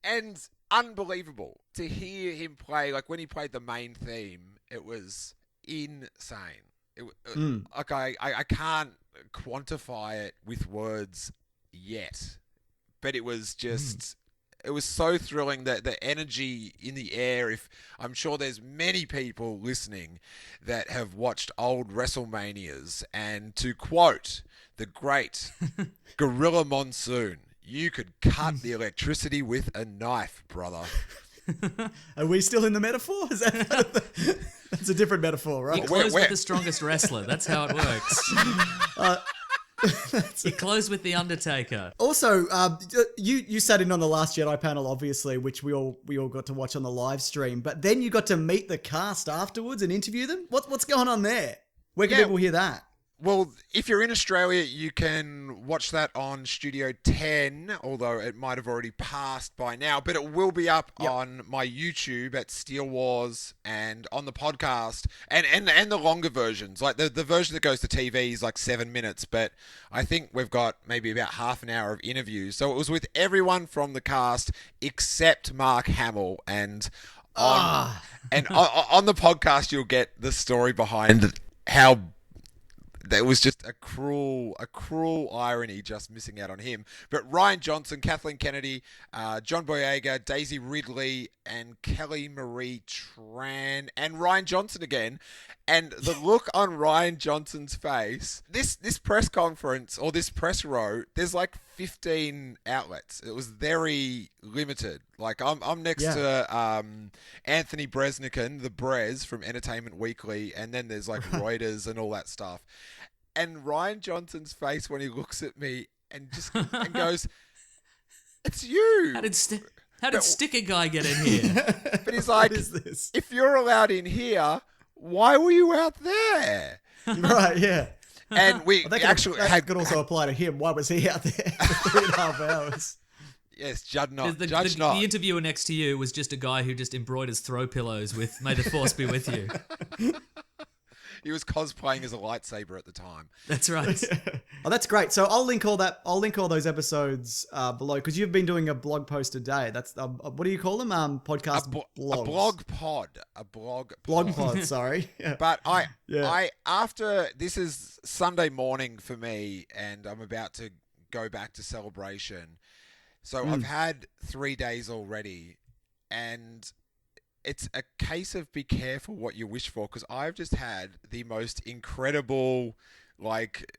And unbelievable to hear him play. Like, when he played the main theme, it was insane. Like, I can't quantify it with words yet, but it was just it was so thrilling, that the energy in the air. If I'm sure there's many people listening that have watched old WrestleManias, and to quote the great Gorilla Monsoon, "You could cut the electricity with a knife, brother." Are we still in the metaphor? Is that that's a different metaphor, right? You close with the strongest wrestler. That's how it works. You close with the Undertaker. Also, you sat in on the Last Jedi panel, obviously, which we all got to watch on the live stream. But then you got to meet the cast afterwards and interview them. What's going on there? Where can people hear that? Well, if you're in Australia, you can watch that on Studio 10, although it might have already passed by now. But it will be up on my YouTube at Steel Wars, and on the podcast, and the longer versions. Like, the version that goes to TV is like 7 minutes, but I think we've got maybe about half an hour of interviews. So it was with everyone from the cast except Mark Hamill, and on the podcast you'll get the story behind how there was just a cruel irony just missing out on him. But Ryan Johnson, Kathleen Kennedy, John Boyega, Daisy Ridley, and Kelly Marie Tran, and Ryan Johnson again. And the look on Ryan Johnson's face, this press conference, or this press row, there's like 15 outlets. It was very limited. Like, I'm next to Anthony Bresnikan, the Brez from Entertainment Weekly, and then there's like Reuters and all that stuff. And Ryan Johnson's face when he looks at me and goes, "It's you." How did Sticker Guy get in here? But he's like, What is this? "If you're allowed in here, why were you out there?" Right, yeah. And we that could also apply to him. Why was he out there for 3.5 hours? Yes, Judge Not. The interviewer next to you was just a guy who just embroiders throw pillows with "May the Force be with you." He was cosplaying as a lightsaber at the time. That's right. Oh, that's great. So I'll link all those episodes below, because you've been doing a blog post a day. That's what do you call them? Podcast blogs. A blog pod. Blog pod. Sorry. Yeah. But I after this is Sunday morning for me, and I'm about to go back to Celebration. So I've had 3 days already, and it's a case of be careful what you wish for, because I've just had the most incredible, like,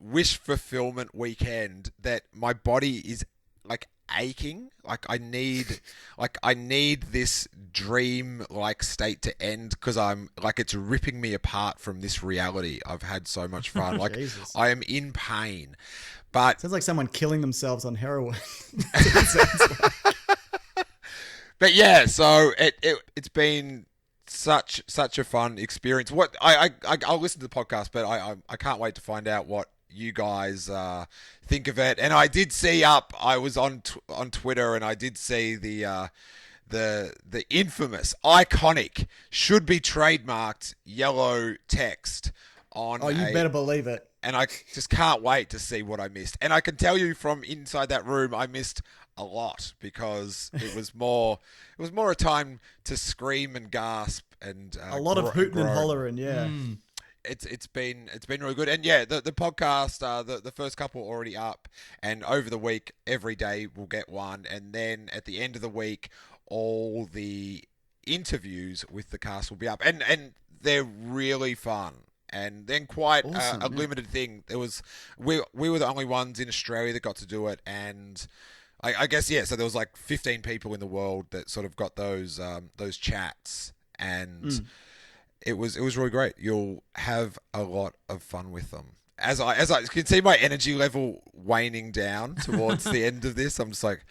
wish fulfillment weekend that my body is like aching. Like I need this dream like state to end because I'm like it's ripping me apart from this reality. I've had so much fun. Like Jesus. I am in pain. But Sounds like someone killing themselves on heroin. But yeah, so it's been such a fun experience. What I'll listen to the podcast, but I can't wait to find out what you guys think of it. And I did see I was on Twitter and I did see the infamous, iconic, should be trademarked yellow text on. Oh, you better believe it. And I just can't wait to see what I missed. And I can tell you from inside that room, I missed a lot because it was more a time to scream and gasp and a lot of hooting and hollering. Yeah. It's been really good. And yeah, the podcast, the first couple are already up, and over the week every day we'll get one, and then at the end of the week all the interviews with the cast will be up, and they're really fun. And then quite awesome, a limited thing. There was we were the only ones in Australia that got to do it, and I guess yeah. So there was like 15 people in the world that sort of got those chats, and it was really great. You'll have a lot of fun with them. As I can see my energy level waning down towards the end of this, I'm just like,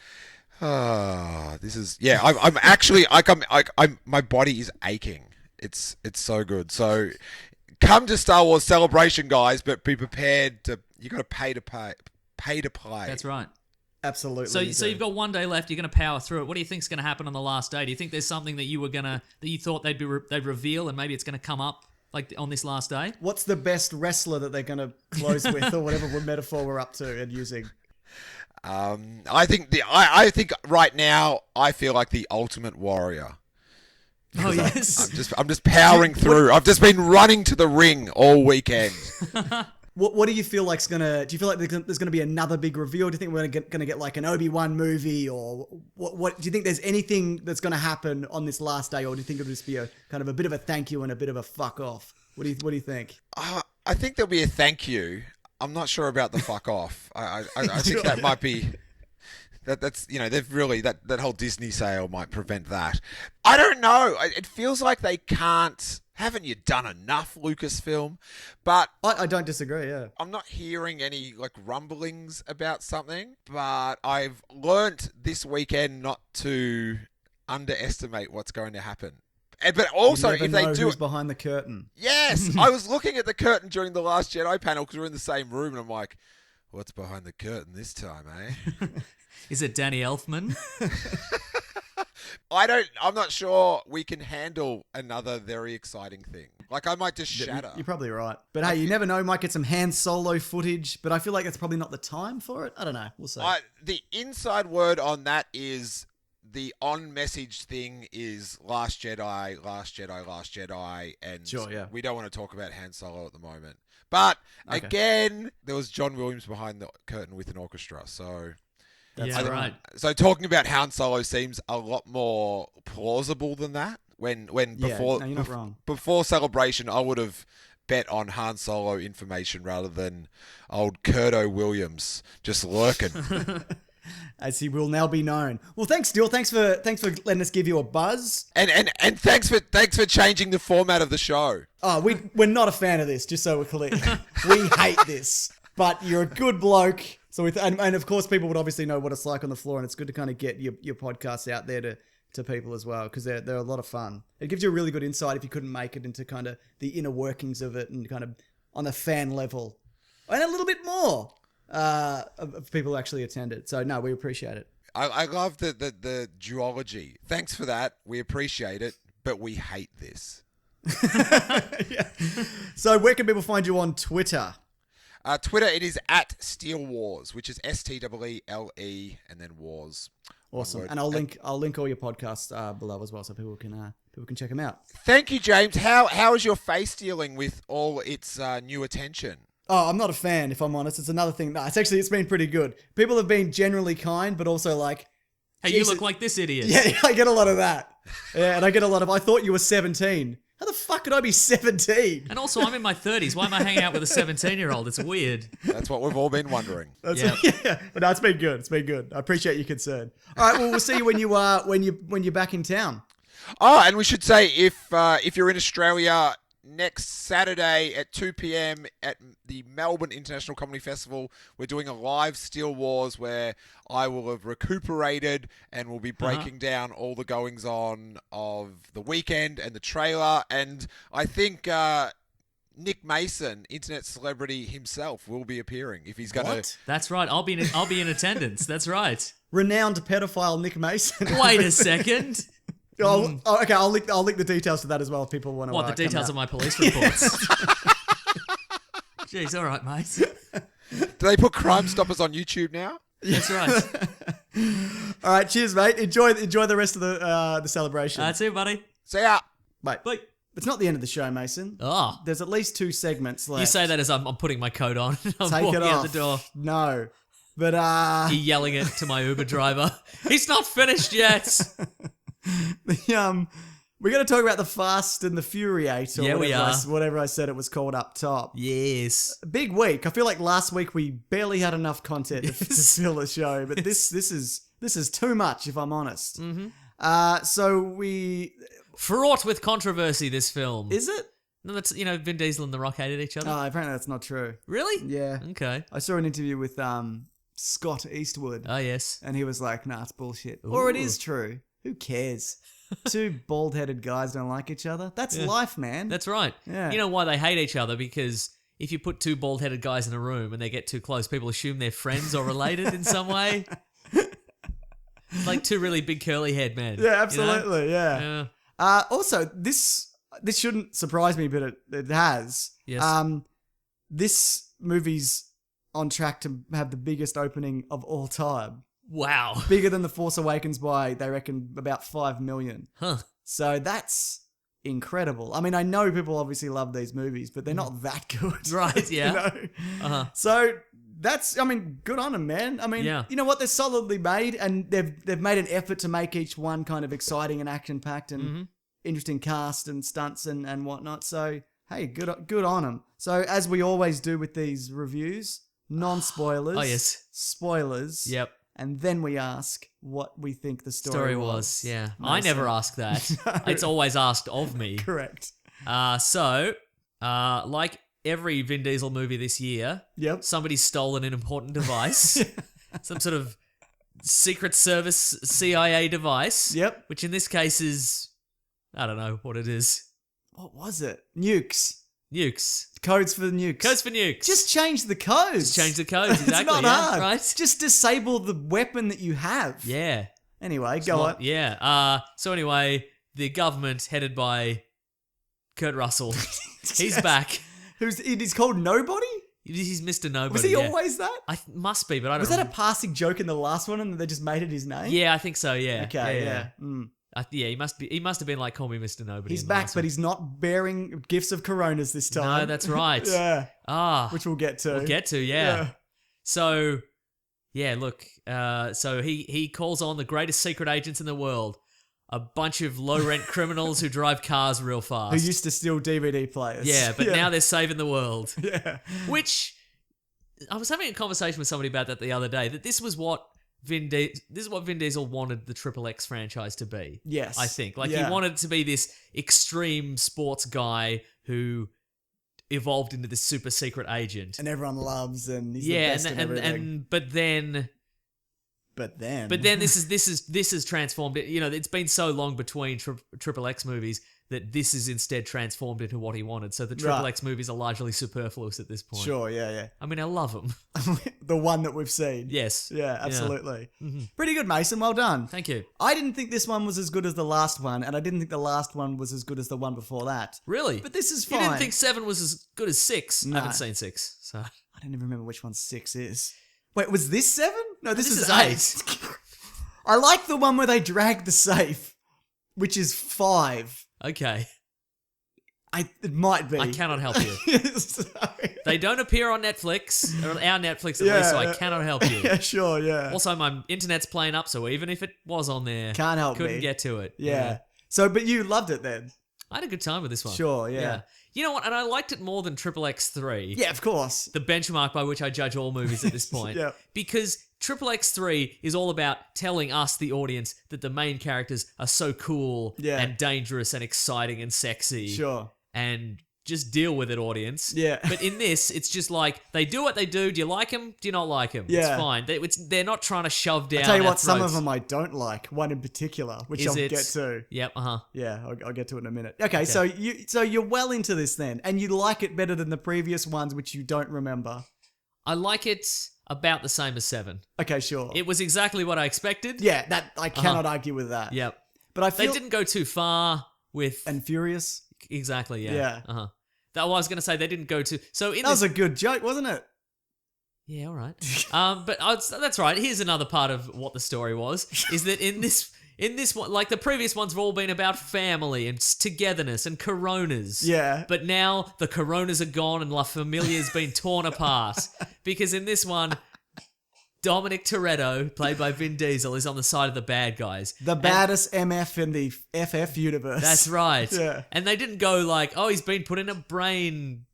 this is yeah. I'm actually I'm my body is aching. It's so good. So. Come to Star Wars Celebration, guys, but be prepared to. You got to pay to play. That's right. Absolutely. So you've got one day left. You're going to power through it. What do you think's going to happen on the last day? Do you think there's something that you thought they'd reveal, and maybe it's going to come up like on this last day? What's the best wrestler that they're going to close with, or whatever metaphor we're up to and using? I think right now I feel like the Ultimate Warrior. Oh yes, I'm just powering through. I've just been running to the ring all weekend. What do you feel like's gonna? Do you feel like there's gonna be another big reveal? Do you think we're gonna get like an Obi-Wan movie, or what? Do you think there's anything that's gonna happen on this last day, or do you think it'll just be a kind of a bit of a thank you and a bit of a fuck off? What do you think? I think there'll be a thank you. I'm not sure about the fuck off. I think that might be. That's they've really that whole Disney sale might prevent that. I don't know. It feels like they can't. Haven't you done enough, Lucasfilm? But I don't disagree. Yeah, I'm not hearing any like rumblings about something. But I've learnt this weekend not to underestimate what's going to happen. But also, you never if they know do who's it, behind the curtain. yes, I was looking at the curtain during the Last Jedi panel because we're in the same room, and I'm like, what's behind the curtain this time, eh? Is it Danny Elfman? I'm not sure we can handle another very exciting thing. Like I might just shatter. You're probably right. But hey, you never know. Might get some Han Solo footage, but I feel like that's probably not the time for it. I don't know. We'll see. The inside word on that is the on-message thing is Last Jedi, and sure, yeah. we don't want to talk about Han Solo at the moment. But again, there was John Williams behind the curtain with an orchestra, so... Yeah, right. So talking about Han Solo seems a lot more plausible than that. Before you're not wrong. Before Celebration, I would have bet on Han Solo information rather than old Kurto Williams just lurking. As he will now be known. Well, thanks, Dill. Thanks for letting us give you a buzz. And thanks for changing the format of the show. Oh, we're not a fan of this, just so we're clear. We hate this. But you're a good bloke. So and of course people would obviously know what it's like on the floor, and it's good to kind of get your podcasts out there to people as well, because they're a lot of fun. It gives you a really good insight if you couldn't make it into kind of the inner workings of it and kind of on the fan level. And a little bit more of people who actually attend it. So no, we appreciate it. I love the duology. Thanks for that. We appreciate it, but we hate this. Yeah. So where can people find you on Twitter? Twitter, it is at Steel Wars, which is STEELE and then Wars. Awesome, and I'll link all your podcasts below as well, so people can check them out. Thank you, James. How is your face dealing with all its new attention? Oh, I'm not a fan, if I'm honest. It's another thing. No, it's been pretty good. People have been generally kind, but also like, hey, you look like this idiot. Yeah, I get a lot of that. Yeah, and I get a lot of, I thought you were 17. How the fuck could I be 17? And also, I'm in my 30s. Why am I hanging out with a 17-year-old? It's weird. That's what we've all been wondering. Yeah. Yeah, but no, it's been good. It's been good. I appreciate your concern. All right, well, we'll see you when you're back in town. Oh, and we should say if you're in Australia next Saturday at 2 p.m. at the Melbourne International Comedy Festival, we're doing a live Steel Wars where I will have recuperated and will be breaking down all the goings on of the weekend and the trailer. And I think Nick Mason, internet celebrity himself, will be appearing if he's going to. What? That's right. I'll be in attendance. That's right. Renowned pedophile Nick Mason. Wait a second. Oh, okay, I'll link the details to that as well if people want to. What, the details of my police reports? Jeez, all right, mate. Do they put Crime Stoppers on YouTube now? That's right. All right, cheers, mate. Enjoy the rest of the celebration. That's it, buddy. See ya. Mate, Bye. it's not the end of the show, Mason. Oh, There's at least 2 segments left. you say that as I'm putting my coat on. I'm Take walking it out off. the door. No, but You're yelling it to my Uber driver. He's not finished yet. we're going to talk about the Fast and the Furiate, or Yeah, we are. whatever I said it was called up top. Yes. Big week. I feel like last week we barely had enough content to fill the show, but this is too much, if I'm honest. Mm-hmm. So we Fraught with controversy, this film. is it? No, that's, Vin Diesel and The Rock hated each other. Oh, apparently that's not true. Really? Yeah, Okay. I saw an interview with Scott Eastwood, Oh, yes. and he was like, "Nah, it's bullshit," or it Ooh. is true. Who cares? 2 bald-headed guys don't like each other. That's life, man. That's right. Yeah. You know why they hate each other? Because if you put 2 bald-headed guys in a room and they get too close, people assume they're friends or related in some way. It's like 2 really big curly-haired men. Yeah, absolutely. Yeah. Yeah. Also, this shouldn't surprise me, but it has. Yes. This movie's on track to have the biggest opening of all time. Wow. Bigger than The Force Awakens by, they reckon, about 5 million. Huh. So that's incredible. I mean, I know people obviously love these movies, but they're not that good. Right, yeah. You know? Uh-huh. So that's, I mean, good on them, man. I mean, Yeah. you know what? They're solidly made, and they've made an effort to make each one kind of exciting and action-packed and interesting cast and stunts and whatnot. So, hey, good on them. So, as we always do with these reviews, non-spoilers. Oh, yes. Spoilers. Yep. And then we ask what we think the story was. Yeah. No, I never so- ask that. No. It's always asked of me. Correct. So, like every Vin Diesel movie this year, Yep. somebody's stolen an important device. Some sort of Secret Service CIA device. Yep. Which in this case is, I don't know what it is. What was it? Nukes. Nukes. Codes for the nukes. Codes for nukes. Just change the codes. Just change the codes, exactly. It's not yeah, hard. right? Just disable the weapon that you have. Yeah. Anyway, It's go not- on. Yeah. So anyway, the government headed by Kurt Russell, he's back. He's called Nobody? He's Mr. Nobody. Was he yeah. always that? Must be, but I don't Was know. that a passing joke in the last one and they just made it his name? Yeah, I think so. Yeah. Okay, yeah. Mm. Yeah, he must be. He must have been like, "Call me Mr. Nobody." He's in the back, last but one. he's not bearing gifts of Coronas this time. No, that's right. Yeah, Ah, which we'll get to. we'll get to. Yeah. So, yeah. Look. So he calls on the greatest secret agents in the world, a bunch of low rent criminals who drive cars real fast. Who used to steal DVD players. Yeah, but now they're saving the world. Yeah. Which I was having a conversation with somebody about that the other day. That this is what Vin Diesel wanted the Triple X franchise to be. Yes. I think he Yeah. wanted it to be this extreme sports guy who evolved into this super secret agent. And everyone loves and he's Yeah, the best and everything. but then But then this is transformed. It's been so long between Triple X movies that this is instead transformed into what he wanted. So the Triple Right. X movies are largely superfluous at this point. Sure, yeah, I mean, I love them. yeah. The one that we've seen. Yes. Yeah, absolutely. Mhm. Pretty good, Mason. Well done. Thank you. I didn't think this one was as good as the last one, and I didn't think the last one was as good as the one before that. Really? But this is You fine. didn't think 7 was as good as 6? No. I haven't seen 6, so... I don't even remember which one 6 is. Wait, was this 7? No, this, This is is 8. I like the one where they drag the safe, which is 5. Okay. It might be. I cannot help you. Sorry. They don't appear on Netflix, or our Netflix at least, so I cannot help you. Yeah, sure, yeah. Also, my internet's playing up, so even if it was on there, Can't help couldn't me. get to it. Yeah. So, but you loved it then. I had a good time with this one. Sure, yeah. You know what? And I liked it more than Triple X3. Yeah, of course. The benchmark by which I judge all movies at this point. Yeah. Because Triple X3 is all about telling us, the audience, that the main characters are so cool Yeah. and dangerous and exciting and sexy. Sure. And just deal with it, audience. Yeah. But in this, it's just like, they do what they do. Do you like them? Do you not like them? Yeah. It's fine. They're not trying to shove down I'll tell you our what, some of throats. them I don't like. One in particular, which I'll get to. Yep, Yeah, I'll get to it in a minute. Okay, so you're well into this then, and you like it better than the previous ones, which you don't remember. I like it about the same as 7. Okay, sure. It was exactly what I expected. Yeah, that I cannot argue with that. Yep. But I They feel didn't go too far with... and Furious. Exactly, yeah. Yeah. That I was going to say they didn't go too... So in That was this... a good joke, wasn't it? Yeah, all right. But that's right. Here's another part of what the story was, is that in this one, like the previous ones have all been about family and togetherness and coronas. Yeah. But now the coronas are gone and La Familia's been torn apart. Because in this one, Dominic Toretto, played by Vin Diesel, is on the side of the bad guys. The baddest MF in the FF universe. That's right. Yeah. And they didn't go like, oh, he's been put in a brain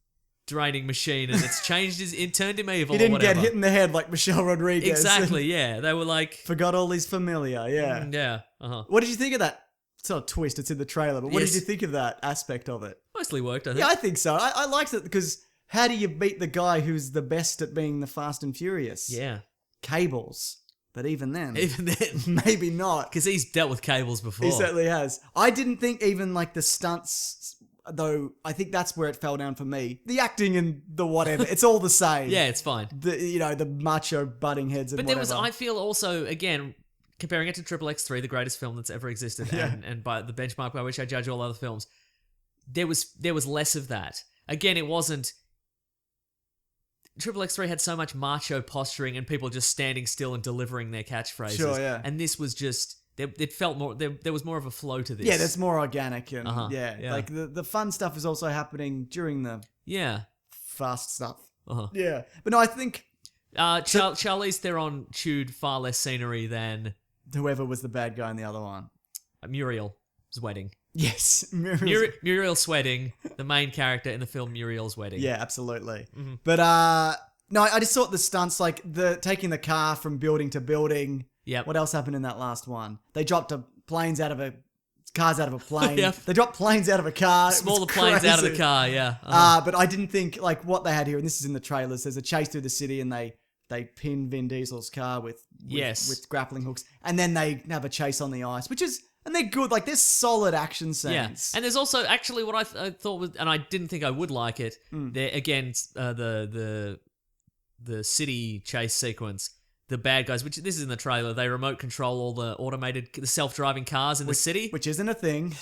draining machine and it's changed it turned him evil. He didn't or whatever. get hit in the head like Michelle Rodriguez. Exactly, yeah. They were like, Forgot all his familiar, yeah. yeah, What did you think of that? It's not a twist, it's in the trailer, but what Yes. did you think of that aspect of it? Mostly worked, I think. Yeah, I think so. I liked it because how do you beat the guy who's the best at being the Fast and Furious? Yeah. Cables. But even then, Even then. maybe not. Because he's dealt with cables before. He certainly has. I didn't think even like the stunts, though. I think that's where it fell down for me. The acting and the whatever, it's all the same. Yeah, it's fine. The macho butting heads and But whatever. there was, I feel also, again, comparing it to Triple X3, the greatest film that's ever existed, Yeah. and by the benchmark by which I judge all other films, there was less of that. Again, it wasn't... Triple X3 had so much macho posturing and people just standing still and delivering their catchphrases. Sure, yeah. And this was just... It felt more... There was more of a flow to this. Yeah, that's more organic and yeah. like the fun stuff is also happening during the Yeah. fast stuff. Uh-huh. Yeah, but no, I think Charlize Theron chewed far less scenery than whoever was the bad guy in the other one. Muriel's wedding. Yes, Muriel Sweating, the main character in the film Muriel's Wedding. Yeah, absolutely. Mm-hmm. But no, I just thought the stunts, like the taking the car from building to building. Yep. What else happened in that last one? They dropped cars out of a plane. Yep. They dropped planes out of a car. It was Smaller planes out of the crazy. car, yeah. But I didn't think like what they had here, and this is in the trailers. There's a chase through the city, and they pin Vin Diesel's car with grappling hooks, and then they have a chase on the ice, and they're good. Like there's solid action scenes. Yeah, and there's also actually what I thought was, and I didn't think I would like it. There again, the city chase sequence. The bad guys, which this is in the trailer, they remote control all the self-driving cars in the city. which isn't a thing.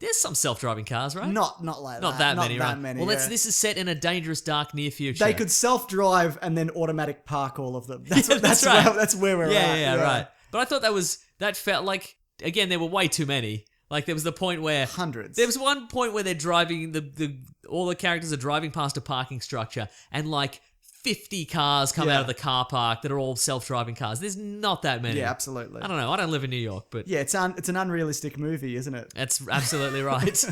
There's some self-driving cars, right? Not like Not that. that many, right? Well, yeah. this is set in a dangerous, dark, near future. They could self-drive and then automatic park all of them. That's That's right. That's where we're yeah, at. yeah, right. But I thought that felt like, again, there were way too many. Like there was the point where Hundreds. There was one point where they're driving all the characters are driving past a parking structure and like 50 cars come out of the car park that are all self-driving cars. There's not that many. Yeah, absolutely. I don't know. I don't live in New York, but Yeah, it's an unrealistic movie, isn't it? that's absolutely right.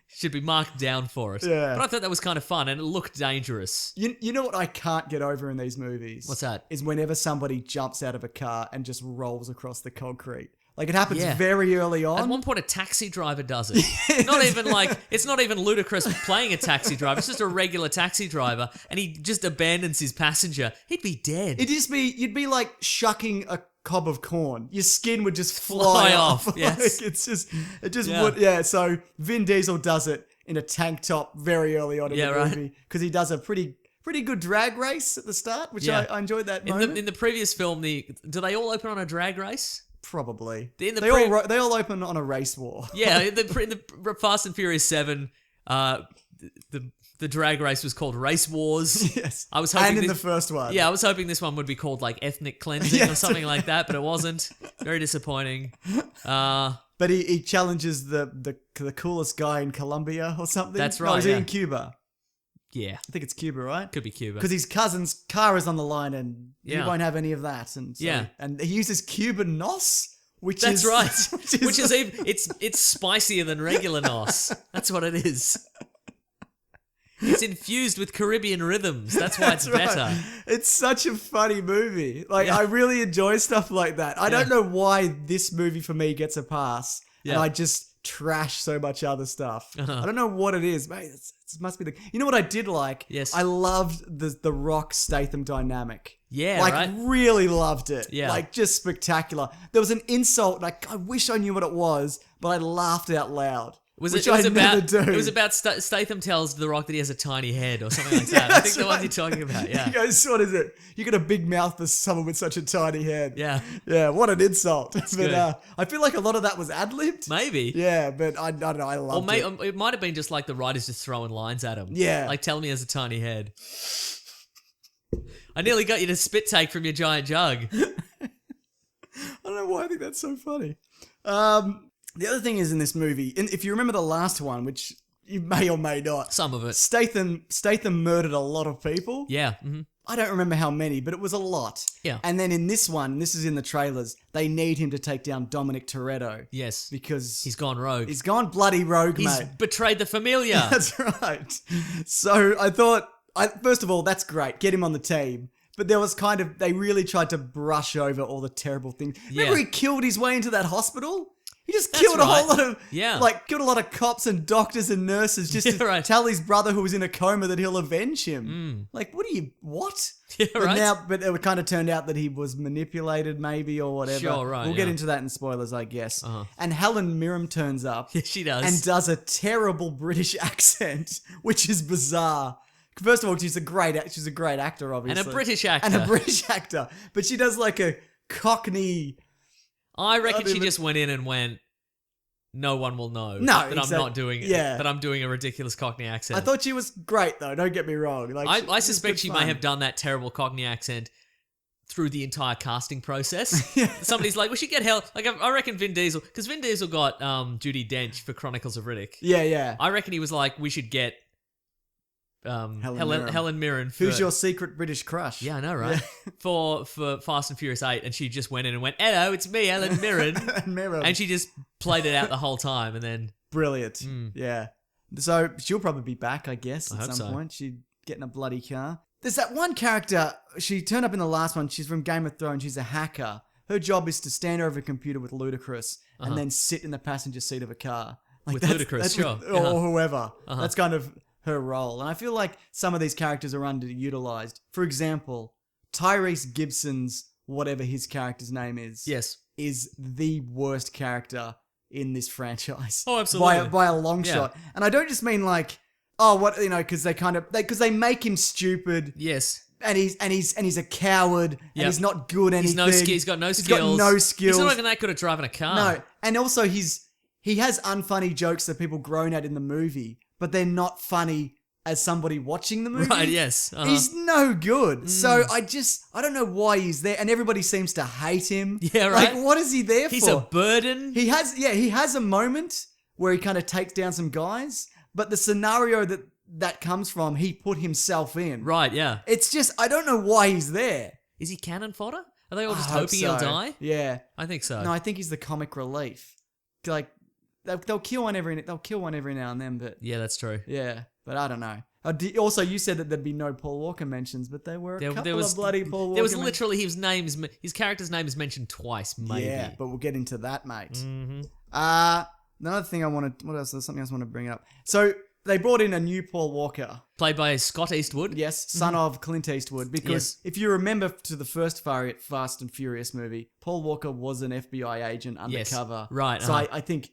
Should be marked down for it. Yeah. But I thought that was kind of fun and it looked dangerous. You know what I can't get over in these movies? What's that? Is whenever somebody jumps out of a car and just rolls across the concrete. Like it happens Yeah. very early on. At one point, a taxi driver does it. It's not even ludicrous playing a taxi driver. It's just a regular taxi driver, and he just abandons his passenger. He'd be dead. You'd be like shucking a cob of corn. Your skin would just fly off. Yes. Like, it just Yeah. would. Yeah. So Vin Diesel does it in a tank top very early on in the right. movie because he does a pretty good drag race at the start, which Yeah. I enjoyed that in moment. the previous film, do they all open on a drag race? Probably. In the They all open on a race war. Yeah, in the Fast and Furious 7, the drag race was called Race Wars. Yes. I was hoping and in this- the first one. Yeah, I was hoping this one would be called like Ethnic Cleansing or Yes. something like that, but it wasn't. Very disappointing. But he challenges the coolest guy in Colombia or something. That's No, right, is he yeah. in Cuba? Yeah, I think it's Cuba, right? could be Cuba. Because his cousin's car is on the line and he Yeah. won't have any of that. And so, Yeah. and he uses Cuban nos, which That's is right. Which is even it's spicier than regular nos. That's what it is. It's infused with Caribbean rhythms. That's why it's That's better. right. It's such a funny movie. Like, Yeah. I really enjoy stuff like that. I don't know why this movie for me gets a pass, and Yeah. I just trash so much other stuff. Uh-huh. I don't know what it is, mate. It must be the. You know what I did like? Yes. I loved the Rock Statham dynamic. Yeah, like, right? really loved it. Yeah. Like, just spectacular. There was an insult, and I wish I knew what it was, but I laughed out loud. Was which it was I about never do. it was about Statham tells The Rock that he has a tiny head or something like that. I think the one you're talking about. He Yeah. goes, what is it? You got a big mouth for someone with such a tiny head. Yeah. Yeah, what an insult. But good. I feel like a lot of that was ad-libbed. Maybe. Yeah, but I don't know, I Or loved it. it might have been just like the writers just throwing lines at him. Yeah. Like, tell me he has a tiny head. I nearly got you to spit take from your giant jug. I don't know why I think that's so funny. The other thing is in this movie, and if you remember the last one, which you may or may not, Some of it. Statham murdered a lot of people. Yeah. hmm I don't remember how many, but it was a lot. Yeah. And then in this one, this is in the trailers, they need him to take down Dominic Toretto. Yes. Because He's gone rogue. he's gone bloody rogue, He's mate. betrayed the familia. That's right. So I thought, first of all, that's great. Get him on the team. But there was they really tried to brush over all the terrible things. Remember Yeah. he killed his way into that hospital? He just That's killed a whole right. lot of, Yeah. killed a lot of cops and doctors and nurses just Yeah, to right. tell his brother who was in a coma that he'll avenge him. Like, what? Yeah, But right. but it kind of turned out that he was manipulated maybe or whatever. Sure, right, We'll get yeah. into that in spoilers, I guess. Uh-huh. And Helen Mirren turns up. Yeah, she does. And does a terrible British accent, which is bizarre. First of all, she's a great actor, obviously. And a British actor. And a British actor. But she does like a Cockney. I reckon I mean, she just went in and went, no one will know No, that I'm exact- not doing it. yeah. That I'm doing a ridiculous Cockney accent. I thought she was great, though. Don't get me wrong. Like, I she's suspect good she fun. may have done that terrible Cockney accent through the entire casting process. Yeah. Somebody's like, we should get I reckon Vin Diesel, because Vin Diesel got Judi Dench for Chronicles of Riddick. Yeah, yeah. I reckon he was like, we should get Helen Mirren for... Who's your secret British crush? Yeah, I know, right? For Fast and Furious 8, and she just went in and went, hello, it's me, Helen Mirren. Mirren. And she just played it out the whole time, and then... Brilliant. Yeah. So she'll probably be back, I guess, I at hope some so. point. She'd get in a bloody car. There's that one character, she turned up in the last one, she's from Game of Thrones, she's a hacker. Her job is to stand over a computer with Ludacris and then sit in the passenger seat of a car. With Ludacris, sure. Or whoever. That's kind of her role. And I feel like some of these characters are underutilized. For example, Tyrese Gibson's, whatever his character's name is, Yes. is the worst character in this franchise. Oh, absolutely. By a long Yeah. shot. And I don't just mean like, oh, what, because they make him stupid Yes. and he's a coward and Yep. he's not good at He's anything. he's got no skills. He's got no skills. He's not even that good at driving a car. No. And also he has unfunny jokes that people groan at in the movie, but they're not funny as somebody watching the movie. Right, yes. Uh-huh. He's no good. So I don't know why he's there. And everybody seems to hate him. Yeah, right. Like, what is he there He's for? a burden. He has a moment where he kind of takes down some guys, but the scenario that comes from, he put himself in. Right, yeah. It's just, I don't know why he's there. Is he cannon fodder? Are they all just I hope hoping he'll so. die? Yeah. I think so. No, I think he's the comic relief. Like, they'll kill one every now and then, but Yeah, that's true. yeah, but I don't know. Also, you said that there'd be no Paul Walker mentions, but there were a couple of bloody Paul Walker There was men- literally his character's name is mentioned twice, maybe. Yeah, but we'll get into that, mate. Mm-hmm. Another thing what else? There's something else I want to bring up. So they brought in a new Paul Walker. Played by Scott Eastwood. Yes, son of Clint Eastwood. Because Yes. if you remember to the first Fast and Furious movie, Paul Walker was an FBI agent Yes, undercover. right, So uh-huh. I think,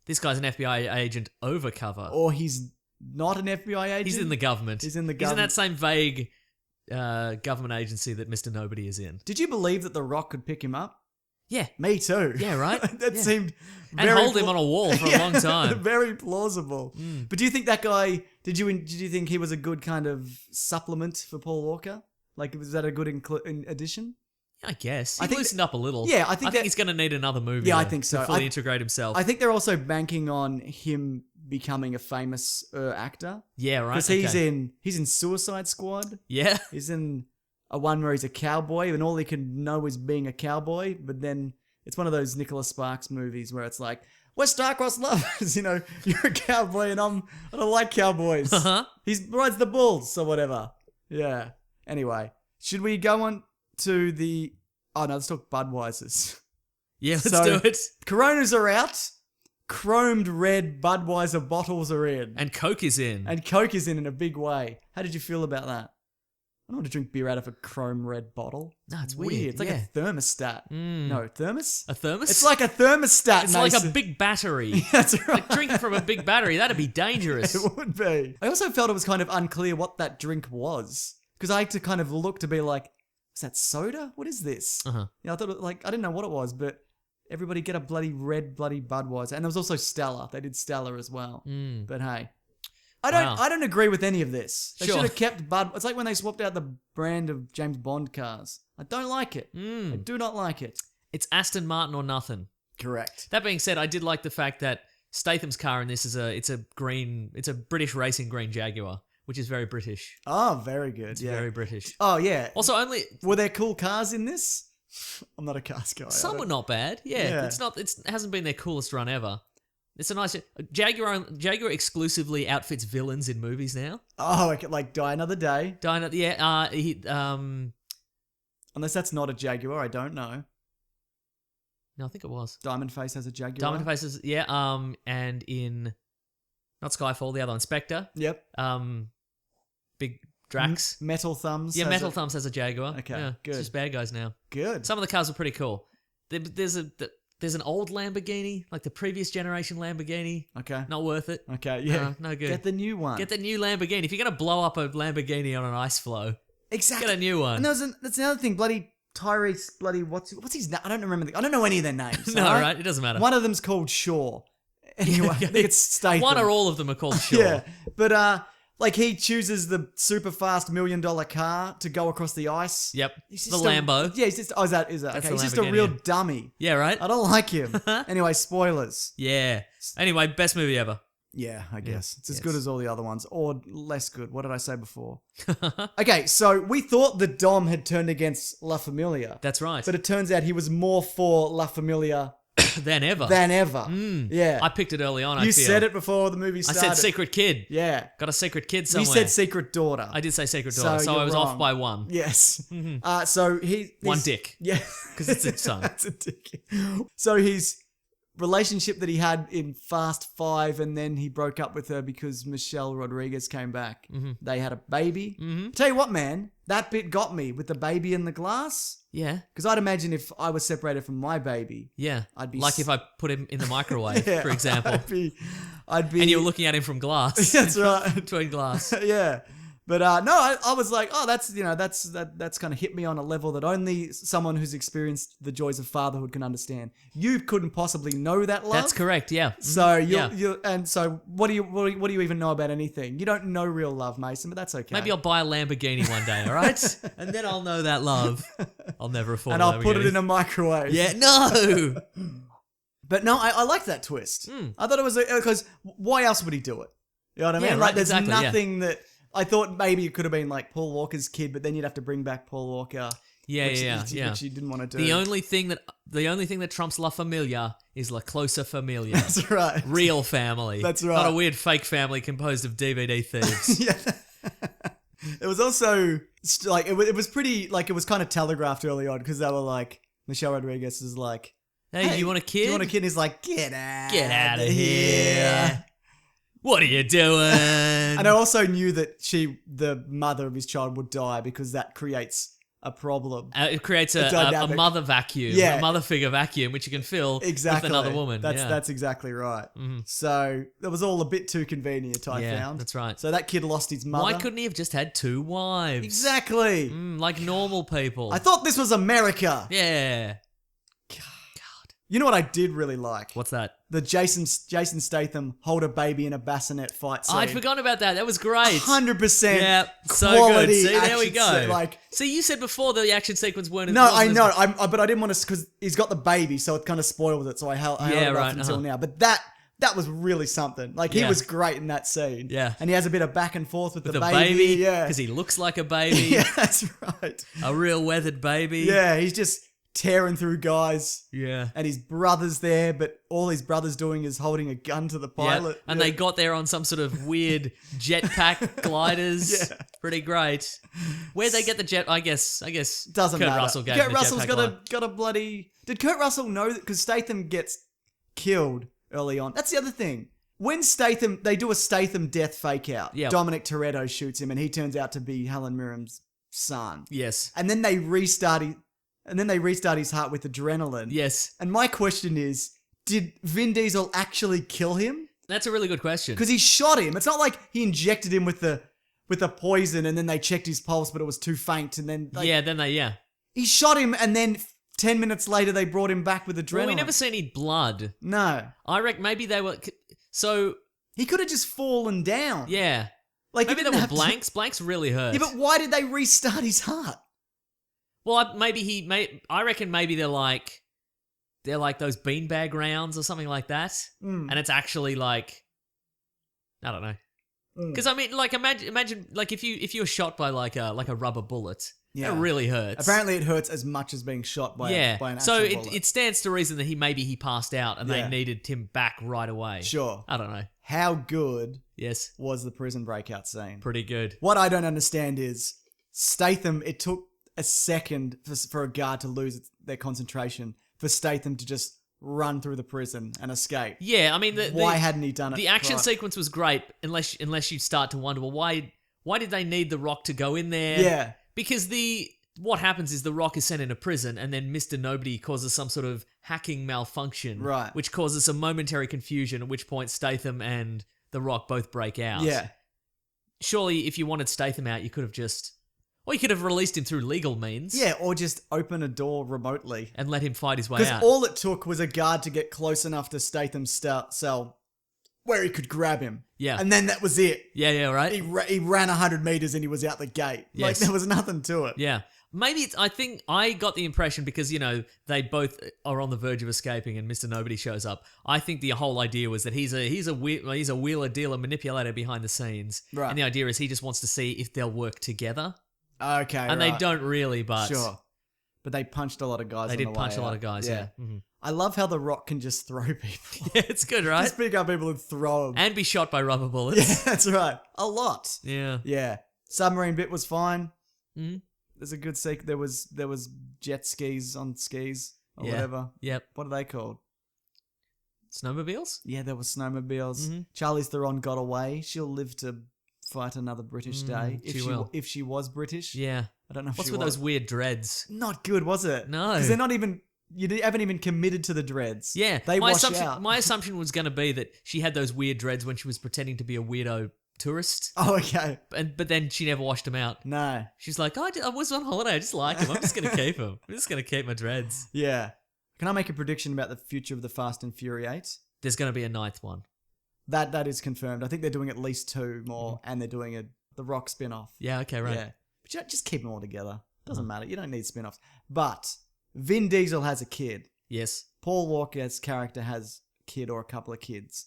This guy's an FBI agent overcover. or he's not an FBI agent. He's in the government. He's in the He's in government. that same vague government agency that Mr. Nobody is in. Did you believe that The Rock could pick him up? Yeah. Me too. Yeah, right? that Yeah. seemed And very hold him on a wall for a long time. Very plausible. But do you think that guy? Did you think he was a good kind of supplement for Paul Walker? Like, was that a good addition? I guess. I He think loosened up a little. Yeah, I think that- he's going to need another movie. Yeah, I to- think so. To fully I- integrate himself. I think they're also banking on him becoming a famous actor yeah, right. because he's in Suicide Squad. Yeah. He's in a one where he's a cowboy and all he can know is being a cowboy. But then It's one of those Nicholas Sparks movies where it's like, we're star-crossed lovers, you're a cowboy and I don't like cowboys. He rides the bulls or whatever. Yeah. Anyway, should we go on to the... Oh, no, let's talk Budweisers. Yeah, let's do it. Coronas are out. Chromed red Budweiser bottles are in. And Coke is in. And Coke is in a big way. How did you feel about that? I don't want to drink beer out of a chrome red bottle. No, it's weird. It's like a thermostat. No, thermos? A thermos? It's like a thermostat, It's Mason. like a big battery. That's right. Like drinking from a big battery. That'd be dangerous. It would be. I also felt it was kind of unclear what that drink was. Because I had to kind of look to be like, is that soda? What is this? Uh-huh. I thought, I didn't know what it was, but everybody get a bloody Budweiser. And there was also Stella. They did Stella as well. But hey. I don't agree with any of this. They should have kept Bud. It's like when they swapped out the brand of James Bond cars. I don't like it. I do not like it. It's Aston Martin or nothing. Correct. That being said, I did like the fact that Statham's car in this is it's a British racing green Jaguar, which is very British. Oh, very good. It's very British. Oh, yeah. Also, only Were there cool cars in this? I'm not a cars guy. some were not bad. Yeah, it hasn't been their coolest run ever. It's a nice Jaguar exclusively outfits villains in movies now. Oh, like Die Another Day. Unless that's not a Jaguar, I don't know. No, I think it was. Diamond Face has a Jaguar. Diamond Faces, and in not Skyfall, the other one, Spectre. Yep. Big Drax. Metal Thumbs. Yeah, Metal Thumbs has a Jaguar. Okay, yeah, good. It's just bad guys now. Good. Some of the cars are pretty cool. There's an old Lamborghini, like the previous generation Lamborghini. Okay. Not worth it. Okay, yeah. No good. Get the new one. Get the new Lamborghini. If you're going to blow up a Lamborghini on an ice flow, exactly. get a new one. And that's another thing. Bloody Tyrese, bloody what's his name? I don't remember. I don't know any of their names. No, right? It doesn't matter. One of them's called Shaw. Anyway, I think it's Statham. One or all of them are called Shaw. Yeah, but like he chooses the super fast $1 million car to go across the ice. Yep. He's The just Lambo. Yeah, he's just. Oh, is that? That's Okay, the he's just a Lamborghini, real yeah. dummy. Yeah, right? I don't like him. Anyway, spoilers. Yeah. Anyway, best movie ever. Yeah, I guess. It's as good as all the other ones, or less good. What did I say before? Okay, so we thought the Dom had turned against La Familia. That's right. But it turns out he was more for La Familia than ever. Yeah. I picked it early on, You I feel. said it before the movie I started. said secret kid. Yeah. Got a secret kid You somewhere. said secret daughter. I did say secret daughter, so you're I was wrong. off by one. Yes. So One dick. Yeah. 'Cause it's its son. That's a dick. So his relationship that he had in Fast 5 and then he broke up with her because Michelle Rodriguez came back. They had a baby. Tell you what, man, that bit got me with the baby in the glass. Yeah. Because I'd imagine if I was separated from my baby. Yeah. I'd be like if I put him in the microwave, Yeah, for example. I'd be And you were looking at him from glass. That's right. Between glass. Yeah. But no, I was like, oh, that's kind of hit me on a level that only someone who's experienced the joys of fatherhood can understand. You couldn't possibly know that love. That's correct, yeah. So Yeah. so what do you even know about anything? You don't know real love, Mason, but that's okay. Maybe I'll buy a Lamborghini one day, all right? And then I'll know that love. I'll never afford and a I'll put it Lamborghini. in a microwave. Yeah, no! But no, I like that twist. I thought it was because why else would he do it? You know what I mean? Yeah, Like right, there's exactly, yeah. nothing that I thought maybe it could have been like Paul Walker's kid, but then you'd have to bring back Paul Walker. Yeah, which yeah. you didn't want to do. The only thing that trumps La Familia is La Closa Familia. That's right. Real family. That's right. Not a weird fake family composed of DVD thieves. Yeah. It was also like it was pretty like it was kind of telegraphed early on because they were like Michelle Rodriguez is like, Hey, you want a kid? Do you want a kid? And he's like, get out of here. What are you doing? And I also knew that the mother of his child would die because that creates a problem. It creates a dynamic. mother vacuum, Yeah. a mother figure vacuum, which you can fill Exactly. with another woman. That's exactly right. So that was all a bit too convenient, I Yeah, found. that's right. So that kid lost his mother. Why couldn't he have just had two wives? Exactly. Like normal people. I thought this was America. Yeah. You know what I did really like? What's that? The Jason Statham hold a baby in a bassinet fight scene. I'd forgotten about that. That was great. 100% Yeah, so quality good. See, there we action go. scene, like, See, you said before the action sequence weren't. no, I wasn't know, as- but I didn't want to because he's got the baby, so it kind of spoiled it. So I held Yeah, it right, off until uh-huh. now. But that was really something. Like he Yeah. was great in that scene. Yeah. and he has a bit of back and forth with the the baby, Yeah, because he looks like a baby, yeah, that's right. a real weathered baby. Yeah, he's just tearing through guys. Yeah. And his brother's there, but all his brother's doing is holding a gun to the pilot. And they got there on some sort of weird jetpack gliders. Yeah. Pretty great. Where'd they get the jet? I guess Doesn't Kurt matter. Russell gave Kurt him the Russell's jetpack got a bloody... Did Kurt Russell know that? Because Statham gets killed early on. That's the other thing. When Statham... They do a Statham death fake out. Yep. Dominic Toretto shoots him and he turns out to be Helen Mirren's son. Yes. And then they restart his heart with adrenaline. Yes. And my question is, did Vin Diesel actually kill him? That's a really good question. Because he shot him. It's not like he injected him with the poison and then they checked his pulse, but it was too faint. And then he shot him, and then 10 minutes later they brought him back with adrenaline. Well, we never see any blood. No, I reckon maybe they were. So he could have just fallen down. yeah, like maybe he they didn't were have to- blanks. Blanks really hurt. Yeah, but why did they restart his heart? Well, I reckon maybe they're like those beanbag rounds or something like that, and it's actually like, I don't know. Because I mean, like imagine like if you were shot by like a rubber bullet, Yeah. it really hurts. Apparently, it hurts as much as being shot by yeah. an actual So bullet. it stands to reason that he passed out and Yeah. they needed him back right away. Sure. I don't know. How good Yes, was the prison breakout scene? pretty good. What I don't understand is Statham, it took a second for a guard to lose their concentration, for Statham to just run through the prison and escape. Yeah, I mean, Why hadn't he done it? The action right? sequence was great, unless you start to wonder, well, why did they need The Rock to go in there? Yeah. Because what happens is The Rock is sent into prison, and then Mr. Nobody causes some sort of hacking malfunction, Right. which causes some momentary confusion, at which point Statham and The Rock both break out. Yeah. Surely, if you wanted Statham out, you could have released him through legal means. Yeah, or just open a door remotely. And let him fight his way Because out. all it took was a guard to get close enough to Statham's cell where he could grab him. Yeah. And then that was it. Yeah, right? He ran 100 meters and he was out the gate. Yes. Like, there was nothing to it. Yeah. Maybe I think I got the impression because, they both are on the verge of escaping and Mr. Nobody shows up. I think the whole idea was that he's a wheeler dealer manipulator behind the scenes. Right. And the idea is he just wants to see if they'll work together. Okay, And they don't really, but Sure. But they punched a lot of guys they on did the punch way a lot out. of guys, yeah. Mhm. I love how The Rock can just throw people. Yeah, it's good, right? Just pick up people and throw them. And be shot by rubber bullets. Yeah, that's right. A lot. Yeah. Yeah. Submarine bit was fine. Mhm. There's a good there was jet skis on skis or Yeah. whatever. Yep. What are they called? Snowmobiles? Yeah, there were snowmobiles. Mhm. Charlize Theron got away. She'll live to fight another British day. she will. If she was British. Yeah. I don't know if What's she with was. those weird dreads? Not good, was it? No. Because they're not even... You haven't even committed to the dreads. Yeah. They my wash assumption, out. My assumption was going to be that she had those weird dreads when she was pretending to be a weirdo tourist. Oh, okay. But then she never washed them out. No. She's like, I was on holiday. I just like them. I'm just going to keep them. I'm just going to keep my dreads. Yeah. Can I make a prediction about the future of the Fast and Furious? There's going to be a ninth one. That is confirmed. I think they're doing at least 2 more, and they're doing The Rock spin-off. Yeah, okay, right. Yeah. But just keep them all together. Doesn't matter. You don't need spin-offs. But Vin Diesel has a kid. Yes. Paul Walker's character has a kid or a couple of kids.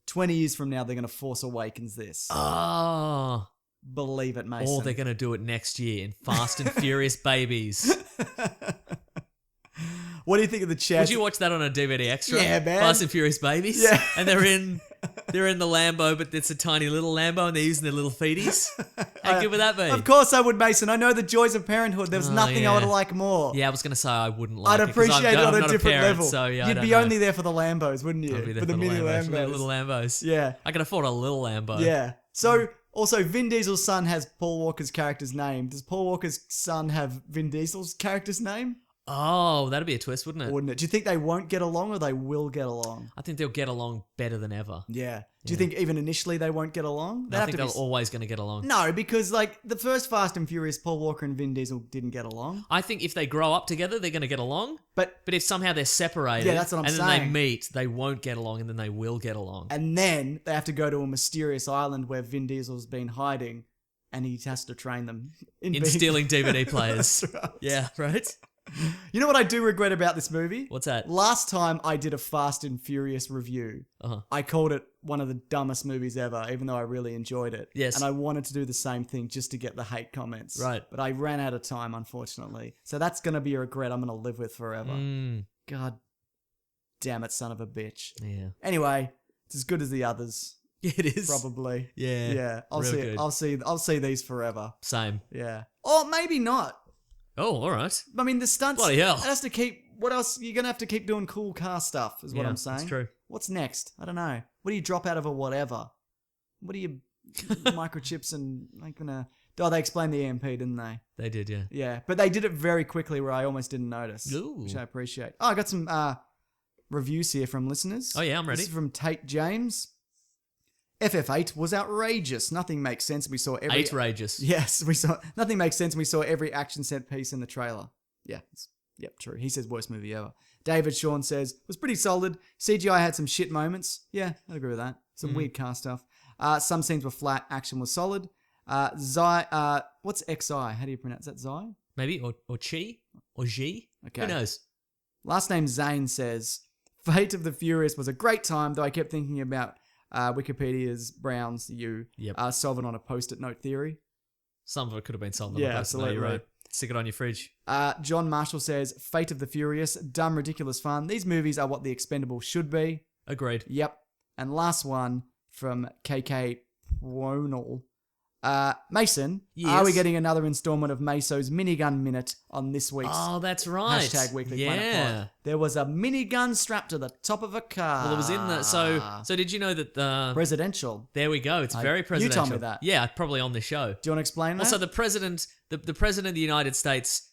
20 years from now, they're going to Force Awakens this. Oh. Believe it, Mason. Or they're going to do it next year in Fast and Furious Babies. What do you think of the chat? Would you watch that on a DVD extra? Yeah, man. Fast and Furious Babies? Yeah. And they're in the Lambo, but it's a tiny little Lambo and they're using their little feeties. How good would that be? Of course I would, Mason. I know the joys of parenthood. There's Oh, nothing yeah. I would like more. Yeah, I was going to say I wouldn't like I'd it. 'cause appreciate it I'm on a not different parent, level. So, yeah, I You'd don't be know. only there for the Lambos, wouldn't you? I'd be there for the mini Lambos, Lambos. for the little Lambos. Yeah. I can afford a little Lambo. Yeah. So, also, Vin Diesel's son has Paul Walker's character's name. Does Paul Walker's son have Vin Diesel's character's name? Oh, that'd be a twist, wouldn't it? Wouldn't it? Do you think they won't get along or they will get along? I think they'll get along better than ever. Yeah. Do you think even initially they won't get along? They'd I have think to they're be... always going to get along. No, because like the first Fast and Furious, Paul Walker and Vin Diesel didn't get along. I think if they grow up together, they're going to get along. But if somehow they're separated, Yeah, that's what I'm and then they saying. meet, they won't get along, and then they will get along. and then they have to go to a mysterious island where Vin Diesel's been hiding, and he has to train them in being- stealing DVD players. That's right. Yeah, right? You know what I do regret about this movie? What's that? Last time I did a Fast and Furious review, I called it one of the dumbest movies ever, even though I really enjoyed it. Yes. And I wanted to do the same thing just to get the hate comments. Right. But I ran out of time, unfortunately. So that's going to be a regret I'm going to live with forever. God damn it, son of a bitch. Yeah. Anyway, it's as good as the others. Yeah, it is. Probably. Yeah. Yeah. Real good. I'll see these forever. Same. Yeah. Or maybe not. Oh, all right. I mean, the stunts. Bloody hell. It has to keep. What else? You're gonna have to keep doing cool car stuff, is what Yeah, I'm saying. that's true. What's next? I don't know. What do you drop out of a whatever? What do you microchips and like gonna? Oh, they explained the EMP, didn't they? They did, yeah. Yeah, but they did it very quickly, where I almost didn't notice, Ooh. which I appreciate. Oh, I got some reviews here from listeners. Oh, yeah, I'm ready. This is from Tate James. FF8 was outrageous. Nothing makes sense. We saw every Outrageous. Yes, we saw nothing makes sense. We saw every action set piece in the trailer. Yeah, yep, true. He says worst movie ever. David Sean says was pretty solid. CGI had some shit moments. Yeah, I'd agree with that. Some weird car stuff. Some scenes were flat. Action was solid. What's XI? How do you pronounce that? Xi? Maybe or Chi or G. Okay. Who knows? Last name Zane says Fate of the Furious was a great time, though I kept thinking about Wikipedia's Brown's you solve it on a post-it note theory. Some of it could have been solved. Yeah, absolutely. You're right. Stick it on your fridge. John Marshall says Fate of the Furious, dumb, ridiculous fun. These movies are what the Expendables should be. Agreed. Yep. And last one from KK Pronal. Mason, Yes? are we getting another installment of Meso's Minigun Minute on this week's Oh, that's right. hashtag Weekly Planet Pod? There was a minigun strapped to the top of a car. Well, it was in the so did you know that the Presidential. there we go. It's very you presidential. told me that. Yeah, probably on the show. Do you want to explain that? Also, the president of the United States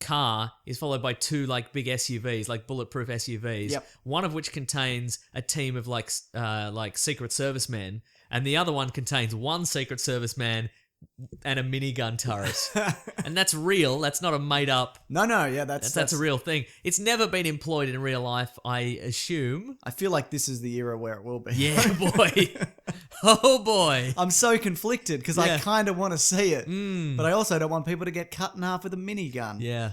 car is followed by two like big SUVs, like bulletproof SUVs. Yep. One of which contains a team of like Secret Service men, and the other one contains one Secret Service man and a minigun turret. And that's real. That's not a made up. No, yeah, that's a real thing. It's never been employed in real life, I assume. I feel like this is the era where it will be. Yeah, boy. Oh boy. I'm so conflicted because I Yeah. kind of want to see it, but I also don't want people to get cut in half with a minigun. Yeah.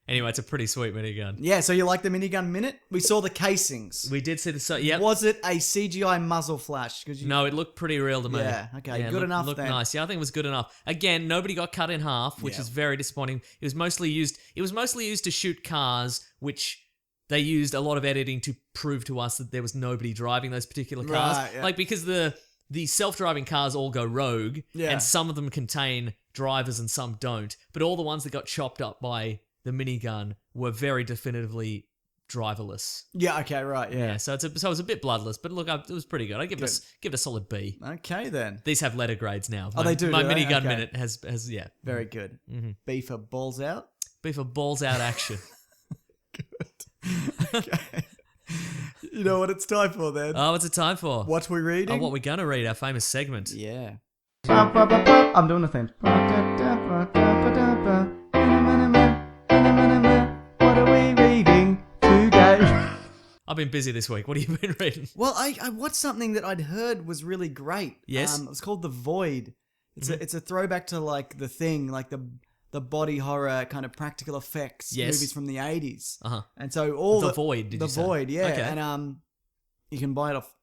Anyway, it's a pretty sweet minigun. Yeah, so you like the minigun minute? We saw the casings. We did see the yep. Was it a CGI muzzle flash? No, it looked pretty real to me. Yeah, okay, good looked, enough Looked then. nice. Yeah, I think it was good enough. Again, nobody got cut in half, which Yeah. is very disappointing. It was mostly used to shoot cars, which they used a lot of editing to prove to us that there was nobody driving those particular cars. Right, yeah. Like because the self-driving cars all go rogue, Yeah. and some of them contain drivers and some don't. But all the ones that got chopped up by the minigun were very definitively driverless. Yeah, okay, right, yeah. Yeah, so it was a bit bloodless, but look, it was pretty good. I give it a solid B. Okay, then. These have letter grades now. Oh, they do, My do they? minigun Okay. minute has yeah. Very good. B for balls out. B for balls out action. Okay. You know what it's time for then? Oh, what's it time for? What we reading? Oh, what we're gonna read, our famous segment. Yeah. I'm doing the thing. What are we reading today? I've been busy this week. What have you been reading? Well, I watched something that I'd heard was really great. Yes? It was called The Void. It's a throwback to like The Thing, like the body horror kind of practical effects Yes. movies from the 80s. Uh-huh. And so all The Void, did The you say? Void, yeah. Okay. And you can buy it off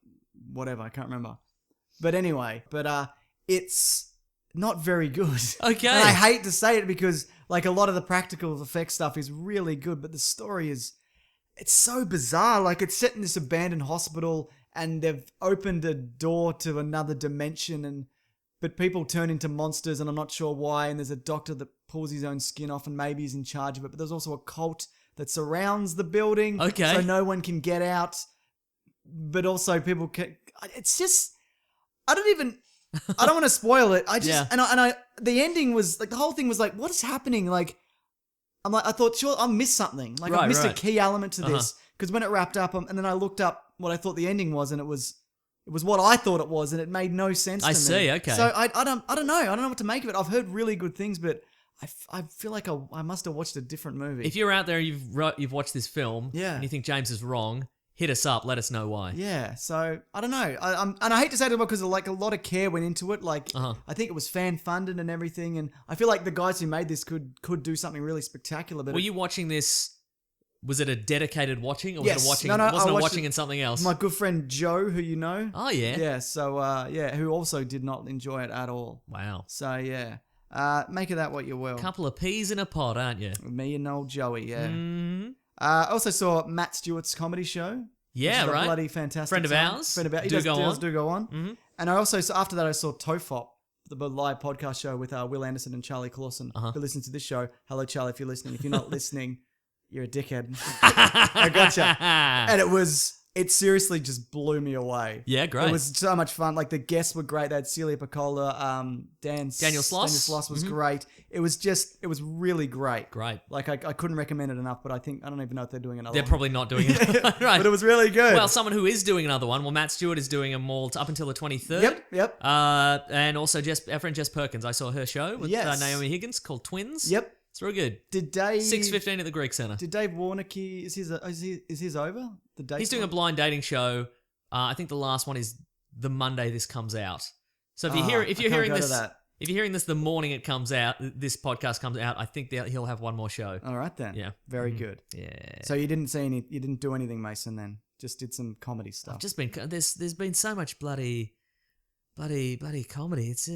whatever, I can't remember. But anyway, it's not very good. Okay. And I hate to say it because like a lot of the practical effects stuff is really good, but the story it's so bizarre. Like it's set in this abandoned hospital and they've opened a door to another dimension but people turn into monsters and I'm not sure why, and there's a doctor that pulls his own skin off and maybe he's in charge of it, but there's also a cult that surrounds the building. Okay. So no one can get out, but also people can... It's just... I don't want to spoil it. I just... Yeah. And I the ending was... Like the whole thing was like, what is happening? Like... I thought, sure, I missed something. Like, I missed a key element to this. Because when it wrapped up, and then I looked up what I thought the ending was, and it was what I thought it was, and it made no sense to me. I see, okay. So I don't know. I don't know what to make of it. I've heard really good things, but I feel like I must have watched a different movie. If you're out there and you've watched this film Yeah. and you think James is wrong, hit us up. Let us know why. Yeah, so I don't know. And I hate to say it because like a lot of care went into it. Like I think it was fan funded and everything, and I feel like the guys who made this could do something really spectacular. But Were you watching this? Was it a dedicated watching, or was Yes. it a watching? No, wasn't I it watched watching it- in something else? my good friend Joe, who you know? Oh yeah. Yeah. So who also did not enjoy it at all. Wow. So yeah, make of that what you will. Couple of peas in a pod, aren't you? Me and old Joey. Yeah. Mm-hmm. I also saw Matt Stewart's comedy show. Yeah, which is a right. Bloody fantastic. Friend of time. ours. Friend of ours. He Do does Go On. Do Go On. Mhm. And I also, so after that, I saw Tofop, the live podcast show with Will Anderson and Charlie Clausen. Who listen to this show? Hello, Charlie, if you're listening. If you're not listening, you're a dickhead. I gotcha. And it seriously just blew me away. Yeah, great. It was so much fun. Like the guests were great. They had Celia Piccola, Daniel Sloss. Daniel Sloss Was great. It was really great. Great. Like I couldn't recommend it enough, but I don't even know if they're doing another They're one. probably not doing it. Right. But it was really good. Well, someone who is doing another one. Well, Matt Stewart is doing them all up until the 23rd. Yep. And also our friend Jess Perkins. I saw her show with Yes. Naomi Higgins called Twins. Yep. It's real good. Did Dave 6:15 at the Greek Centre. Did Dave Warnocky is his over? The date He's doing a blind dating show. I think the last one is the Monday this comes out. So if you're hearing this the morning it comes out, this podcast comes out, I think he'll have one more show. All right then. Yeah. Very good. Yeah. So you didn't do anything, Mason, then? Just did some comedy stuff. I've just been there's been so much bloody comedy. It's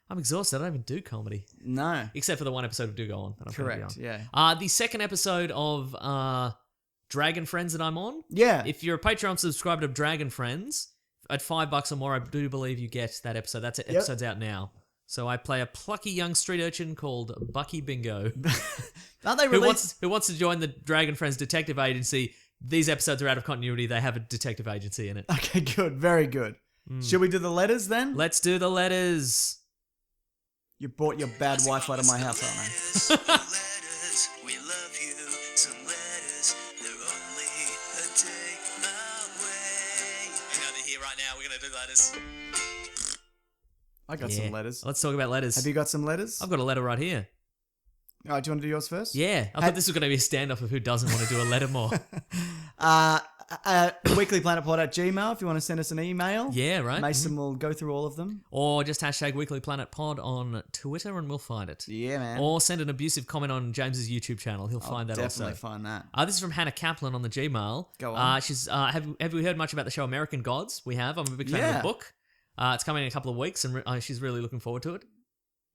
I'm exhausted. I don't even do comedy No. except for the one episode of Do Go On. That I'm gonna be Correct. on. Yeah. The second episode of Dragon Friends that I'm on. Yeah. If you're a Patreon subscriber to Dragon Friends, at $5 or more, I do believe you get that episode. That's episode's out now. So I play a plucky young street urchin called Bucky Bingo, Aren't they who released? wants to join the Dragon Friends detective agency. These episodes are out of continuity. They have a detective agency in it. Okay, good. Very good. Should we do the letters then? Let's do the letters. You brought your bad Wi-Fi to my house, aren't I? Letters, we love you. Some letters, they're only a day away. Hang on, they're here right now. We're gonna do letters. I got some letters. Let's talk about letters. Have you got some letters? I've got a letter right here. All right, do you want to do yours first? Yeah, I thought this was going to be a standoff of who doesn't want to do a letter more. Weeklyplanetpod at Gmail if you want to send us an email. Yeah, right. Mason will go through all of them. Or just hashtag Weekly Planet Pod on Twitter and we'll find it. Yeah, man. Or send an abusive comment on James's YouTube channel. He'll find that Definitely also. find that. This is from Hannah Kaplan on the Gmail. Go on. She's have we heard much about the show American Gods? We have. I'm a big fan of Yeah. the book. It's coming in a couple of weeks and she's really looking forward to it.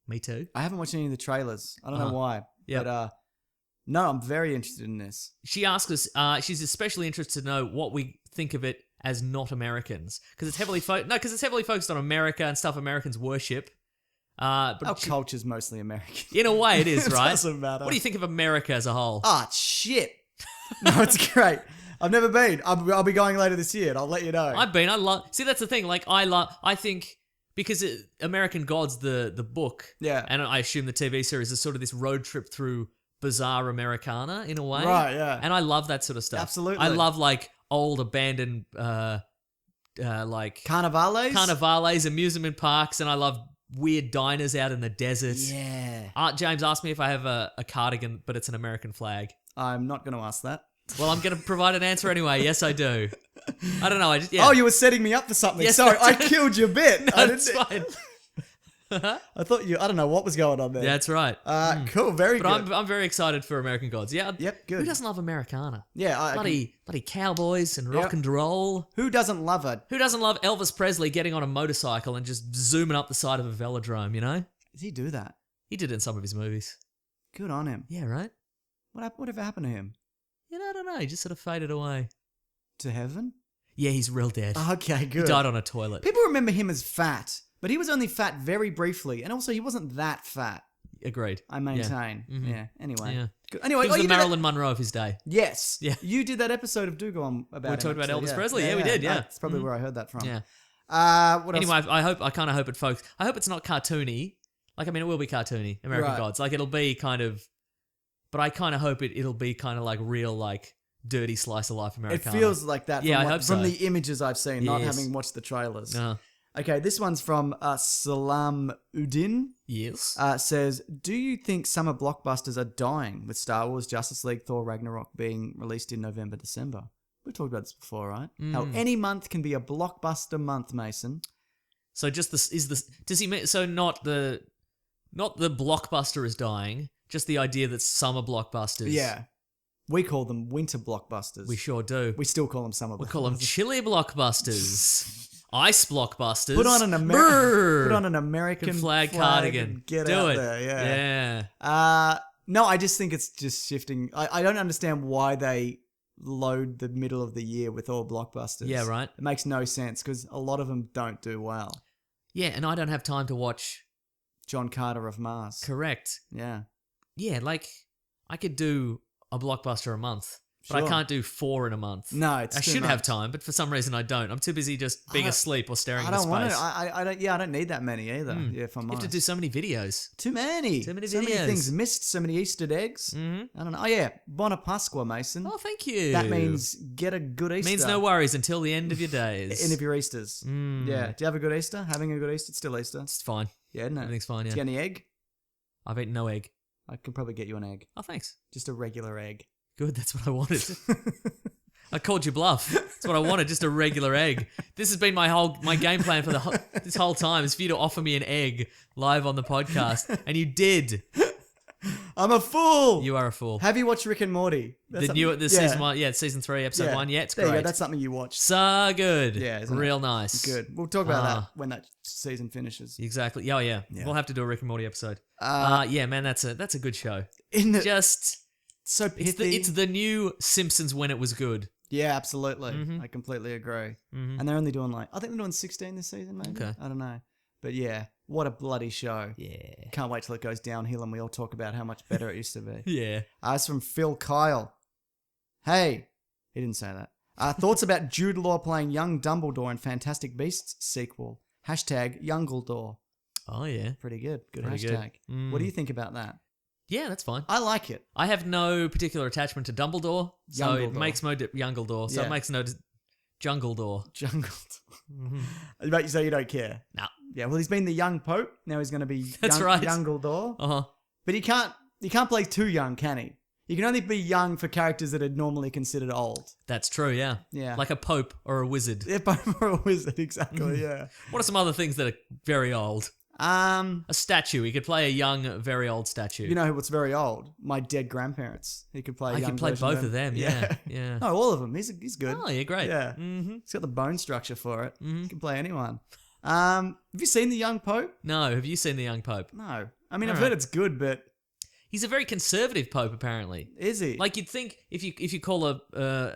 Me too. I haven't watched any of the trailers. I don't know why. Yep. But no, I'm very interested in this. She asks us, she's especially interested to know what we think of it as not Americans. Because it's heavily focused on America and stuff Americans worship. But Our culture's mostly American. in a way it is, It right? doesn't matter. What do you think of America as a whole? Ah, shit. No, it's great. I've never been. I'll be going later this year and I'll let you know. I've been. See, that's the thing. Like, I think because American Gods, the book, Yeah. and I assume the TV series is sort of this road trip through bizarre Americana in a way, Right, yeah. And I love that sort of stuff. Absolutely. I love like old abandoned, like Carnivales? amusement parks, and I love weird diners out in the desert. Yeah. James asked me if I have a cardigan, but it's an American flag. I'm not going to ask that. Well, I'm going to provide an answer anyway. Yes, I do. I don't know. Oh, you were setting me up for something. Yes, Sorry, I that's- killed your bit. No, I that's fine. I thought I don't know what was going on there. That's right. Cool, very But good. I'm very excited for American Gods. Yeah. Yep, good. Who doesn't love Americana? Yeah, I Bloody cowboys and rock Yep. and roll. who doesn't love it? Who doesn't love Elvis Presley getting on a motorcycle and just zooming up the side of a velodrome, you know? Does he do that? He did it in some of his movies. Good on him. Yeah, right? Whatever happened to him? You know, I don't know. He just sort of faded away. To heaven? Yeah, he's real dead. Okay, He good. died on a toilet. People remember him as fat, but he was only fat very briefly, and also he wasn't that fat. Agreed. I maintain. Mhm. Yeah. Anyway. Yeah. Good. Anyway, He was you the did that- Marilyn Monroe of his day. Yes. Yeah. You did that episode of Do Go On about We him, talked about actually, Elvis Presley. Yeah, we did, yeah. That's probably where I heard that from. Yeah. What else? Anyway, I kind of hope it's not cartoony. Like, I mean, it will be cartoony, American Right. Gods. Like, it'll be kind of, but I kind of hope it'll be kind of like real, like, dirty slice of life It Americana. feels like that Yeah, from, I hope from so. the images I've seen, not Yes. having watched the trailers. Uh, Okay, this one's from Salam Udin. yes. Says, do you think summer blockbusters are dying with Star Wars, Justice League, Thor, Ragnarok being released in November, December? We've talked about this before, right? How any month can be a blockbuster month, Mason. So just this is this. Does he mean so? Not the blockbuster is dying. Just the idea that summer blockbusters. Yeah. We call them winter blockbusters. We sure do. We still call them summer blockbusters. We call them chilly blockbusters. Ice blockbusters. Put on an American flag cardigan. And get do out it. there. Yeah. No, I just think it's just shifting. I don't understand why they load the middle of the year with all blockbusters. Yeah, right. It makes no sense because a lot of them don't do well. Yeah, and I don't have time to watch. John Carter of Mars. Correct. Yeah. Yeah, like I could do a blockbuster a month, but I Sure. can't do 4 in a month. No, it's I too should have much. time, but for some reason I don't. I'm too busy just being asleep or staring I into don't want space. it. I don't. Yeah, I don't need that many either. Yeah, if I'm You have honest. to do so many videos. Too many. Too many So many videos. things missed. So many Easter eggs. I don't know. Oh yeah, Bona Pasqua, Mason. Oh, thank you. That means get a good Easter. means no worries until the end of your days. End of your Easters. Yeah. Do you have a good Easter? Having a good Easter? It's still Easter. It's fine. Yeah, isn't it? Everything's fine. Do Yeah. you get any egg? I've eaten no egg. I could probably get you an egg. Oh, thanks. Just a regular egg. Good. That's what I wanted. I called you bluff. That's what I wanted. Just a regular egg. This has been my game plan for this whole time is for you to offer me an egg live on the podcast, and you did. I'm a fool. You are a fool. Have you watched Rick and Morty? That's something- yeah. Season 1, yeah, season 3, episode 1. Yeah, it's there great. You go. That's something you watch. So good. Yeah, isn't real it? nice. Good. We'll talk about Ah. that when that season finishes. Exactly. Oh yeah. We'll have to do a Rick and Morty episode. Yeah, man, that's a good show. In the Just so pithy. it's the new Simpsons when it was good. Yeah, absolutely. Mm-hmm. I completely agree. And they're only doing I think they're doing 16 this season, maybe. Okay. I don't know. But yeah, what a bloody show. Yeah. Can't wait till it goes downhill and we all talk about how much better it used to be. Yeah. It's from Phil Kyle. Hey, he didn't say that. Thoughts about Jude Law playing young Dumbledore in Fantastic Beasts sequel. Hashtag Youngledore. Oh yeah. Pretty good. Good Pretty good. hashtag. What do you think about that? Yeah, that's fine. I like it. I have no particular attachment to Dumbledore, so it Youngledore. makes no Youngledore, so Yeah. it makes no Jungledore. Jungled. But you say you don't care. No. Yeah, well, he's been the young pope. Now he's going to be That's right. Youngledore. Uh-huh. But he can't play too young, can he? He can only be young for characters that are normally considered old. That's true, yeah. Yeah. Like a pope or a wizard. Yeah, pope or a wizard, exactly, yeah. What are some other things that are very old? A statue. He could play a young, very old statue. You know what's very old? My dead grandparents. He could play a I young could play version both of them, yeah. Yeah. No, all of them. He's good. Oh, yeah, great. Yeah. Mm-hmm. He's got the bone structure for it. He can play anyone. Have you seen The Young Pope? No, have you seen The Young Pope? No. I mean, All I've right. heard it's good, but He's a very conservative pope, apparently. is he? Like, you'd think if you call a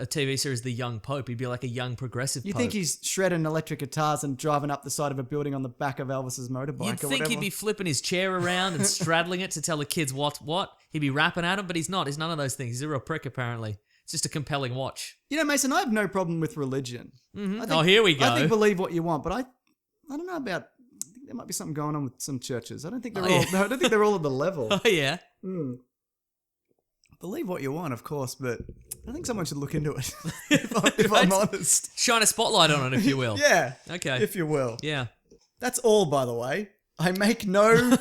TV series The Young Pope, he'd be like a young progressive you pope. think he's shredding electric guitars and driving up the side of a building on the back of Elvis's motorbike You'd or think whatever? he'd be flipping his chair around and straddling it to tell the kids what's what. He'd be rapping at them, but he's not. He's none of those things. He's a real prick, apparently. It's just a compelling watch. You know, Mason, I have no problem with religion. I think, Here we go. I think believe what you want, but I don't know about. I think there might be something going on with some churches. I don't think they're all. yeah. No, I don't think they're all at the level. Oh, yeah. Believe what you want, of course, but I think someone should look into it. if I'm honest. Shine a spotlight on it, if you will. Yeah. Okay. If you will. Yeah. That's all, by the way. I make no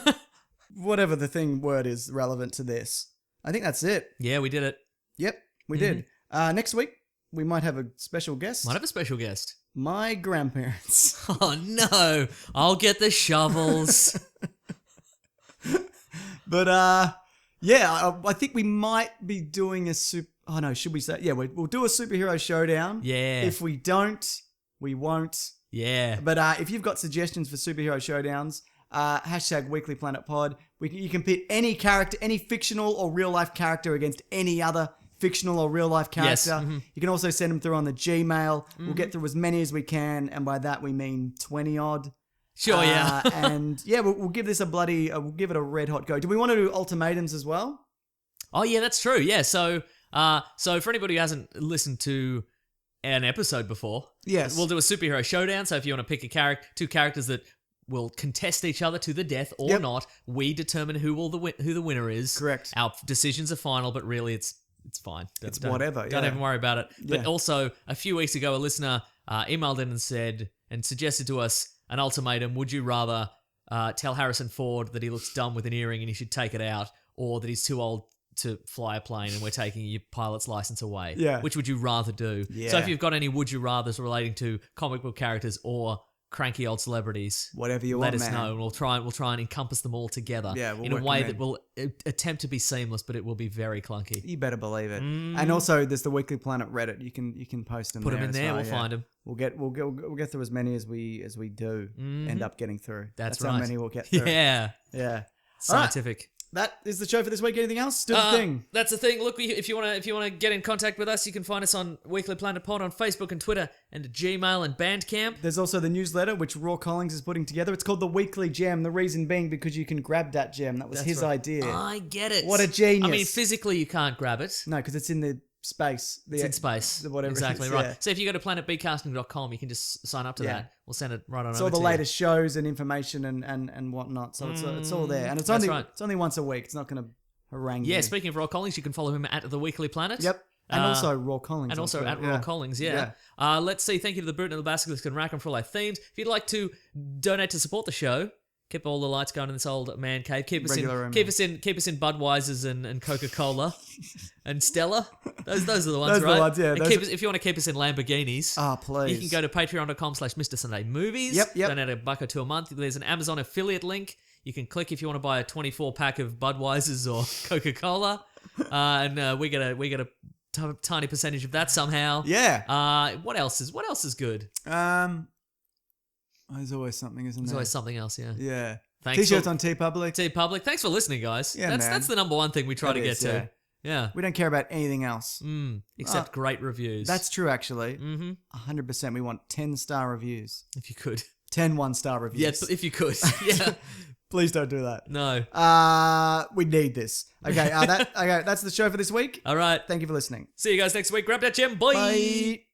whatever the word is relevant to this. I think that's it. Yeah, we did it. Yep, we did. Next week we might have a special guest. Might have a special guest. My grandparents. Oh, no. I'll get the shovels. But yeah, I think we might be doing a Oh no, should we say? Yeah, we'll do a superhero showdown. Yeah. If we don't, we won't. Yeah. But if you've got suggestions for superhero showdowns, hashtag Weekly Planet Pod. You can pit any character, any fictional or real life character against any other fictional or real life Yes, character. You can also send them through on the Gmail. We'll get through as many as we can, and by that we mean 20 odd. Sure, yeah. And yeah, we'll give this we'll give it a red hot go. Do we want to do ultimatums as well? Oh, yeah, that's true. Yeah, so for anybody who hasn't listened to an episode before, Yes. we'll do a superhero showdown. So if you want to pick two characters that will contest each other to the death or Yep. not, we determine who the winner is. Correct. Our decisions are final, but really it's fine. It's whatever, Don't yeah. even worry about it. But Yeah. also, a few weeks ago, a listener emailed in and suggested to us an ultimatum. Would you rather tell Harrison Ford that he looks dumb with an earring and he should take it out, or that he's too old to fly a plane and we're taking your pilot's license away. Yeah. Which would you rather do? Yeah. So if you've got any would you rathers relating to comic book characters or cranky old celebrities, Whatever you let want, us man. know, and we'll try and encompass them all together Yeah, we'll in a work way them that in. will attempt to be seamless, but it will be very clunky. You better believe it. Mm. And also, there's the Weekly Planet Reddit. You can post them. Put them there in as there, well, we'll yeah. find them. We'll get through as many as we do end up getting through. That's how right. many we'll get through. Yeah, Yeah. All right. scientific. That is the show for this week. Anything else? Do the thing. That's the thing. Look, if you want to get in contact with us, you can find us on Weekly Planet Pod on Facebook and Twitter and Gmail and Bandcamp. There's also the newsletter, which Raw Collings is putting together. It's called the Weekly Gem. The reason being because you can grab that gem. That was That's his right. idea. I get it. What a genius. I mean, physically you can't grab it. No, because it's in the space. It's in space. the whatever it exactly is, right. yeah. So if you go to planetbcasting.com, you can just sign up to Yeah. that. We'll send it right on It's over all the to latest shows and information and whatnot. So it's all there. And it's That's only right. it's only once a week. It's not going to harangue you. Yeah, you. speaking of Raw Collings, you can follow him at The Weekly Planet. Yep. And Uh, also Raw Collings. And on also Twitter. at Raw Collings, yeah. Let's see. Thank you to the Brute and the Basilisk and Rackham for all our themes. If you'd like to donate to support the show, keep all the lights going in this old man cave. Keep us Regular in room, Budweisers and Coca-Cola and Stella. Those are the ones, Those are the right? ones, yeah, And those keep are- us, if you want to keep us in Lamborghinis, Ah, please. you can go to patreon.com/Mr. Sunday Movies. Yep. Donate $1 or $2 a month. There's an Amazon affiliate link. You can click if you want to buy a 24-pack of Budweisers or Coca-Cola, and we get a tiny percentage of that somehow. Yeah. What else is good? There's always something, isn't There's there? always something else. Yeah. Yeah. Thanks T-shirts for- on TeePublic. TeePublic. Thanks for listening, guys. Yeah, man. That's the number one thing we try That to get is, to. Yeah. We don't care about anything else. Except great reviews. That's true, actually. 100%. We want 10-star reviews. if you could. 10 1-star reviews. Yes, if you could. Yeah. Please don't do that. No. We need this. Okay, okay, that's the show for this week. All right. Thank you for listening. See you guys next week. Grab that gem. Bye. Bye.